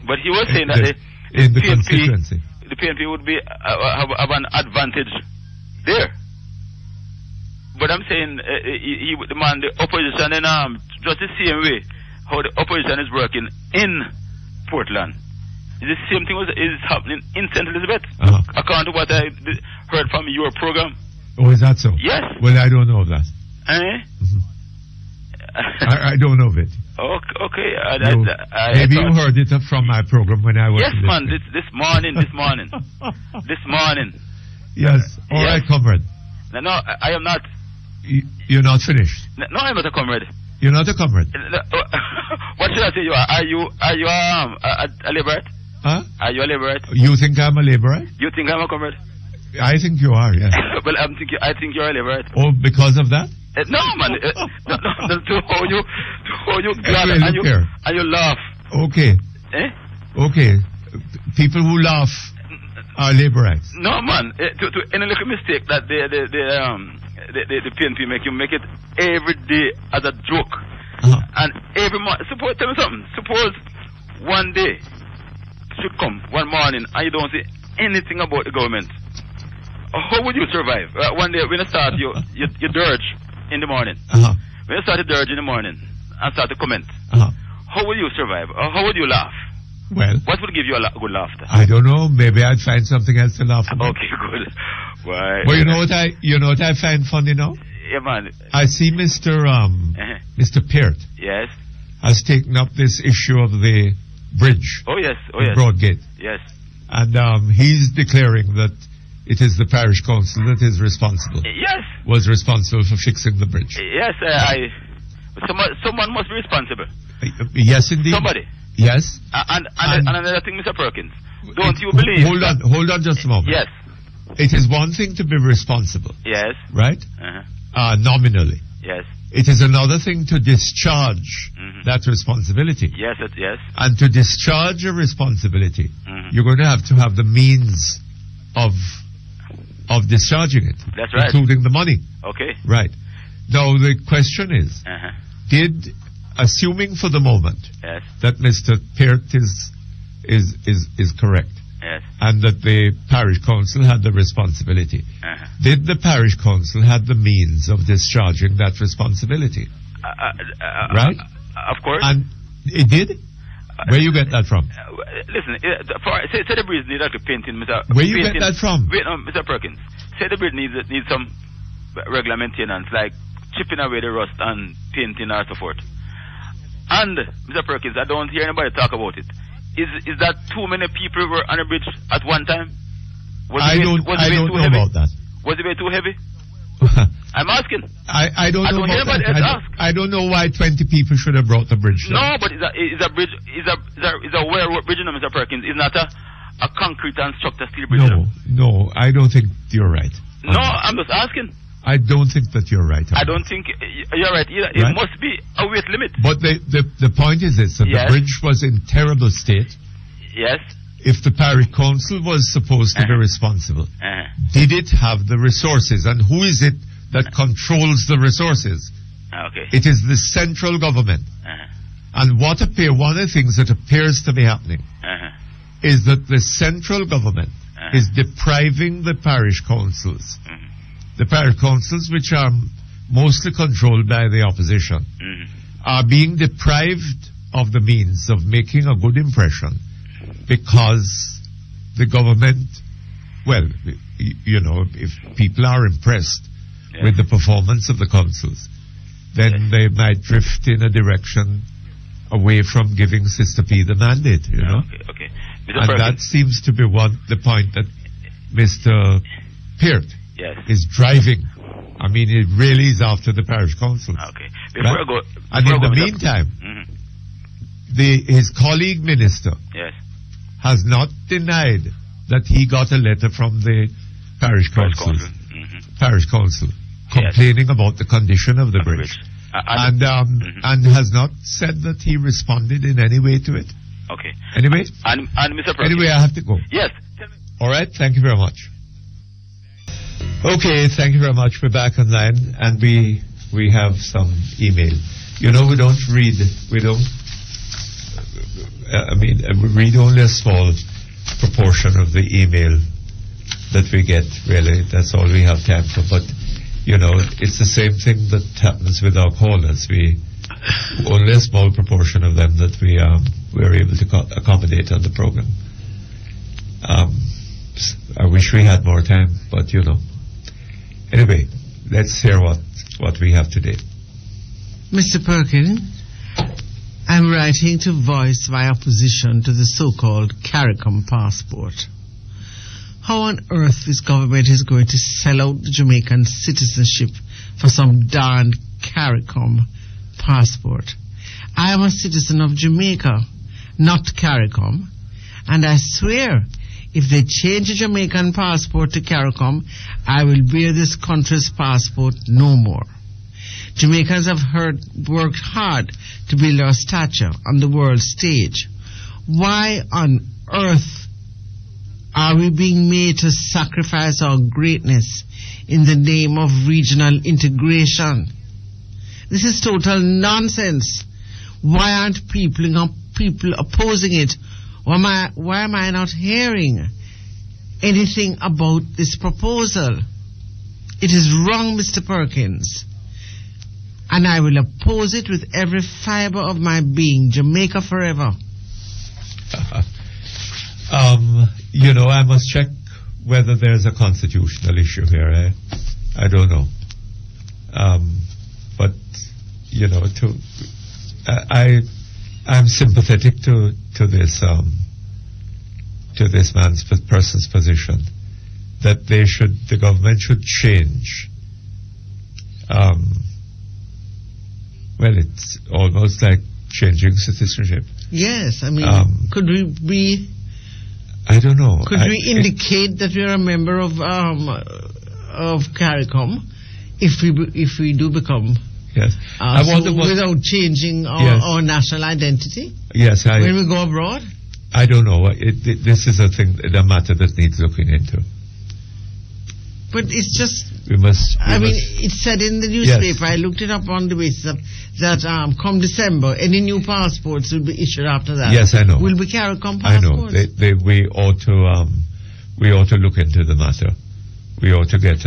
But he was saying that in the constituency, the PNP would be have an advantage there. But I'm saying the opposition in just the same way how the opposition is working in Portland The same thing is happening in St. Elizabeth. According to what I heard from your program. Oh, is that so? Yes. Well, I don't know of that. I don't know of it. Okay. Maybe you heard it from my program when I was. Yes, man. This morning. Yes. All right, comrade. No, I am not. You're not finished. No, I'm not a comrade. You're not a comrade. What should I say? You are? Are you a labourite? Huh? Are you a labourite? You think I'm a labourite? You think I'm a comrade? I think you are. Yes. Well, I think you're a labourite. Oh, because of that? No, man. No, to how you glad and you laugh. Okay. Okay. People who laugh are laborites. No, man. To any little mistake that the PNP make it every day as a joke. And every morning. Tell me something. Suppose one day should come, one morning, and you don't see anything about the government. How would you survive? One day, when you start, you dirge in the morning. When you start to dirge in the morning and start to comment, how would you survive? How would you laugh? Well, what would give you a good laughter? I don't know. Maybe I'd find something else to laugh about. Okay, good. Why? Well, you know what I find funny now? Yeah, man. I see Mr. Peart. Yes. Has taken up this issue of the bridge. Oh yes. Broadgate. Yes. And he's declaring that it is the parish council that is responsible. Yes. Was responsible for fixing the bridge. Yes. Someone must be responsible. Yes, indeed. Somebody. Yes. And another thing, Mr. Perkins. Don't you believe? Hold on just a moment. Yes. It is one thing to be responsible. Yes. Right? Nominally. Yes. It is another thing to discharge that responsibility. Yes. And to discharge a responsibility, you're going to have the means of discharging it. That's right. Including the money. Okay. Right. Now the question is, assuming for the moment that Mr. Peart is correct, and that the parish council had the responsibility, did the parish council have the means of discharging that responsibility? Right? Of course. And it did? Where you get that from? Listen, say the bridge needs painting, Mr. Where you get that from? Wait, no, Mr. Perkins. Say the bridge needs some regular maintenance, like chipping away the rust and painting and so forth. And, Mr. Perkins, I don't hear anybody talk about it. Is that too many people were on the bridge at one time? I don't know about that. Was it way too heavy? I'm asking. I don't know hear about anybody that. ask. I don't know why 20 people should have brought the bridge down. No, but is a bridge, is a wire rope bridge, no, Mr. Perkins. It's not a concrete and structured steel bridge. No, I don't think you're right. No, I'm just asking. I don't think that you're right. I don't think you're right either. It must be a weight limit. But the point is this, that the bridge was in terrible state. Yes. If the parish council was supposed to be responsible, did it have the resources? And who is it that controls the resources? Okay. It is the central government. And one of the things that appears to be happening is that the central government is depriving the parish councils. The parish councils, which are mostly controlled by the opposition, are being deprived of the means of making a good impression because the government, well, if people are impressed with the performance of the councils, then they might drift in a direction away from giving Sister P the mandate, you know. Okay. And that seems to be the point that Mr. Peart is driving. I mean, it really is after the parish council. Okay. Before I go, and in the meantime, his colleague minister has not denied that he got a letter from the parish council complaining about the condition of the bridge. And has not said that he responded in any way to it. Okay. Anyway, and Mr. President. Anyway, I have to go. Yes. All right. Thank you very much. Okay. Thank you very much. We're back online, and we have some email. You know, we read only a small proportion of the email that we get. Really, that's all we have time for. But you know, it's the same thing that happens with our callers. Only a small proportion of them that we're able to accommodate on the program. I wish we had more time, but Anyway, let's hear what we have today. Mr. Perkins, I'm writing to voice my opposition to the so-called CARICOM passport. How on earth this government is going to sell out the Jamaican citizenship for some darned CARICOM passport? I am a citizen of Jamaica, not CARICOM, and I swear if they change the Jamaican passport to CARICOM, I will bear this country's passport no more. Jamaicans have worked hard to build our stature on the world stage. Why on earth are we being made to sacrifice our greatness in the name of regional integration? This is total nonsense. Why aren't people opposing it? Why am I not hearing anything about this proposal? It is wrong, Mr. Perkins. And I will oppose it with every fiber of my being. Jamaica forever. I must check whether there's a constitutional issue here. I don't know. But I'm sympathetic to this person's position that the government should change. Well, it's almost like changing citizenship. Yes, I mean, could we be? I don't know. Could we indicate that we are a member of CARICOM if we do become? Yes. Without changing our national identity? Yes. When we go abroad? I don't know. This is a matter that needs looking into. But it's just... it said in the newspaper, yes. I looked it up on the basis that come December, any new passports will be issued after that. Yes, I know. Will be CARICOM passports. I know. We ought to look into the matter. We ought to get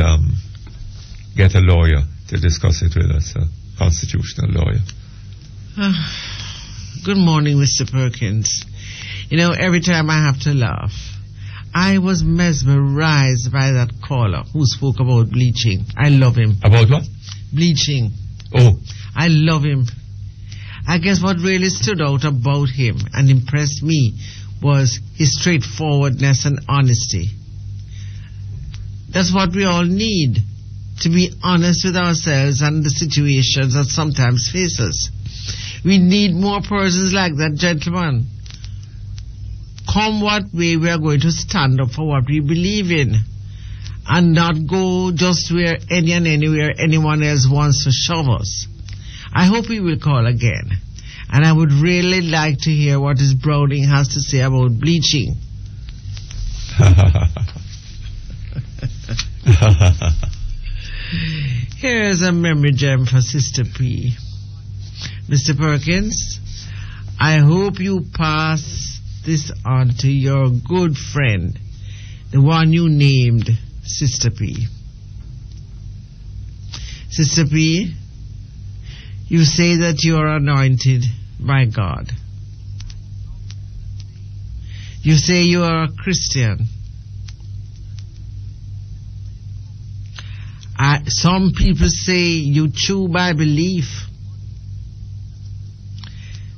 a lawyer to discuss it with us, a constitutional lawyer. Good morning, Mr. Perkins. Every time I have to laugh, I was mesmerized by that caller who spoke about bleaching. I love him. About what? Bleaching. Oh. I love him. I guess what really stood out about him and impressed me was his straightforwardness and honesty. That's what we all need, to be honest with ourselves and the situations that sometimes face us. We need more persons like that gentleman. Come what way, we are going to stand up for what we believe in and not go just where any and anywhere anyone else wants to shove us. I hope he will call again, and I would really like to hear what his Browning has to say about bleaching. Here's a memory gem for Sister P. Mr. Perkins, I hope you pass this on to your good friend, the one you named Sister P. Sister P, you say that you are anointed by God. You say you are a Christian. Some people say you chew by belief.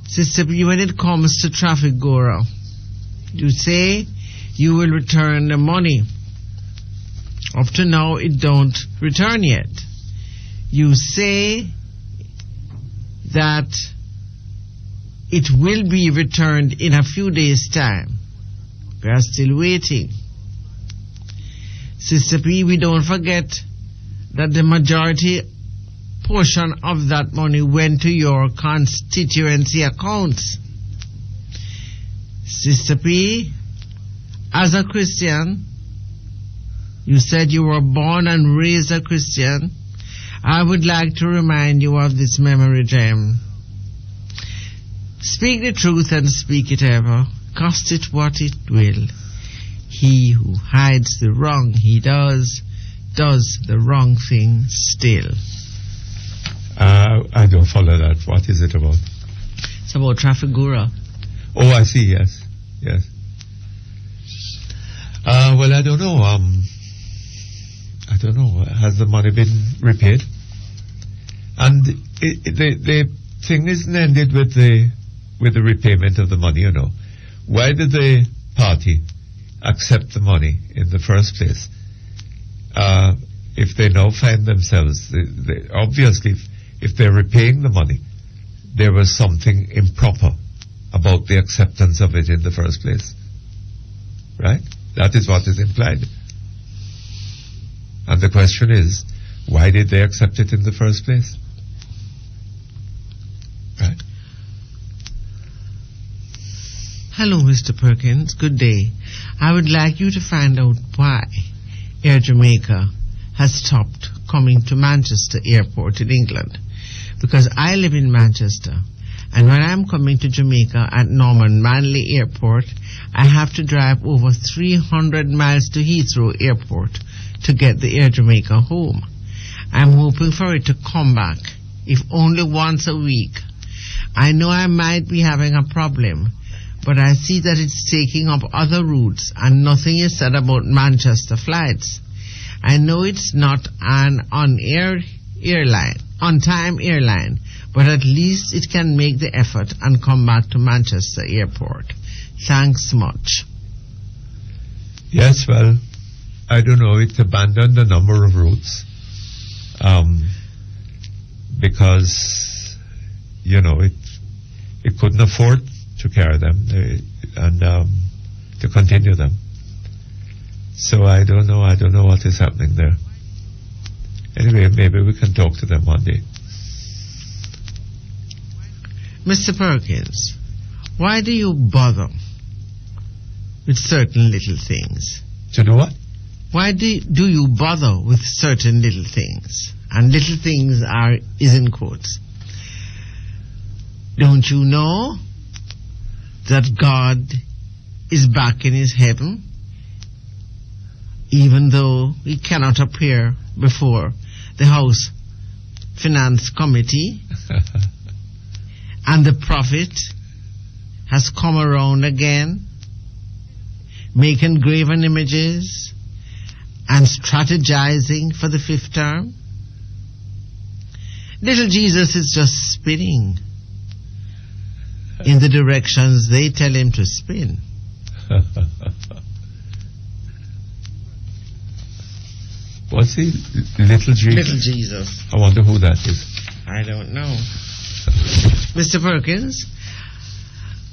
Sister P, when it comes to traffic Gora, you say you will return the money. Up to now, it don't return yet. You say that it will be returned in a few days' time. We are still waiting. Sister P, we don't forget that the majority portion of that money went to your constituency accounts. Sister P, as a Christian, you said you were born and raised a Christian. I would like to remind you of this memory gem. Speak the truth and speak it ever, cost it what it will. He who hides the wrong he does the wrong thing still. I don't follow that. What is it about? It's about Trafigura. Oh, I see, yes. Well, I don't know. I don't know. Has the money been repaid? And the thing isn't ended with the repayment of the money, you know. Why did the party accept the money in the first place? If they now find themselves, obviously, if they're repaying the money, there was something improper about the acceptance of it in the first place. Right? That is what is implied. And the question is, why did they accept it in the first place? Right? Hello, Mr. Perkins. Good day. I would like you to find out why Air Jamaica has stopped coming to Manchester Airport in England. Because I live in Manchester, and when I'm coming to Jamaica at Norman Manley Airport, I have to drive over 300 miles to Heathrow Airport to get the Air Jamaica home. I'm hoping for it to come back, if only once a week. I know I might be having a problem, but I see that it's taking up other routes and nothing is said about Manchester flights. I know it's not an on-time airline, but at least it can make the effort and come back to Manchester Airport. Thanks much. Yes, well, I don't know. It abandoned a number of routes because, you know, it couldn't afford to carry them and to continue them. So I don't know what is happening there. Anyway, maybe we can talk to them one day. Mr. Perkins, why do you bother with certain little things? To do what? Why do you bother with certain little things? And little things is in quotes. Don't you know that God is back in his heaven, even though he cannot appear before the House Finance Committee? And the prophet has come around again, making graven images and strategizing for the fifth term. Little Jesus is just spinning in the directions they tell him to spin. What's he? Little Jesus? Little Jesus. I wonder who that is. I don't know. Mr. Perkins,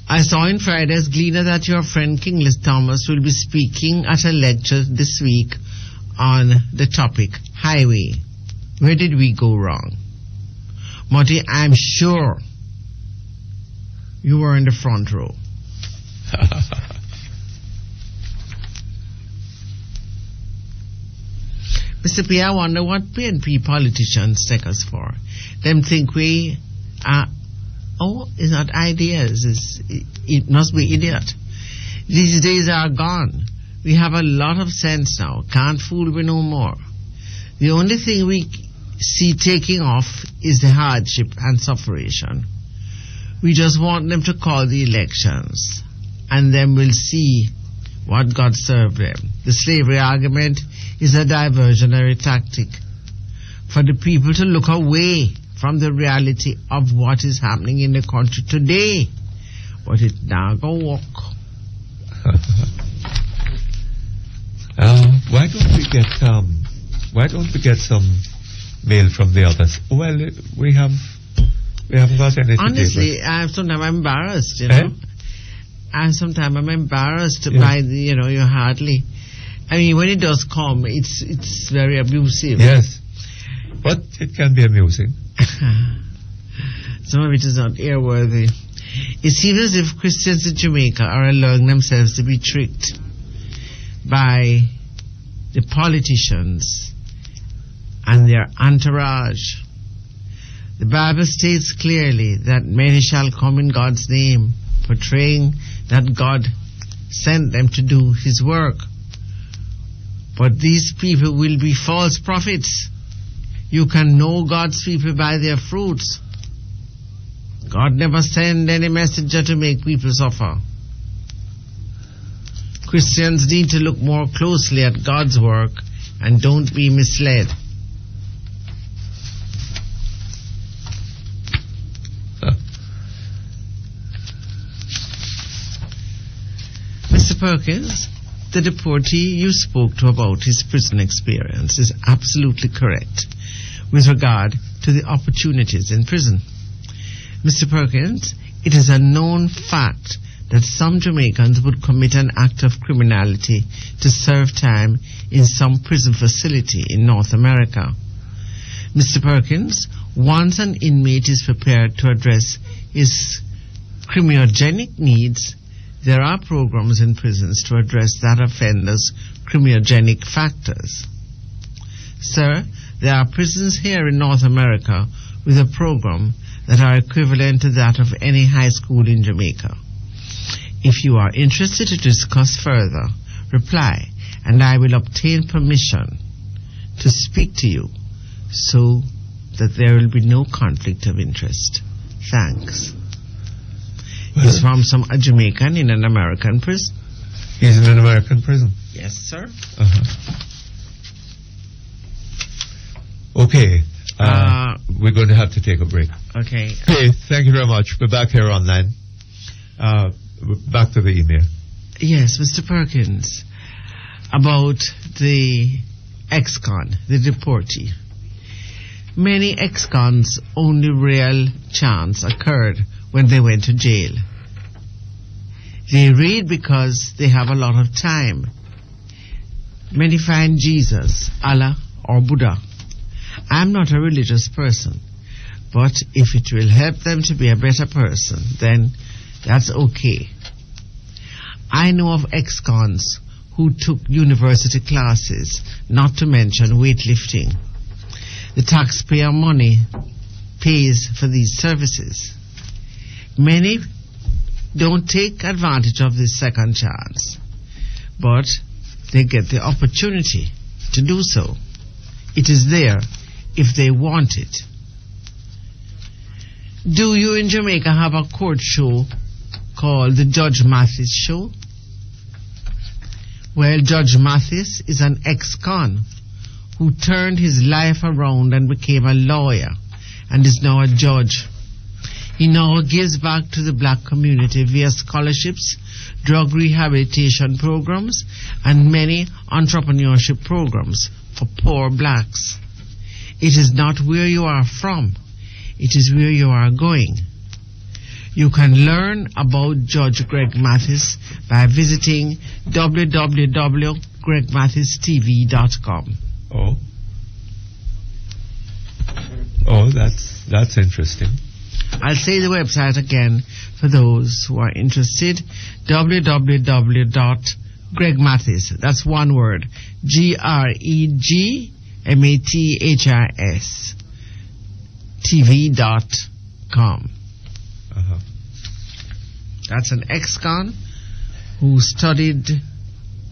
I saw in Friday's Gleaner that your friend Kingsley Thomas will be speaking at a lecture this week on the topic, highway. Where did we go wrong? Mutty, I'm sure you were in the front row. Mr. P, I wonder what PNP politicians take us for. Them think we are, it's not ideas, it must be idiot. These days are gone. We have a lot of sense now. Can't fool me no more. The only thing we see taking off is the hardship and sufferation. We just want them to call the elections, and then we'll see what God served them. The slavery argument is a diversionary tactic for the people to look away from the reality of what is happening in the country today. But it now go work. Why don't we get some mail from the others? Well, we haven't got anything. Honestly, sometimes I'm embarrassed, you know. And sometimes I'm embarrassed by you hardly. I mean, when it does come, it's very abusive. Yes, but it can be amusing. Some of it is not airworthy. It seems as if Christians in Jamaica are allowing themselves to be tricked by the politicians and their entourage. The Bible states clearly that many shall come in God's name, portraying that God sent them to do his work. But these people will be false prophets. You can know God's people by their fruits. God never sent any messenger to make people suffer. Christians need to look more closely at God's work and don't be misled. Mr. Perkins, the deportee you spoke to about his prison experience is absolutely correct with regard to the opportunities in prison. Mr. Perkins, it is a known fact that some Jamaicans would commit an act of criminality to serve time in some prison facility in North America. Mr. Perkins, once an inmate is prepared to address his criminogenic needs, there are programs in prisons to address that offender's criminogenic factors. Sir, there are prisons here in North America with a program that are equivalent to that of any high school in Jamaica. If you are interested to discuss further, reply, and I will obtain permission to speak to you so that there will be no conflict of interest. Thanks. He's from a Jamaican in an American prison. He's in an American prison? Yes, sir. Okay. We're going to have to take a break. Okay. Okay, thank you very much. We're back here online. Back to the email. Yes, Mr. Perkins. About the ex-con, the deportee. Many ex-cons' only real chance occurred when they went to jail. They read because they have a lot of time. Many find Jesus, Allah, or Buddha. I'm not a religious person, but if it will help them to be a better person, then that's okay. I know of ex-cons who took university classes, not to mention weightlifting. The taxpayer money pays for these services. Many don't take advantage of this second chance, but they get the opportunity to do so. It is there if they want it. Do you in Jamaica have a court show called the Judge Mathis Show? Well, Judge Mathis is an ex-con who turned his life around and became a lawyer and is now a judge. He now gives back to the black community via scholarships, drug rehabilitation programs, and many entrepreneurship programs for poor blacks. It is not where you are from, it is where you are going. You can learn about Judge Greg Mathis by visiting www.gregmathistv.com. Oh, that's interesting. I'll say the website again for those who are interested. www.gregmathis, that's one word, GREGMATHIS TV.com. That's an ex-con who studied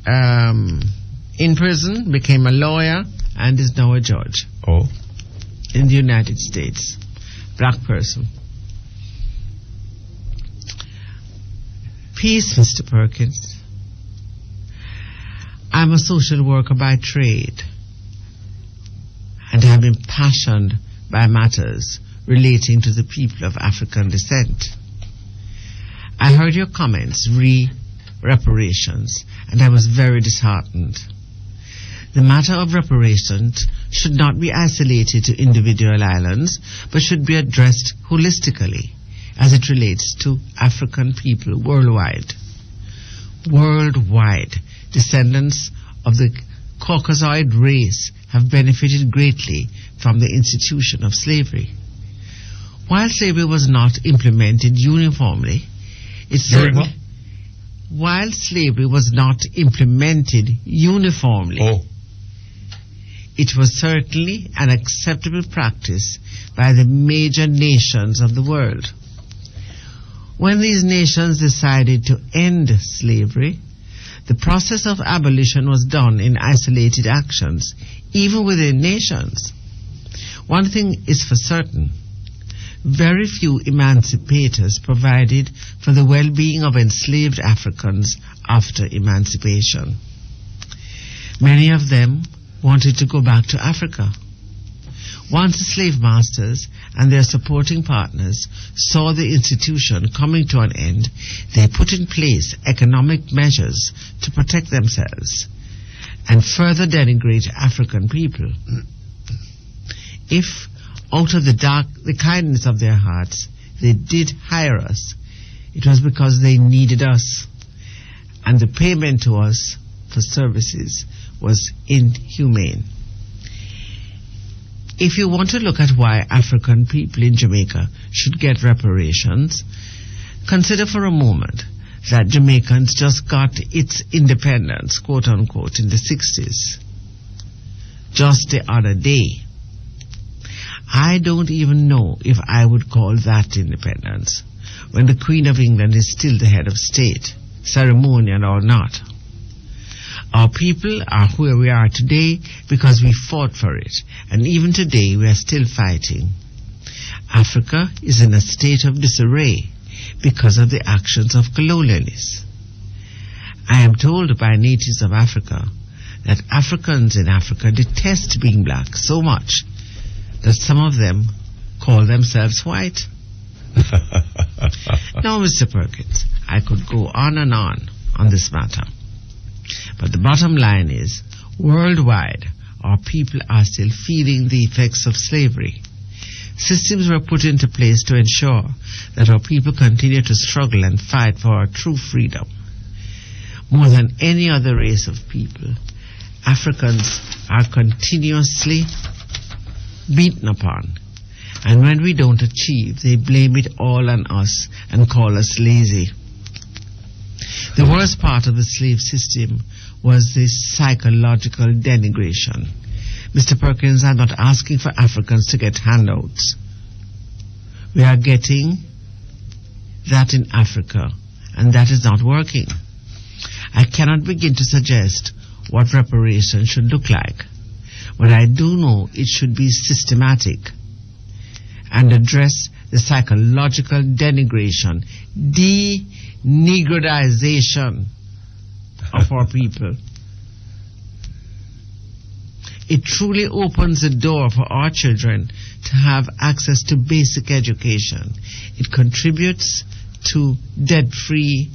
in prison, became a lawyer, and is now a judge. In the United States. Black person. Peace, Mr. Perkins. I'm a social worker by trade and have been impassioned by matters relating to the people of African descent. I heard your comments reparations, and I was very disheartened. The matter of reparations should not be isolated to individual islands, but should be addressed holistically as it relates to African people worldwide. Worldwide, descendants of the Caucasoid race have benefited greatly from the institution of slavery. While slavery was not implemented uniformly, it was certainly an acceptable practice by the major nations of the world. When these nations decided to end slavery, the process of abolition was done in isolated actions, even within nations. One thing is for certain, very few emancipators provided for the well-being of enslaved Africans after emancipation. Many of them wanted to go back to Africa. Once the slave masters and their supporting partners saw the institution coming to an end, they put in place economic measures to protect themselves and further denigrate African people. If, out of the kindness of their hearts, they did hire us, it was because they needed us, and the payment to us for services was inhumane. If you want to look at why African people in Jamaica should get reparations, consider for a moment that Jamaicans just got its independence, quote unquote, in the 60s. Just the other day. I don't even know if I would call that independence, when the Queen of England is still the head of state, ceremonial or not. Our people are where we are today because we fought for it, and even today we are still fighting. Africa is in a state of disarray because of the actions of colonialists. I am told by natives of Africa that Africans in Africa detest being black so much that some of them call themselves white. Now, Mr. Perkins, I could go on and on this matter. But the bottom line is, worldwide, our people are still feeling the effects of slavery. Systems were put into place to ensure that our people continue to struggle and fight for our true freedom. More than any other race of people, Africans are continuously beaten upon. And when we don't achieve, they blame it all on us and call us lazy. The worst part of the slave system was this psychological denigration. Mr. Perkins, I'm not asking for Africans to get handouts. We are getting that in Africa, and that is not working. I cannot begin to suggest what reparation should look like, but I do know it should be systematic and address the psychological denigration, denigradization of our people. It truly opens the door for our children to have access to basic education. It contributes to debt-free.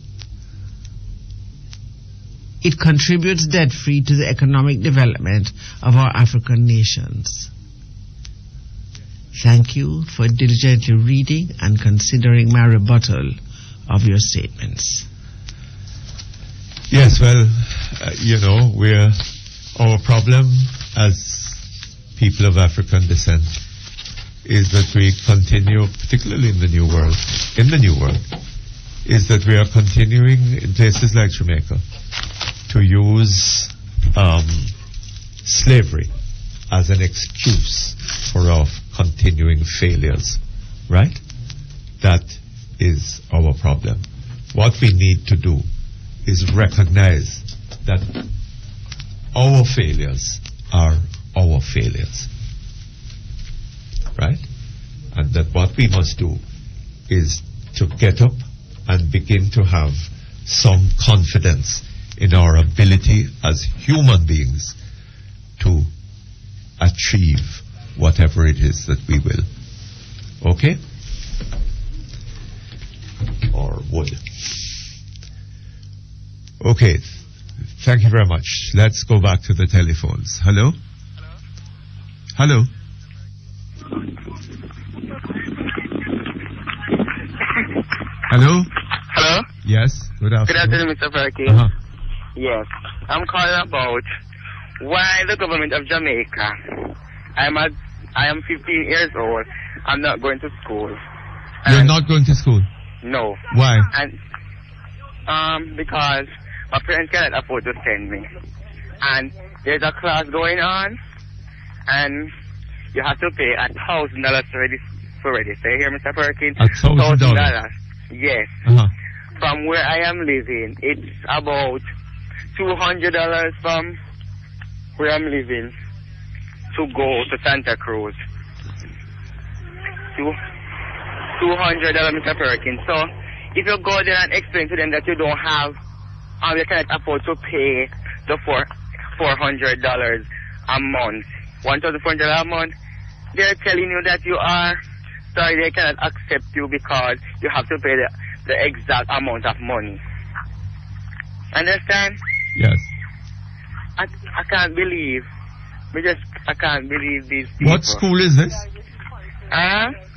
It contributes debt-free to the economic development of our African nations. Thank you for diligently reading and considering my rebuttal of your statements. Yes, well, our problem as people of African descent is that we continue, particularly in the New World, is that we are continuing in places like Jamaica to use slavery as an excuse for our continuing failures, right? That is our problem. What we need to do is recognize that our failures are our failures, right? And that what we must do is to get up and begin to have some confidence in our ability as human beings to achieve whatever it is that we will. Okay? Or would. Okay. Thank you very much. Let's go back to the telephones. Hello? Hello? Hello? Hello? Yes, good afternoon. Good afternoon, Mr. Perkins. Yes, I'm calling about why the government of Jamaica. I am 15 years old. I'm not going to school. You're not going to school? No. Why? And because my parents cannot afford to send me. And there's a class going on, and you have to pay $1,000 for register. Here, Mr. Perkins. $1,000? Yes. From where I am living, it's about $200 from where I'm living to go to Santa Cruz. $200, Mr. Perkins. So if you go there and explain to them that you don't have, you cannot afford to pay the $400 a month, $1,400 a month, they're telling you that you are sorry, they cannot accept you because you have to pay the exact amount of money. Understand? Yes. I can't believe. I can't believe these people. What school is this?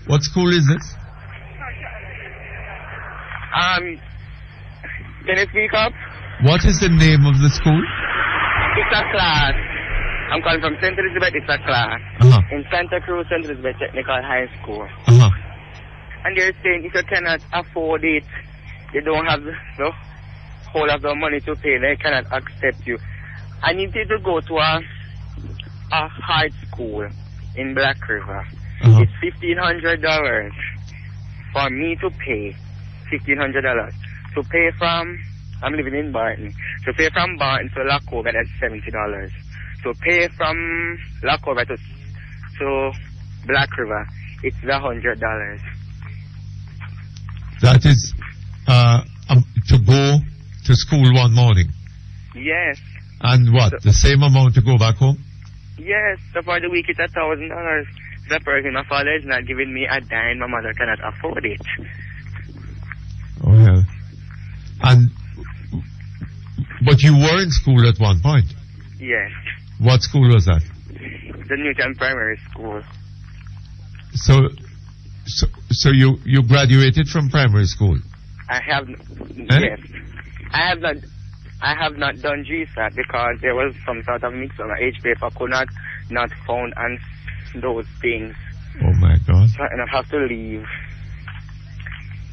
What school is this? Can you speak up? What is the name of the school? It's a class. I'm calling from St. Elizabeth. It's a class. In Santa Cruz, St. Elizabeth Technical High School. And they're saying if you cannot afford it, you don't have the whole of the money to pay, they cannot accept you. I need you to go to a high school in Black River. It's $1,500 for me to pay. $1,500 to pay from. I'm living in Barton. To pay from Barton to Lacova, that's $70. To pay from Lacova to Black River, it's $100. That is to go to school one morning. Yes. And what? The same amount to go back home? Yes. So for the week it's $1,000. The person, my father is not giving me a dime. My mother cannot afford it. Oh yeah. But you were in school at one point. Yes. What school was that? The Newton Primary School. So you graduated from primary school? I have. Yes. I have not done GSAT because there was some sort of mix on the H paper could not found and those things. Oh my God. So, and I have to leave.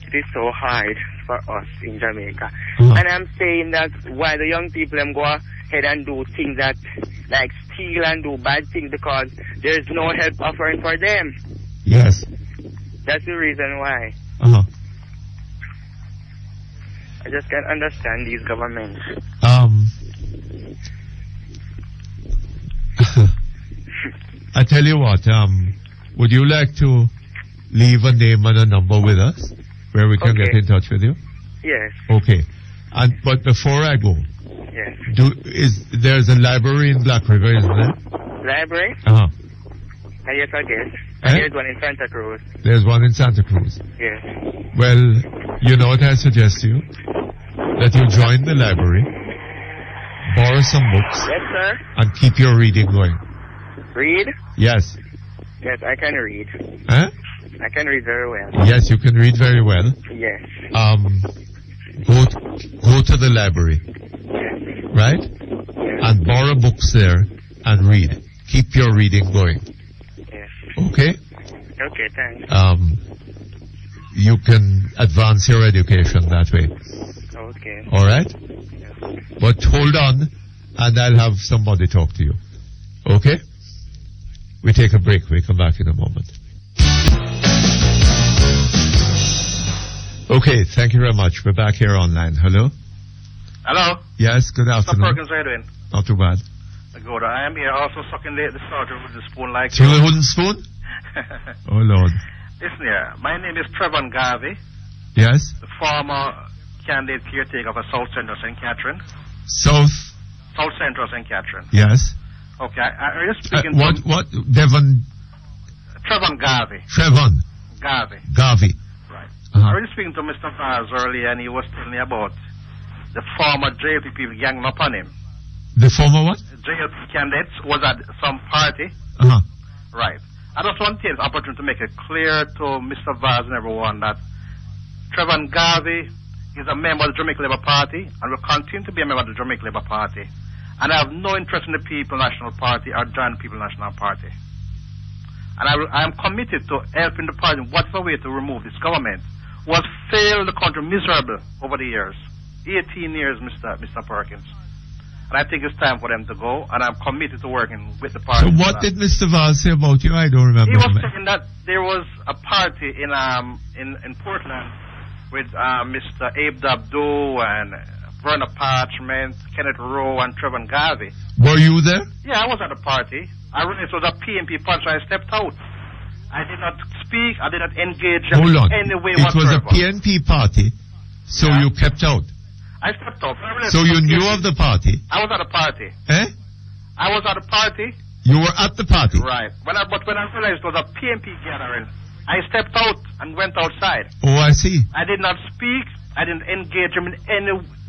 It is so hard for us in Jamaica. And I'm saying that why the young people them go ahead and do things that like steal and do bad things because there's no help offering for them. Yes. That's the reason why. I just can't understand these governments. I tell you what, would you like to leave a name and a number with us where we can get in touch with you? Yes. Okay. But before I go, yes. There's a library in Black River, isn't there? Library? Yes, I guess. There's one in Santa Cruz. There's one in Santa Cruz. Yes. Well, you know what I suggest to you? That you join the library, borrow some books, yes, sir, and keep your reading going. Read? Yes. Yes, I can read. Huh? I can read very well. Yes, you can read very well. Yes. Go to the library, right? Yes. And borrow books there and read. Keep your reading going. Yes. Okay? Okay, thanks. You can advance your education that way. Okay. All right? Yes. But hold on, and I'll have somebody talk to you. Okay? We take a break. We come back in a moment. Okay, thank you very much. We're back here online. Hello? Hello? Yes, good afternoon. Mr. Perkins, how are you doing? Not too bad. Good. I am here also sucking the starter with the spoon like Through the wooden spoon? Oh, Lord. Listen here. My name is Trevor Garvey. Yes? The former candidate caretaker for South Central St. Catherine. South Central St. Catherine. Yes. Okay. I'm just speaking what? Devon? Trevor Garvey. Trevor. Garvey. Right. I was speaking to Mr. Vaz earlier, and he was telling me about the former JLP people ganging up on him. The former what? JLP candidates was at some party. Right. I just want to take this opportunity to make it clear to Mr. Vaz and everyone that Trevor Garvey is a member of the Jamaica Labour Party and will continue to be a member of the Jamaica Labour Party. And I have no interest in the People National Party or joining the People National Party. And I am committed to helping the party in whatever way to remove this government who has failed the country miserable over the years. 18 years, Mr. Perkins. And I think it's time for them to go, and I'm committed to working with the party. So what did Mr. Vaz say about you? I don't remember. He was saying that there was a party in Portland with Mr. Abe Dabdo and Verna Parchment, Kenneth Rowe, and Trevor Garvey. Were you there? Yeah, I was at the party. I realized it was a PNP party, so I stepped out. I did not speak. I did not engage Hold on. in any way It was a whatsoever. PNP party, so you kept out. I stepped out. So you knew of the party? I was at a party. Eh? I was at a party. You were at the party? Right. But when I realized it was a PNP gathering, I stepped out and went outside. Oh, I see. I did not speak. I didn't engage him in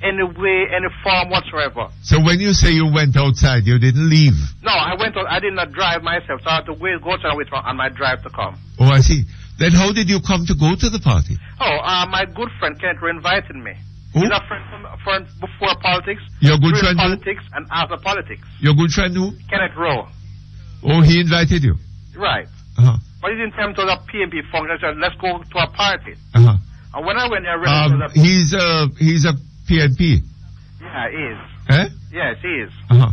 any way, any form whatsoever. So when you say you went outside, you didn't leave? No, I went out. I did not drive myself, so I had to go to and wait on my drive to come. Oh, I see. Then how did you come to go to the party? Oh, my good friend Kenneth invited me. Who? He's a friend before politics, Your good during friend who? politics, and after politics. Your good friend who? Kenneth Rowe. Oh, he invited you? Right. Uh-huh. But he didn't tell me it was a PNP function. I said, let's go to a party. Uh-huh. And when I went there, I realized it was He's a PNP. yeah, he is. Eh? Yes, he is. Uh-huh.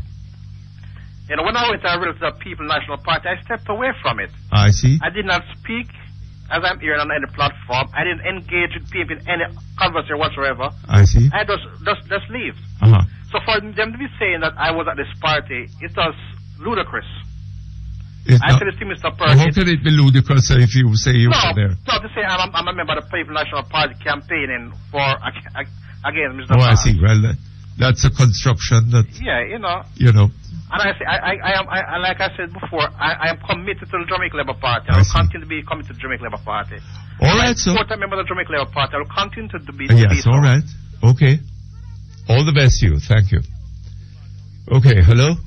You know, when I went to a real People National Party, I stepped away from it. I see. I did not speak as I'm here on any platform. I didn't engage with people in any conversation whatsoever. I see. I just leave. Uh-huh. So for them to be saying that I was at this party, it was ludicrous. It's I not- said it to Mr. How Perkins. can it be ludicrous if you say you No, were there? no, to say I'm a member of the People National Party campaigning for against Mr. Oh, I Perkins. see. Well, that's a construction that, Yeah, you know. And I say, I like I said before, I am committed to the Jamaica Labour Party. I will continue to be committed to the Jamaica Labour Party. All right, so. I'm a member of the Jamaica Labour Party. I will continue to be. Yes, so. all right. Okay. All the best to you. Thank you. Okay, hello?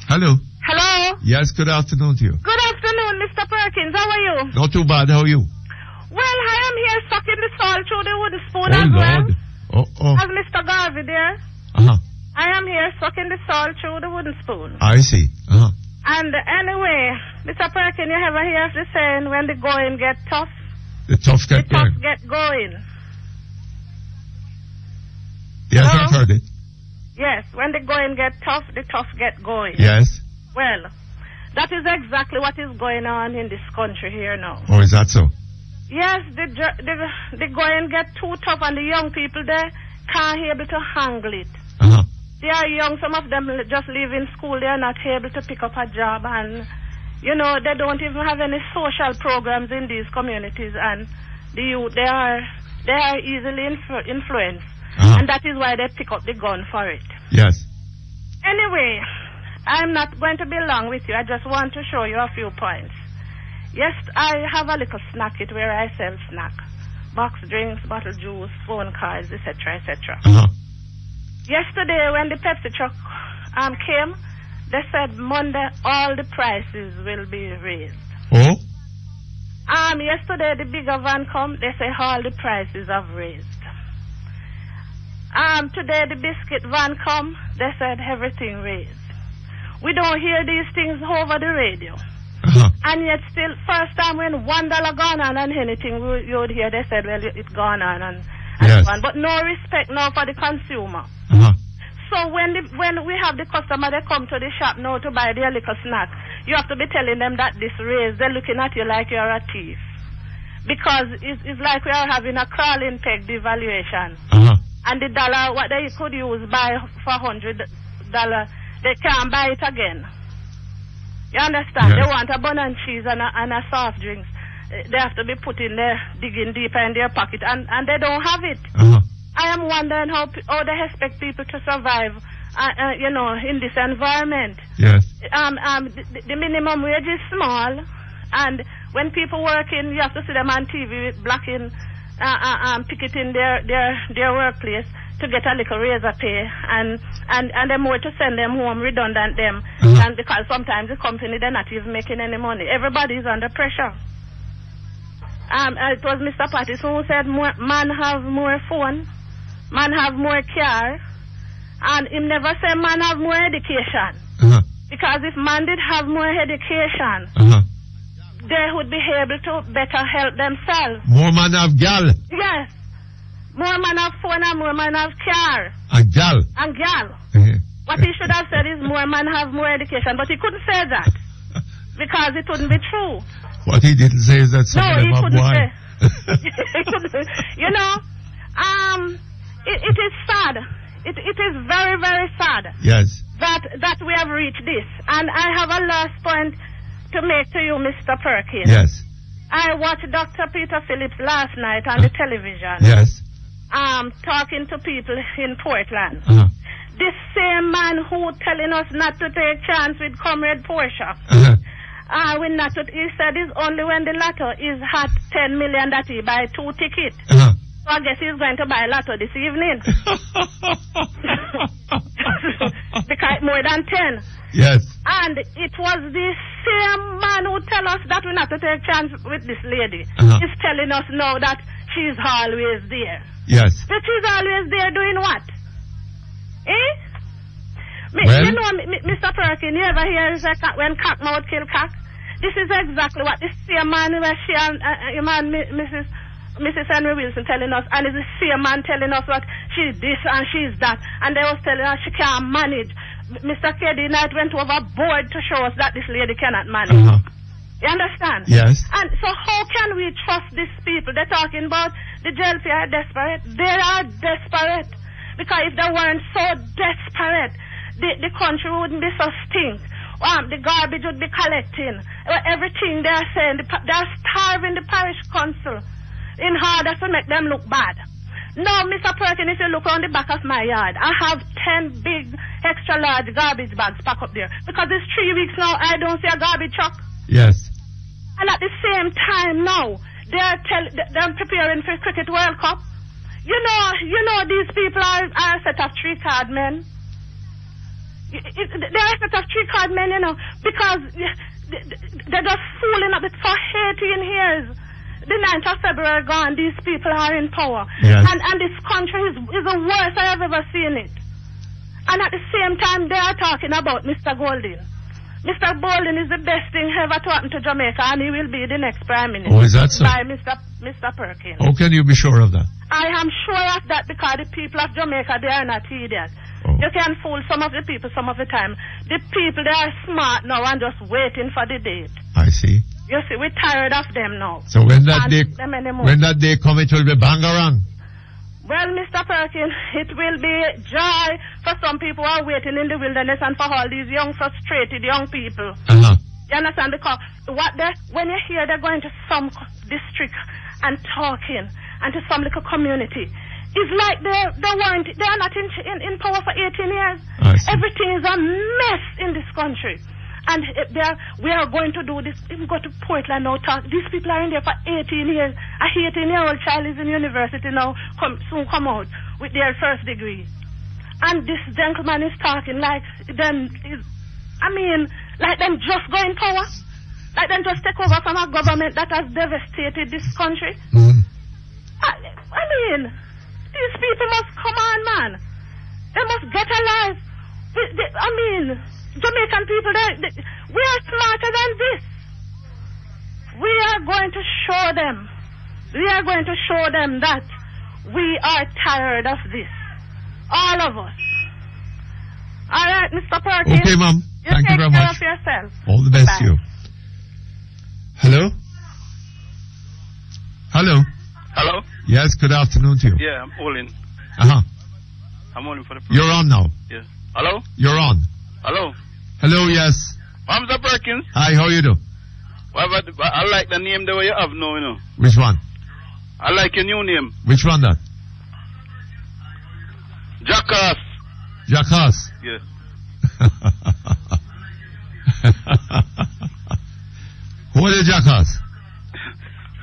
Hello? Hello? Yes, good afternoon to you. Good afternoon, Mr. Perkins. How are you? Not too bad. How are you? Well, I am here sucking the salt through the wooden spoon Oh, as well. Lord. Oh. As Mr. Garvey there. Uh-huh. I am here sucking the salt through the wooden spoon. I see. Uh-huh. And anyway, Mr. Perkins, you ever hear the saying, when the going get tough, The tough get the tough going. get going. Yes, Hello? I've heard it. Yes, when the going get tough, the tough get going. Yes. Well, that is exactly what is going on in this country here now. Or is that so? Yes, the going get too tough and the young people there can't be able to handle it. Uh-huh. They are young, some of them just leaving school, they are not able to pick up a job and, you know, they don't even have any social programs in these communities and the youth, they are easily influenced. Uh-huh. And that is why they pick up the gun for it. Yes. Anyway, I'm not going to be long with you. I just want to show you a few points. Yes, I have a little snack it where I sell snack. Box drinks, bottle juice, phone cards, etc., etc. Uh-huh. Yesterday when the Pepsi truck came, they said Monday all the prices will be raised. Oh? Yesterday the bigger van come, they say all the prices have raised. Today the biscuit van come, they said everything raised. We don't hear these things over the radio. Uh-huh. And yet still, first time when $1 gone on and anything, you would hear they said, well, it's gone on and Yes. so on. But no respect now for the consumer. Uh-huh. So when we have the customer, they come to the shop now to buy their little snack, you have to be telling them that this raise, they're looking at you like you're a thief. Because it's like we are having a crawling peg devaluation. Uh-huh. And the dollar, what they could use buy for $100, they can't buy it again. You understand? Yes. They want a bun and cheese and a soft drinks. They have to be put in there, digging deeper in their pocket, and they don't have it. Uh-huh. I am wondering how they expect people to survive, you know, in this environment. Yes. The minimum wage is small, and when people working, you have to see them on TV blocking, picketing their workplace to get a little raise of pay, and they're more to send them home, redundant them, and because sometimes the company, they're not even making any money. Everybody is under pressure. It was Mr. Patterson who said man have more phone, man have more car, and him never say man have more education. Uh-huh. Because if man did have more education, Uh-huh. they would be able to better help themselves. More man have gal. Yes. More man have phone and more man have car. A gal. And gal. Uh-huh. What he should have said is more man have more education, but he couldn't say that. Because it wouldn't be true. What he didn't say is that some of them he have couldn't wine. say. You know, it is sad. It is very, very sad. Yes. That we have reached this. And I have a last point to make to you, Mr. Perkins. Yes. I watched Dr. Peter Phillips last night on the television. Yes. Talking to people in Portland. Uh-huh. This same man who telling us not to take chance with Comrade Porsche. When not to, he said it's only when the lotto is hot 10 million that he buy 2 tickets. So I guess he's going to buy lotto this evening. Because more than 10. Yes. And it was the same man who tell us that we not to take chance with this lady. He's telling us now that she's always there. Yes. But she's always there doing what? Eh? Well, you know, Mr. Perkins, you ever hear when cock mouth kill cock? This is exactly what this same man where she and Mrs. Henry Wilson telling us, and it's the same man telling us what she's this and she's that, and they was telling us she can't manage. Mr. K.D. Knight went overboard to show us that this lady cannot manage. You understand? Yes. And so how can we trust these people? They're talking about the jail fee are desperate. They are desperate. Because if they weren't so desperate, the country wouldn't be so stink. The garbage would be collecting. Everything they are saying, they're starving the parish council in order to make them look bad. Now, Mr. Perkins, if you look on the back of my yard, I have 10 big extra large garbage bags packed up there. Because it's 3 weeks now, I don't see a garbage truck. Yes. And at the same time now, they're preparing for Cricket World Cup. You know, these people are a set of 3-card men. They're a set of 3-card men, you know, because they're just fooling up for 18 years. The 9th of February gone, these people are in power. Yes. And this country is the worst I have ever seen it. And at the same time, they are talking about Mr. Golding. Mr. Golding is the best thing ever to happen to Jamaica, and he will be the next Prime Minister. Oh, is that so? By Mr. Perkins. How can you be sure of that? I am sure of that because the people of Jamaica, they are not idiots. You can fool some of the people some of the time. The people, they are smart now and just waiting for the date. I see. You see, we're tired of them now. So when that day come, it will be bangarang. Well, Mr. Perkins, it will be joy for some people who are waiting in the wilderness and for all these young, frustrated young people. You understand? Because when you hear they're going to some district and talking and to some little community, it's like they are not in power for 18 years. Everything is a mess in this country. And we are going to do this. Even go to Portland now, talk. These people are in there for 18 years. A 18-year-old child is in university now, soon come out with their first degree. And this gentleman is talking like them just go in power. Like them just take over from a government that has devastated this country. I mean, these people must come on, man. They must get alive. Jamaican people, we are smarter than this. We are going to show them. We are going to show them that we are tired of this. All of us. All right, Mr. Perkins. Okay, Mom. Thank you very much. Take care of yourself. All the best to you. Hello? Hello? Hello? Yes, good afternoon to you. Yeah, I'm calling. I'm calling for the program. You're on now. Yeah. Hello? You're on. Hello? Hello, yes. Mr. Perkins. Hi, how you do? I like the name that you have now, you know. Which one? I like your new name. Which one that? Jackass. Jackass? Yeah. Who is Jackass?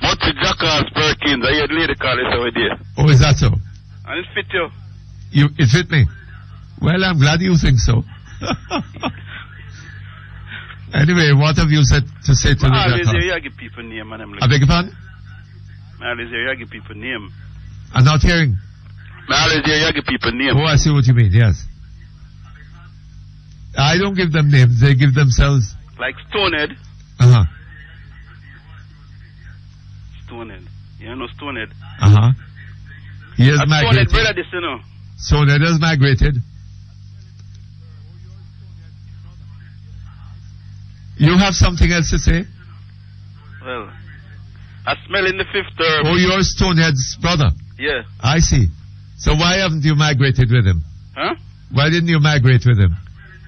Mutty Jackass Perkins. I hear the lady call it over there. Oh, is that so? And it fit you. It fit me? Well, I'm glad you think so. Anyway, what have you said to say to the Jackass? I give people name and I'm like... I beg your pardon? I give people name. I'm not hearing. I give people name. Oh, I see what you mean, yes. I don't give them names, they give themselves. Like Stonehead. Stonehead. You know Stonehead? He has migrated. Stonehead brother this, you know. Stonehead has migrated. You have something else to say? Well, I smell in the fifth term. Oh, you're Stonehead's brother? Yeah. I see. So why haven't you migrated with him? Huh? Why didn't you migrate with him?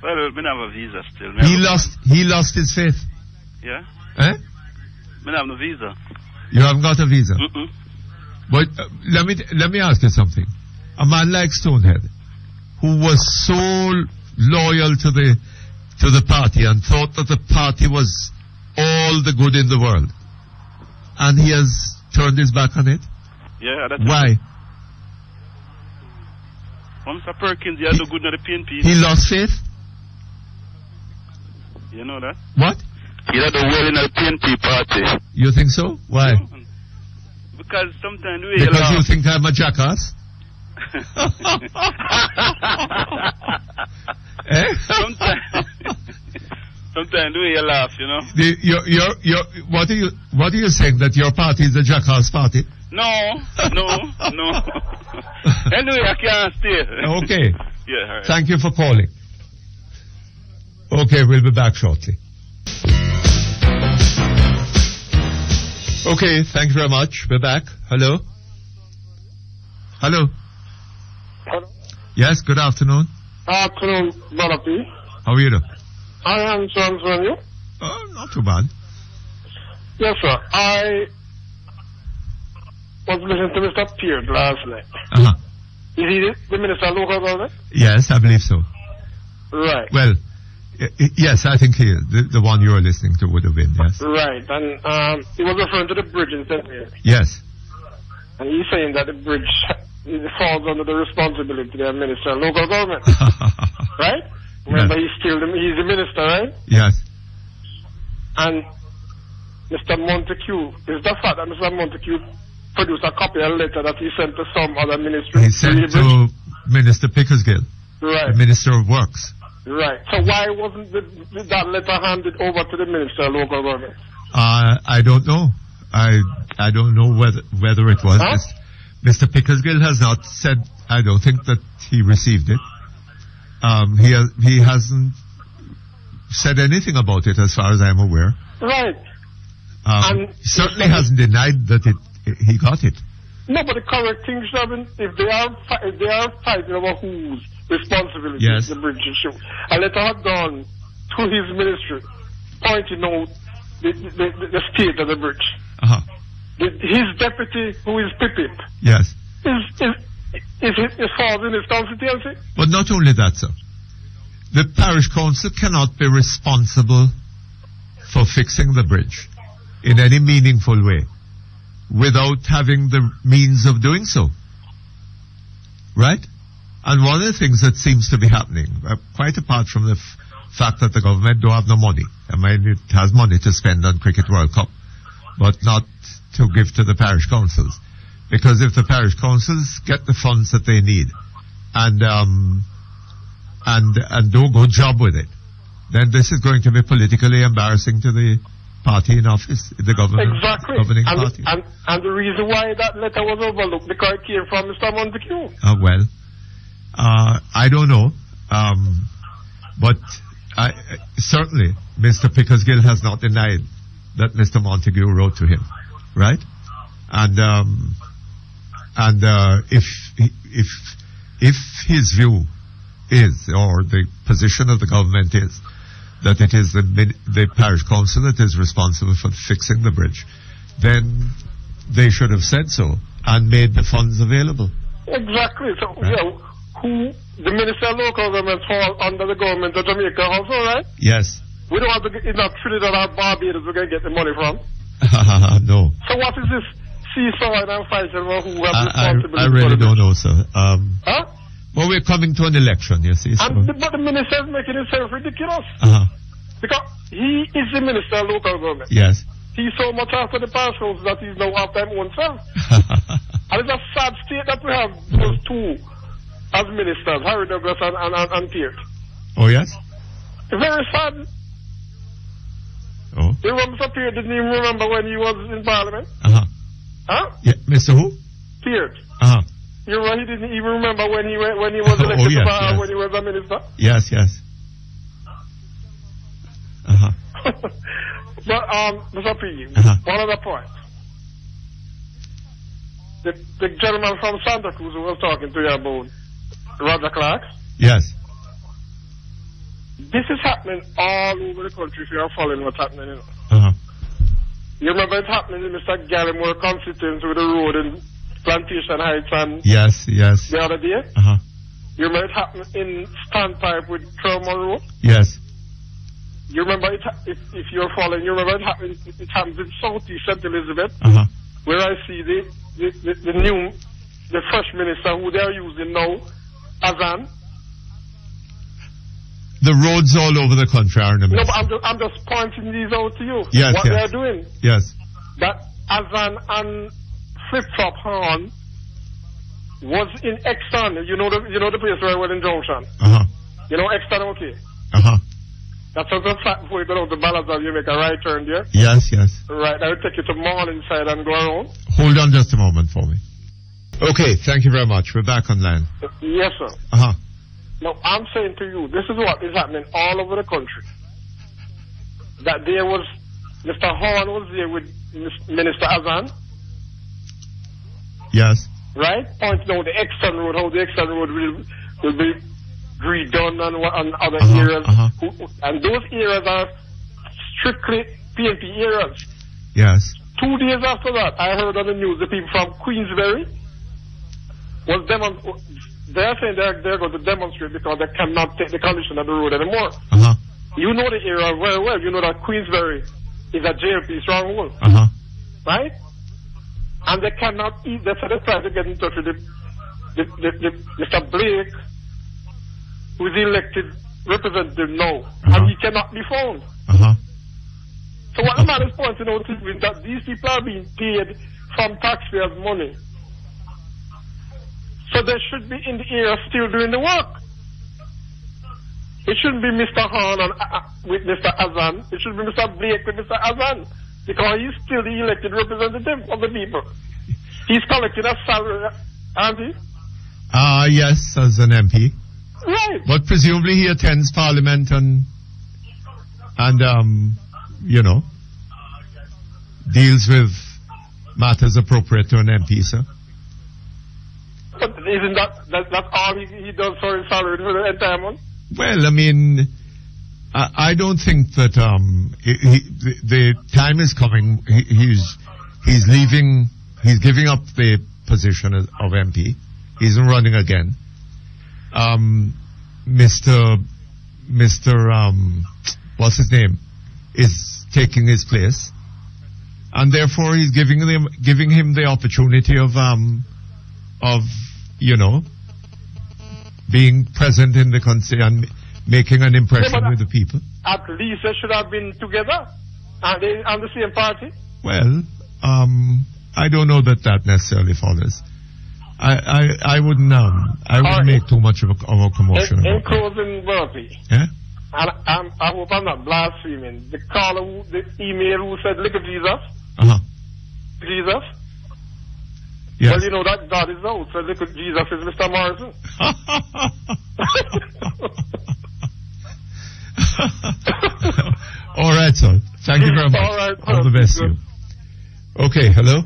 Well, we don't have a visa still. He lost his faith. Yeah? Eh? I have no visa. You haven't got a visa? Mm-mm. But let me ask you something. A man like Stonehead, who was so loyal to the party and thought that the party was all the good in the world, and he has turned his back on it? Yeah, that's Why? Mr. Perkins, you do good in the PNP. He lost faith? You know that? What? He had the well in the PNP party. You think so? Why? Because sometimes we Because you think I'm a jackass? Eh? Sometimes we laugh, you know. What are you saying, that your party is a jackass party? No. Anyway, I can't stay. Okay. Yeah, all right. Thank you for calling. Okay, we'll be back shortly. Okay, thank you very much. We're back. Hello? Hello? Hello? Yes, good afternoon. Afternoon, Brother P. How are you doing? I am from you. Not too bad. Yes, sir. I was listening to Mr. Peard last night. Uh-huh. Is he the Minister of Local Government? Yes, I believe so. Right. Well, yes, I think the one you were listening to would have been, yes. Right, and he was referring to the bridge in St. Mary. Yes. And he's saying that the bridge falls under the responsibility of the Minister of Local Government. Right? Remember, he's the minister, right? Yes. And Mr. Montague, is the fact that Mr. Montague produced a copy of a letter that he sent to some other ministry? He sent to Minister Pickersgill, right. the Minister of Works. Right. So why wasn't that letter handed over to the Minister of Local Government? I don't know. I don't know whether it was. Huh? Mr. Pickersgill has not said. I don't think that he received it. He hasn't said anything about it, as far as I'm aware. Right. He certainly hasn't denied that he got it. No, but the correct thing should have been, if they are fighting over whose responsibility Yes. is the bridge issue, a letter had gone to his ministry pointing out the state of the bridge. Uh-huh. His deputy, who is Pipip, Yes. is falls in his constituency. But not only that, sir. The parish council cannot be responsible for fixing the bridge in any meaningful way without having the means of doing so. Right? And one of the things that seems to be happening, quite apart from the fact that the government don't have no money. I mean, it has money to spend on Cricket World Cup, but not to give to the parish councils. Because if the parish councils get the funds that they need and do a good job with it, then this is going to be politically embarrassing to the party in office, the governing party. And the reason why that letter was overlooked, because it came from Mr. Montague. Well, I don't know. But certainly Mr. Pickersgill has not denied that Mr. Montague wrote to him, right? And if his view is, or the position of the government is, that it is the parish council that is responsible for fixing the bridge, then they should have said so and made the funds available. Exactly. So, right. Who the Minister of Local Government fall under the government of Jamaica also, right? Yes. We don't have to get, it's not Trinidad or Barbados we're going to get the money from. No. So what is this seesaw and fighting about who have responsibility? I really don't know, sir. Huh? Well, we're coming to an election, you see. So. But the minister is making himself ridiculous. Because he is the Minister of Local Government. Yes. He's so much after the parish council that he's now after him own self. And it's a sad state that we have those two as ministers, Harry Douglas and Peart. Oh, yes? Very sad. Oh. You remember Mr. Peart didn't even remember when he was in Parliament? Huh? Yeah, Mr. who? Peart. You know, he didn't even remember when he was elected to power, when he was a minister. Yes. But Mr. P, one other point. The gentleman from Santa Cruz who was talking to you about Roger Clark. Yes. This is happening all over the country if you are following what's happening, you know. You remember it happening in Mr. Gallimore constituency with the road in Plantation Heights and Yes. the other day? Uh-huh. You remember it happened in Standpipe with Tremor Road? Yes. You remember it, if you're following, you remember it happens in Southeast St. Elizabeth, where I see the fresh minister who they are using now, Azan. The roads all over the country are in the No, mess. but I'm just pointing these out to you. Yes, what yes. they are doing. Yes. That Azan and Flip-Flop Horn was in Exton. You know the place where I went in Junction. You know Exton, okay? That's just a fact before you go down to Balazar, you make a right turn there. Yes. Right, I will take you to Morningside and go around. Hold on just a moment for me. Okay, thank you very much. We're back on line. Yes, sir. Now, I'm saying to you, this is what is happening all over the country. That there was, Mr. Horn was there with Minister Azan. Yes. Right? Pointing out the Exton Road, how the Exton Road will be redone and other areas. And those areas are strictly PNP areas. Yes. 2 days after that, I heard on the news the people from Queensbury was they're saying they're going to demonstrate because they cannot take the condition of the road anymore. You know the area very well. You know that Queensbury is a JLP stronghold. Right? And they cannot eat. They try to get in touch with the Mr. Blake, who is the elected representative now. And he cannot be found. So what the man is pointing out is that these people are being paid from taxpayers' money. So they should be in the area still doing the work. It shouldn't be Mr. Horn with Mr. Azan. It should be Mr. Blake with Mr. Azan. Because he's still the elected representative of the people. He's collecting a salary, aren't he? Yes, as an MP. Right. But presumably he attends Parliament and deals with matters appropriate to an MP, sir. But isn't that's all he does for his salary for the entire month? Well, I mean, I don't think that the time is coming. He's leaving. He's giving up the position of MP. He's running again. Mr. What's his name is taking his place, and therefore he's giving him the opportunity of being present in the country and making an impression with the people. At least they should have been together. Are they on the same party? Well, I don't know that necessarily follows. I wouldn't make too much of a commotion. In closing, Murphy. Yeah? And I hope I'm not blaspheming. The caller, the email who said, look at Jesus. Jesus. Yes. Well, you know that God is out, so look at Jesus is Mr. Morrison. All right, sir. Thank you very much. All right. All the best to you. Okay, hello?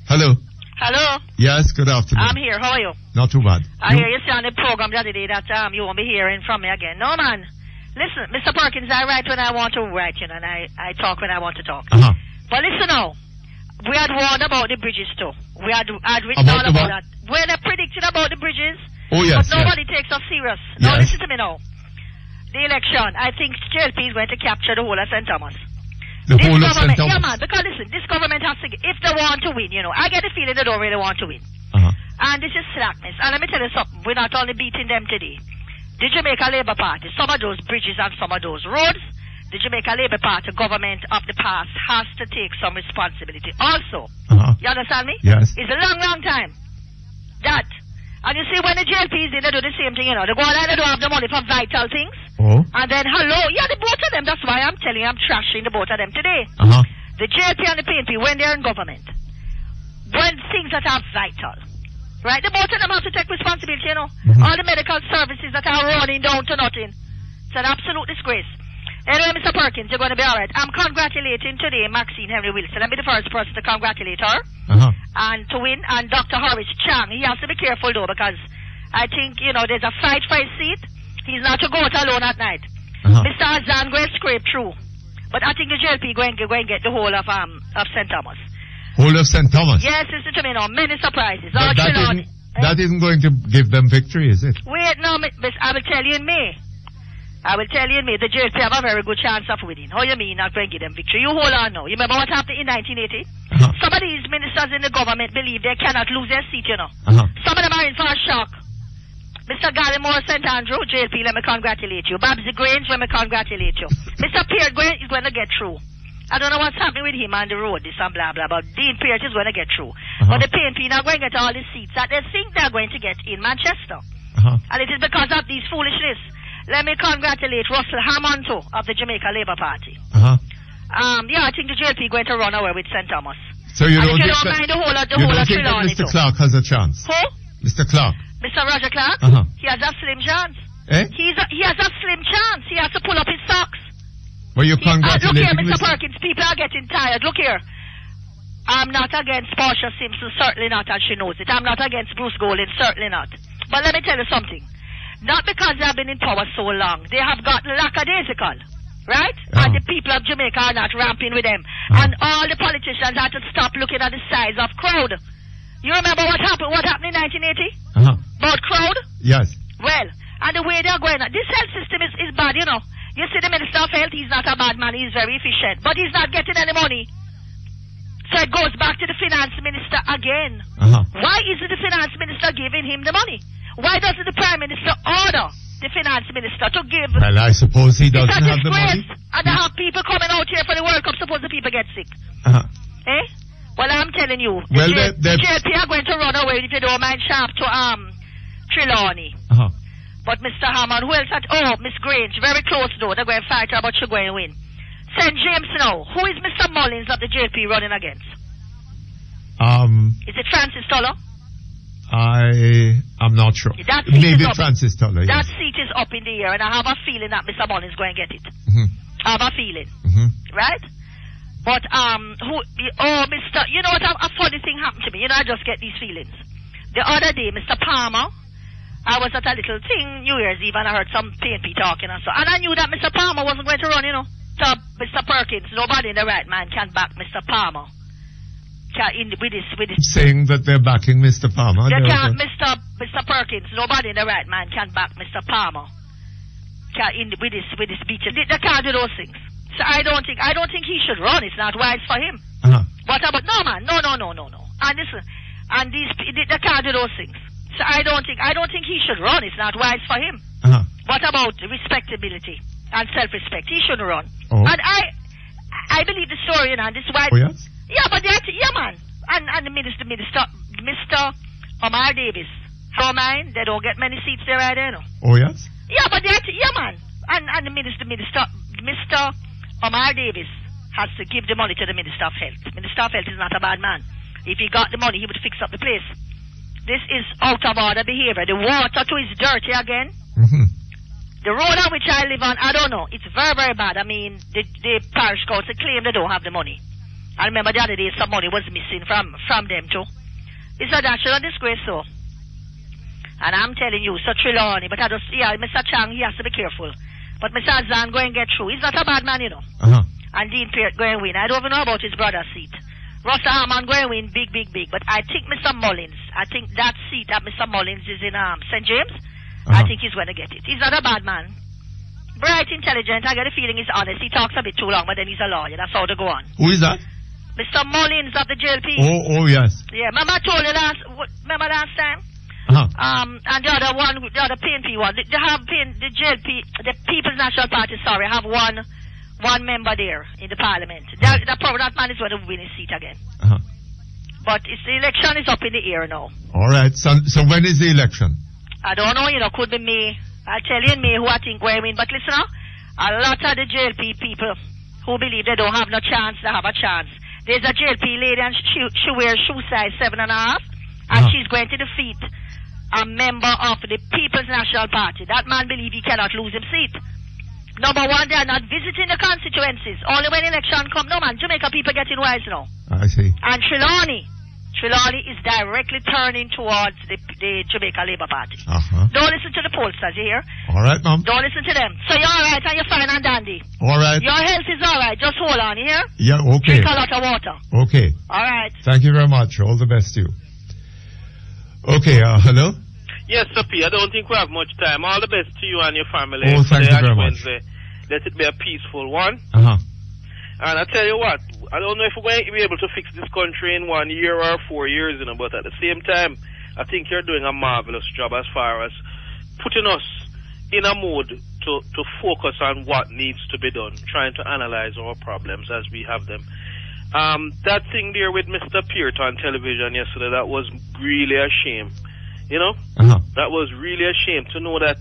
Hello? Hello? Yes, good afternoon. I'm here. How are you? Not too bad. I hear you say on the program the other day that you won't be hearing from me again. No, man. Listen, Mr. Perkins, I write when I want to write, and I talk when I want to talk. But listen now. We had warned about the bridges too. We had written all about that. We had predicted about the bridges. Oh, yes. But nobody takes us serious. Now listen to me now. The election, I think JLP is going to capture the whole of St. Thomas. The whole of St. Thomas? Yeah, man, because listen, this government has to, if they want to win, I get the feeling they don't really want to win. And this is slackness. And let me tell you something, we're not only beating them today. The Jamaica Labour Party, some of those bridges and some of those roads, the Jamaica Labour Party government of the past has to take some responsibility. Also, you understand me? Yes. It's a long, long time. That. And you see, when the JLPs did, they do the same thing, They go out and they don't have the money for vital things. And then, the both of them, that's why I'm telling you, I'm trashing the both of them today. The JLP and the PNP, when they're in government, when things that are vital, right, the both of them have to take responsibility, All the medical services that are running down to nothing. It's an absolute disgrace. Anyway, Mr. Perkins, you're going to be all right. I'm congratulating today Maxine Henry Wilson. I'll be the first person to congratulate her and to win. And Dr. Horace Chang, he has to be careful, though, because I think, there's a fight for his seat. He's not to go out alone at night. Mr. Azan going to scrape through. But I think the JLP going to get the whole of St. Thomas. Whole of St. Thomas? Yes, listen to me now. Many surprises. But that isn't going to give them victory, is it? Wait, no, miss, I will tell you in May. The JLP have a very good chance of winning. How you mean not going to give them victory? You hold on now. You remember what happened in 1980? Some of these ministers in the government believe they cannot lose their seat, you know. Some of them are in for a shock. Mr. Gallimore St. Andrew, JLP, let me congratulate you. Babsy Grange, let me congratulate you. Mr. Peart is going to get through. I don't know what's happening with him on the road, this and blah, blah, but Dean Peart is going to get through. But the PNP are going to get all the seats that they think they're going to get in Manchester. And it is because of these foolishness. Let me congratulate Russell Hammond, too, of the Jamaica Labour Party. Yeah, I think the JLP is going to run away with St. Thomas. So you don't think mind the whole of Trelawney, Mr. Clark has a chance? Who? Mr. Clark. Mr. Roger Clark? He has a slim chance. Eh? He has a slim chance. He has to pull up his socks. Well, you congratulating look here, Mr. Perkins. People are getting tired. Look here. I'm not against Portia Simpson, certainly not, and she knows it. I'm not against Bruce Golding, certainly not. But let me tell you something. Not because they have been in power so long. They have gotten lackadaisical, right? And the people of Jamaica are not ramping with them. And all the politicians have to stop looking at the size of crowd. You remember what happened in 1980? About crowd? Yes. Well, and the way they're going, this health system is bad, you know. You see the Minister of Health, he's not a bad man, he's very efficient. But he's not getting any money. So it goes back to the Finance Minister again. Why isn't the Finance Minister giving him the money? Why doesn't the Prime Minister order the Finance Minister to give... Well, I suppose he doesn't have the money. And they have people coming out here for the World Cup, suppose the people get sick. Eh? Well, I'm telling you, the JLP are going to run away if you don't mind sharp to Trelawney. But Mr. Hammond, who else Miss Grange, very close though. They're going to fight her, but she's going to win. St. James now. Who is Mr. Mullins of the JLP running against? Is it Francis Toller? I'm not sure. Maybe Francis Toller, yes. That seat is up in the air, and I have a feeling that Mr. Mullins is going to get it. I have a feeling. Right? But, Mr. You know what, a funny thing happened to me. You know, I just get these feelings. The other day, Mr. Palmer, I was at a little thing, New Year's Eve, and I heard some PNP talking and so. And I knew that Mr. Palmer wasn't going to run, you know. So, Mr. Perkins, nobody in the right mind can back Mr. Palmer. With this. Saying that they're backing Mr. Palmer. They can't, Mr. Perkins, nobody in the right mind can back Mr. Palmer. With this beach. They can't do those things. So I don't think he should run. It's not wise for him. What about no man? No. And listen, and they can't do those things. So I don't think he should run. It's not wise for him. What about respectability and self-respect? He shouldn't run. And I believe the story, and this is why. Yes? Yeah, but man. And the minister, Mr. Omar Davis. Don't mind, they don't get many seats there either, you know. Yes? Yeah, but man. And the minister, Mr. Omar Davis has to give the money to the Minister of Health. Minister of Health is not a bad man. If he got the money, he would fix up the place. This is out of order behavior. The water too is dirty again. The road on which I live on, I don't know. It's very, very bad. I mean, the parish council claim they don't have the money. I remember the other day some money was missing from them too. It's a national disgrace, so. And I'm telling you, so Trelawney, but Mr. Chang, he has to be careful. But Mr. Azan going to get through. He's not a bad man, you know. And Dean Peart going to win. I don't even know about his brother's seat. Russell Hammond going to win big. But I think Mr. Mullins, I think that seat that Mr. Mullins is in St. James, I think he's going to get it. He's not a bad man. Bright, intelligent. I get a feeling he's honest. He talks a bit too long, but then he's a lawyer. That's how they go on. Who is that? Mr. Mullins of the JLP. Oh, yes. Yeah, remember I told you last time? And the other PNP one, they have the JLP, the People's National Party, have one member there in the parliament. That man is going to win his seat again. But the election is up in the air now. All right. So when is the election? I don't know, could be May. I'll tell you in May who I think will win. But listen, a lot of the JLP people who believe they don't have no chance, they have a chance. There's a JLP lady and she wears shoe size 7.5, and she's going to defeat a member of the People's National Party. That man believes he cannot lose his seat. Number one, they are not visiting the constituencies. Only when election come. No, man, Jamaica people getting wise now. I see. And Trelawney is directly turning towards the the Jamaica Labour Party. Uh-huh. Don't listen to the pollsters, you hear? All right, Mom. Don't listen to them. So you're alright and you're fine and dandy. All right. Your health is alright. Just hold on, you hear? Yeah, okay. Drink a lot of water. Okay. Alright. Thank you very much. All the best to you. Okay, hello? Yes, Sir P. I don't think we have much time. All the best to you and your family. Oh, for thank the you very Ash much. Wednesday. Let it be a peaceful one. Uh-huh. And I tell you what, I don't know if we're going to be able to fix this country in 1 year or 4 years, you know, but at the same time, I think you're doing a marvelous job as far as putting us in a mood to focus on what needs to be done, trying to analyze our problems as we have them. That thing there with Mr. Peart on television yesterday, that was really a shame. You know? Uh-huh. That was really a shame to know that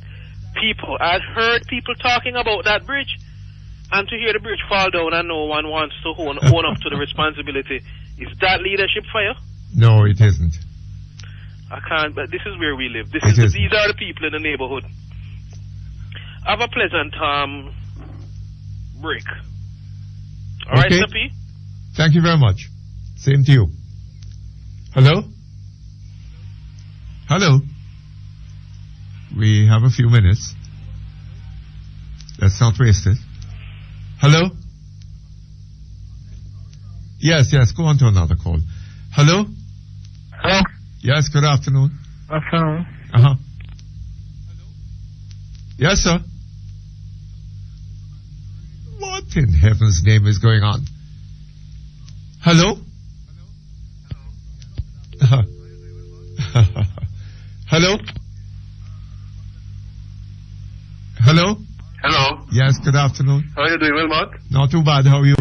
I'd heard people talking about that bridge, and to hear the bridge fall down and no one wants to own up to the responsibility. Is that leadership for you? No, it isn't. I can't, but this is where we live. These are the people in the neighborhood. Have a pleasant break. All right, Okay. Sir P? Thank you very much. Same to you. Hello? Hello? We have a few minutes. Let's not waste it. Hello? Yes, go on to another call. Hello? Hello? Yes, good afternoon. Afternoon. Uh-huh. Yes, sir. What in heaven's name is going on? Hello? Hello? Hello? Hello. Yes, good afternoon. How are you doing, Wilmot? Not too bad, how are you?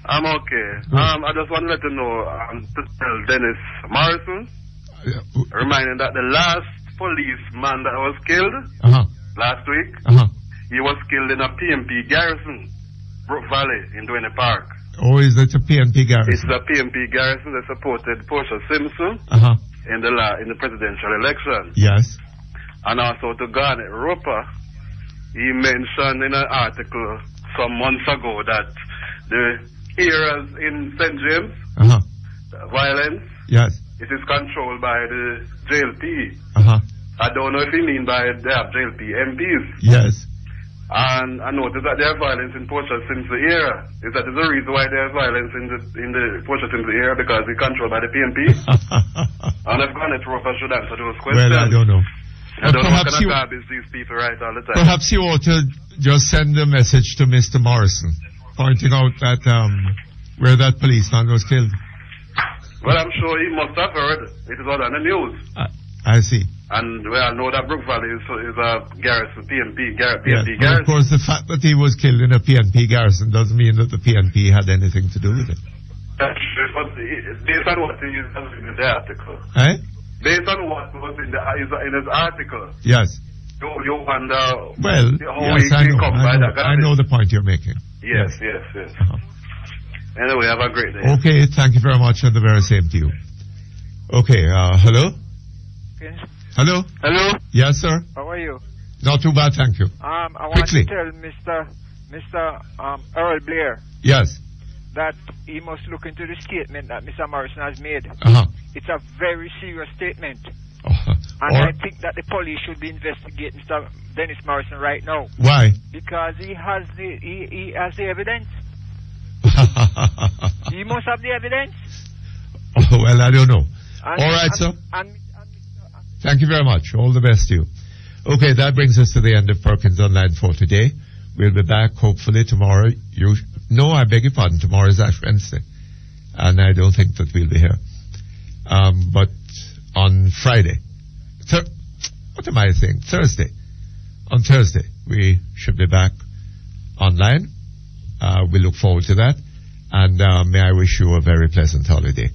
I'm okay. I just want to let you know, to tell Dennis Morrison, reminding that the last policeman that was killed last week, he was killed in a PMP garrison, Brook Valley, in Duane Park. Oh, is it a PNP garrison? It's a PMP garrison that supported Portia Simpson in the presidential election. Yes. And also to Garnet Roper, he mentioned in an article some months ago that the areas in St. James, violence, yes, it is controlled by the JLP. I don't know if he mean by they have JLP MPs. Yes. And I noticed that there is violence in Portia Simpson area. Is that the reason why there is violence in the Portia Simpson area, because it's controlled by the PNP? And if Garnet Roper should answer those questions. Well, I don't know. I don't know what Perhaps kind you- of garbage these people write all the time. Perhaps you ought to just send a message to Mr. Morrison, pointing out that where that policeman was killed. Well, I'm sure he must have heard. It is all on the news. I see. And we all know that Brook Valley is a garrison, PNP Yes. garrison. Well, of course, the fact that he was killed in a PNP garrison doesn't mean that the PNP had anything to do with it. That's true, but based on what he is in the article. Eh? Based on what was in his article. Yes. You wonder Well, how yes, I he know. come by that. I know the point you're making. Yes. Anyway, have a great day. Okay, thank you very much, and the very same to you. Okay, hello? Hello? Hello? Yes, sir? How are you? Not too bad, thank you. I want Quickly. to tell Mr. Earl Blair Yes. that he must look into the statement that Mr. Morrison has made. It's a very serious statement. And I think that the police should be investigating Mr. Dennis Morrison right now. Why? Because he has the evidence. He must have the evidence. Oh, well, I don't know. And- All right, and- sir. and Thank you very much. All the best to you. Okay, that brings us to the end of Perkins Online for today. We'll be back hopefully tomorrow. I beg your pardon, tomorrow is Ash Wednesday. And I don't think that we'll be here. But on Friday. What am I saying? Thursday. On Thursday, we should be back online. We look forward to that. And may I wish you a very pleasant holiday.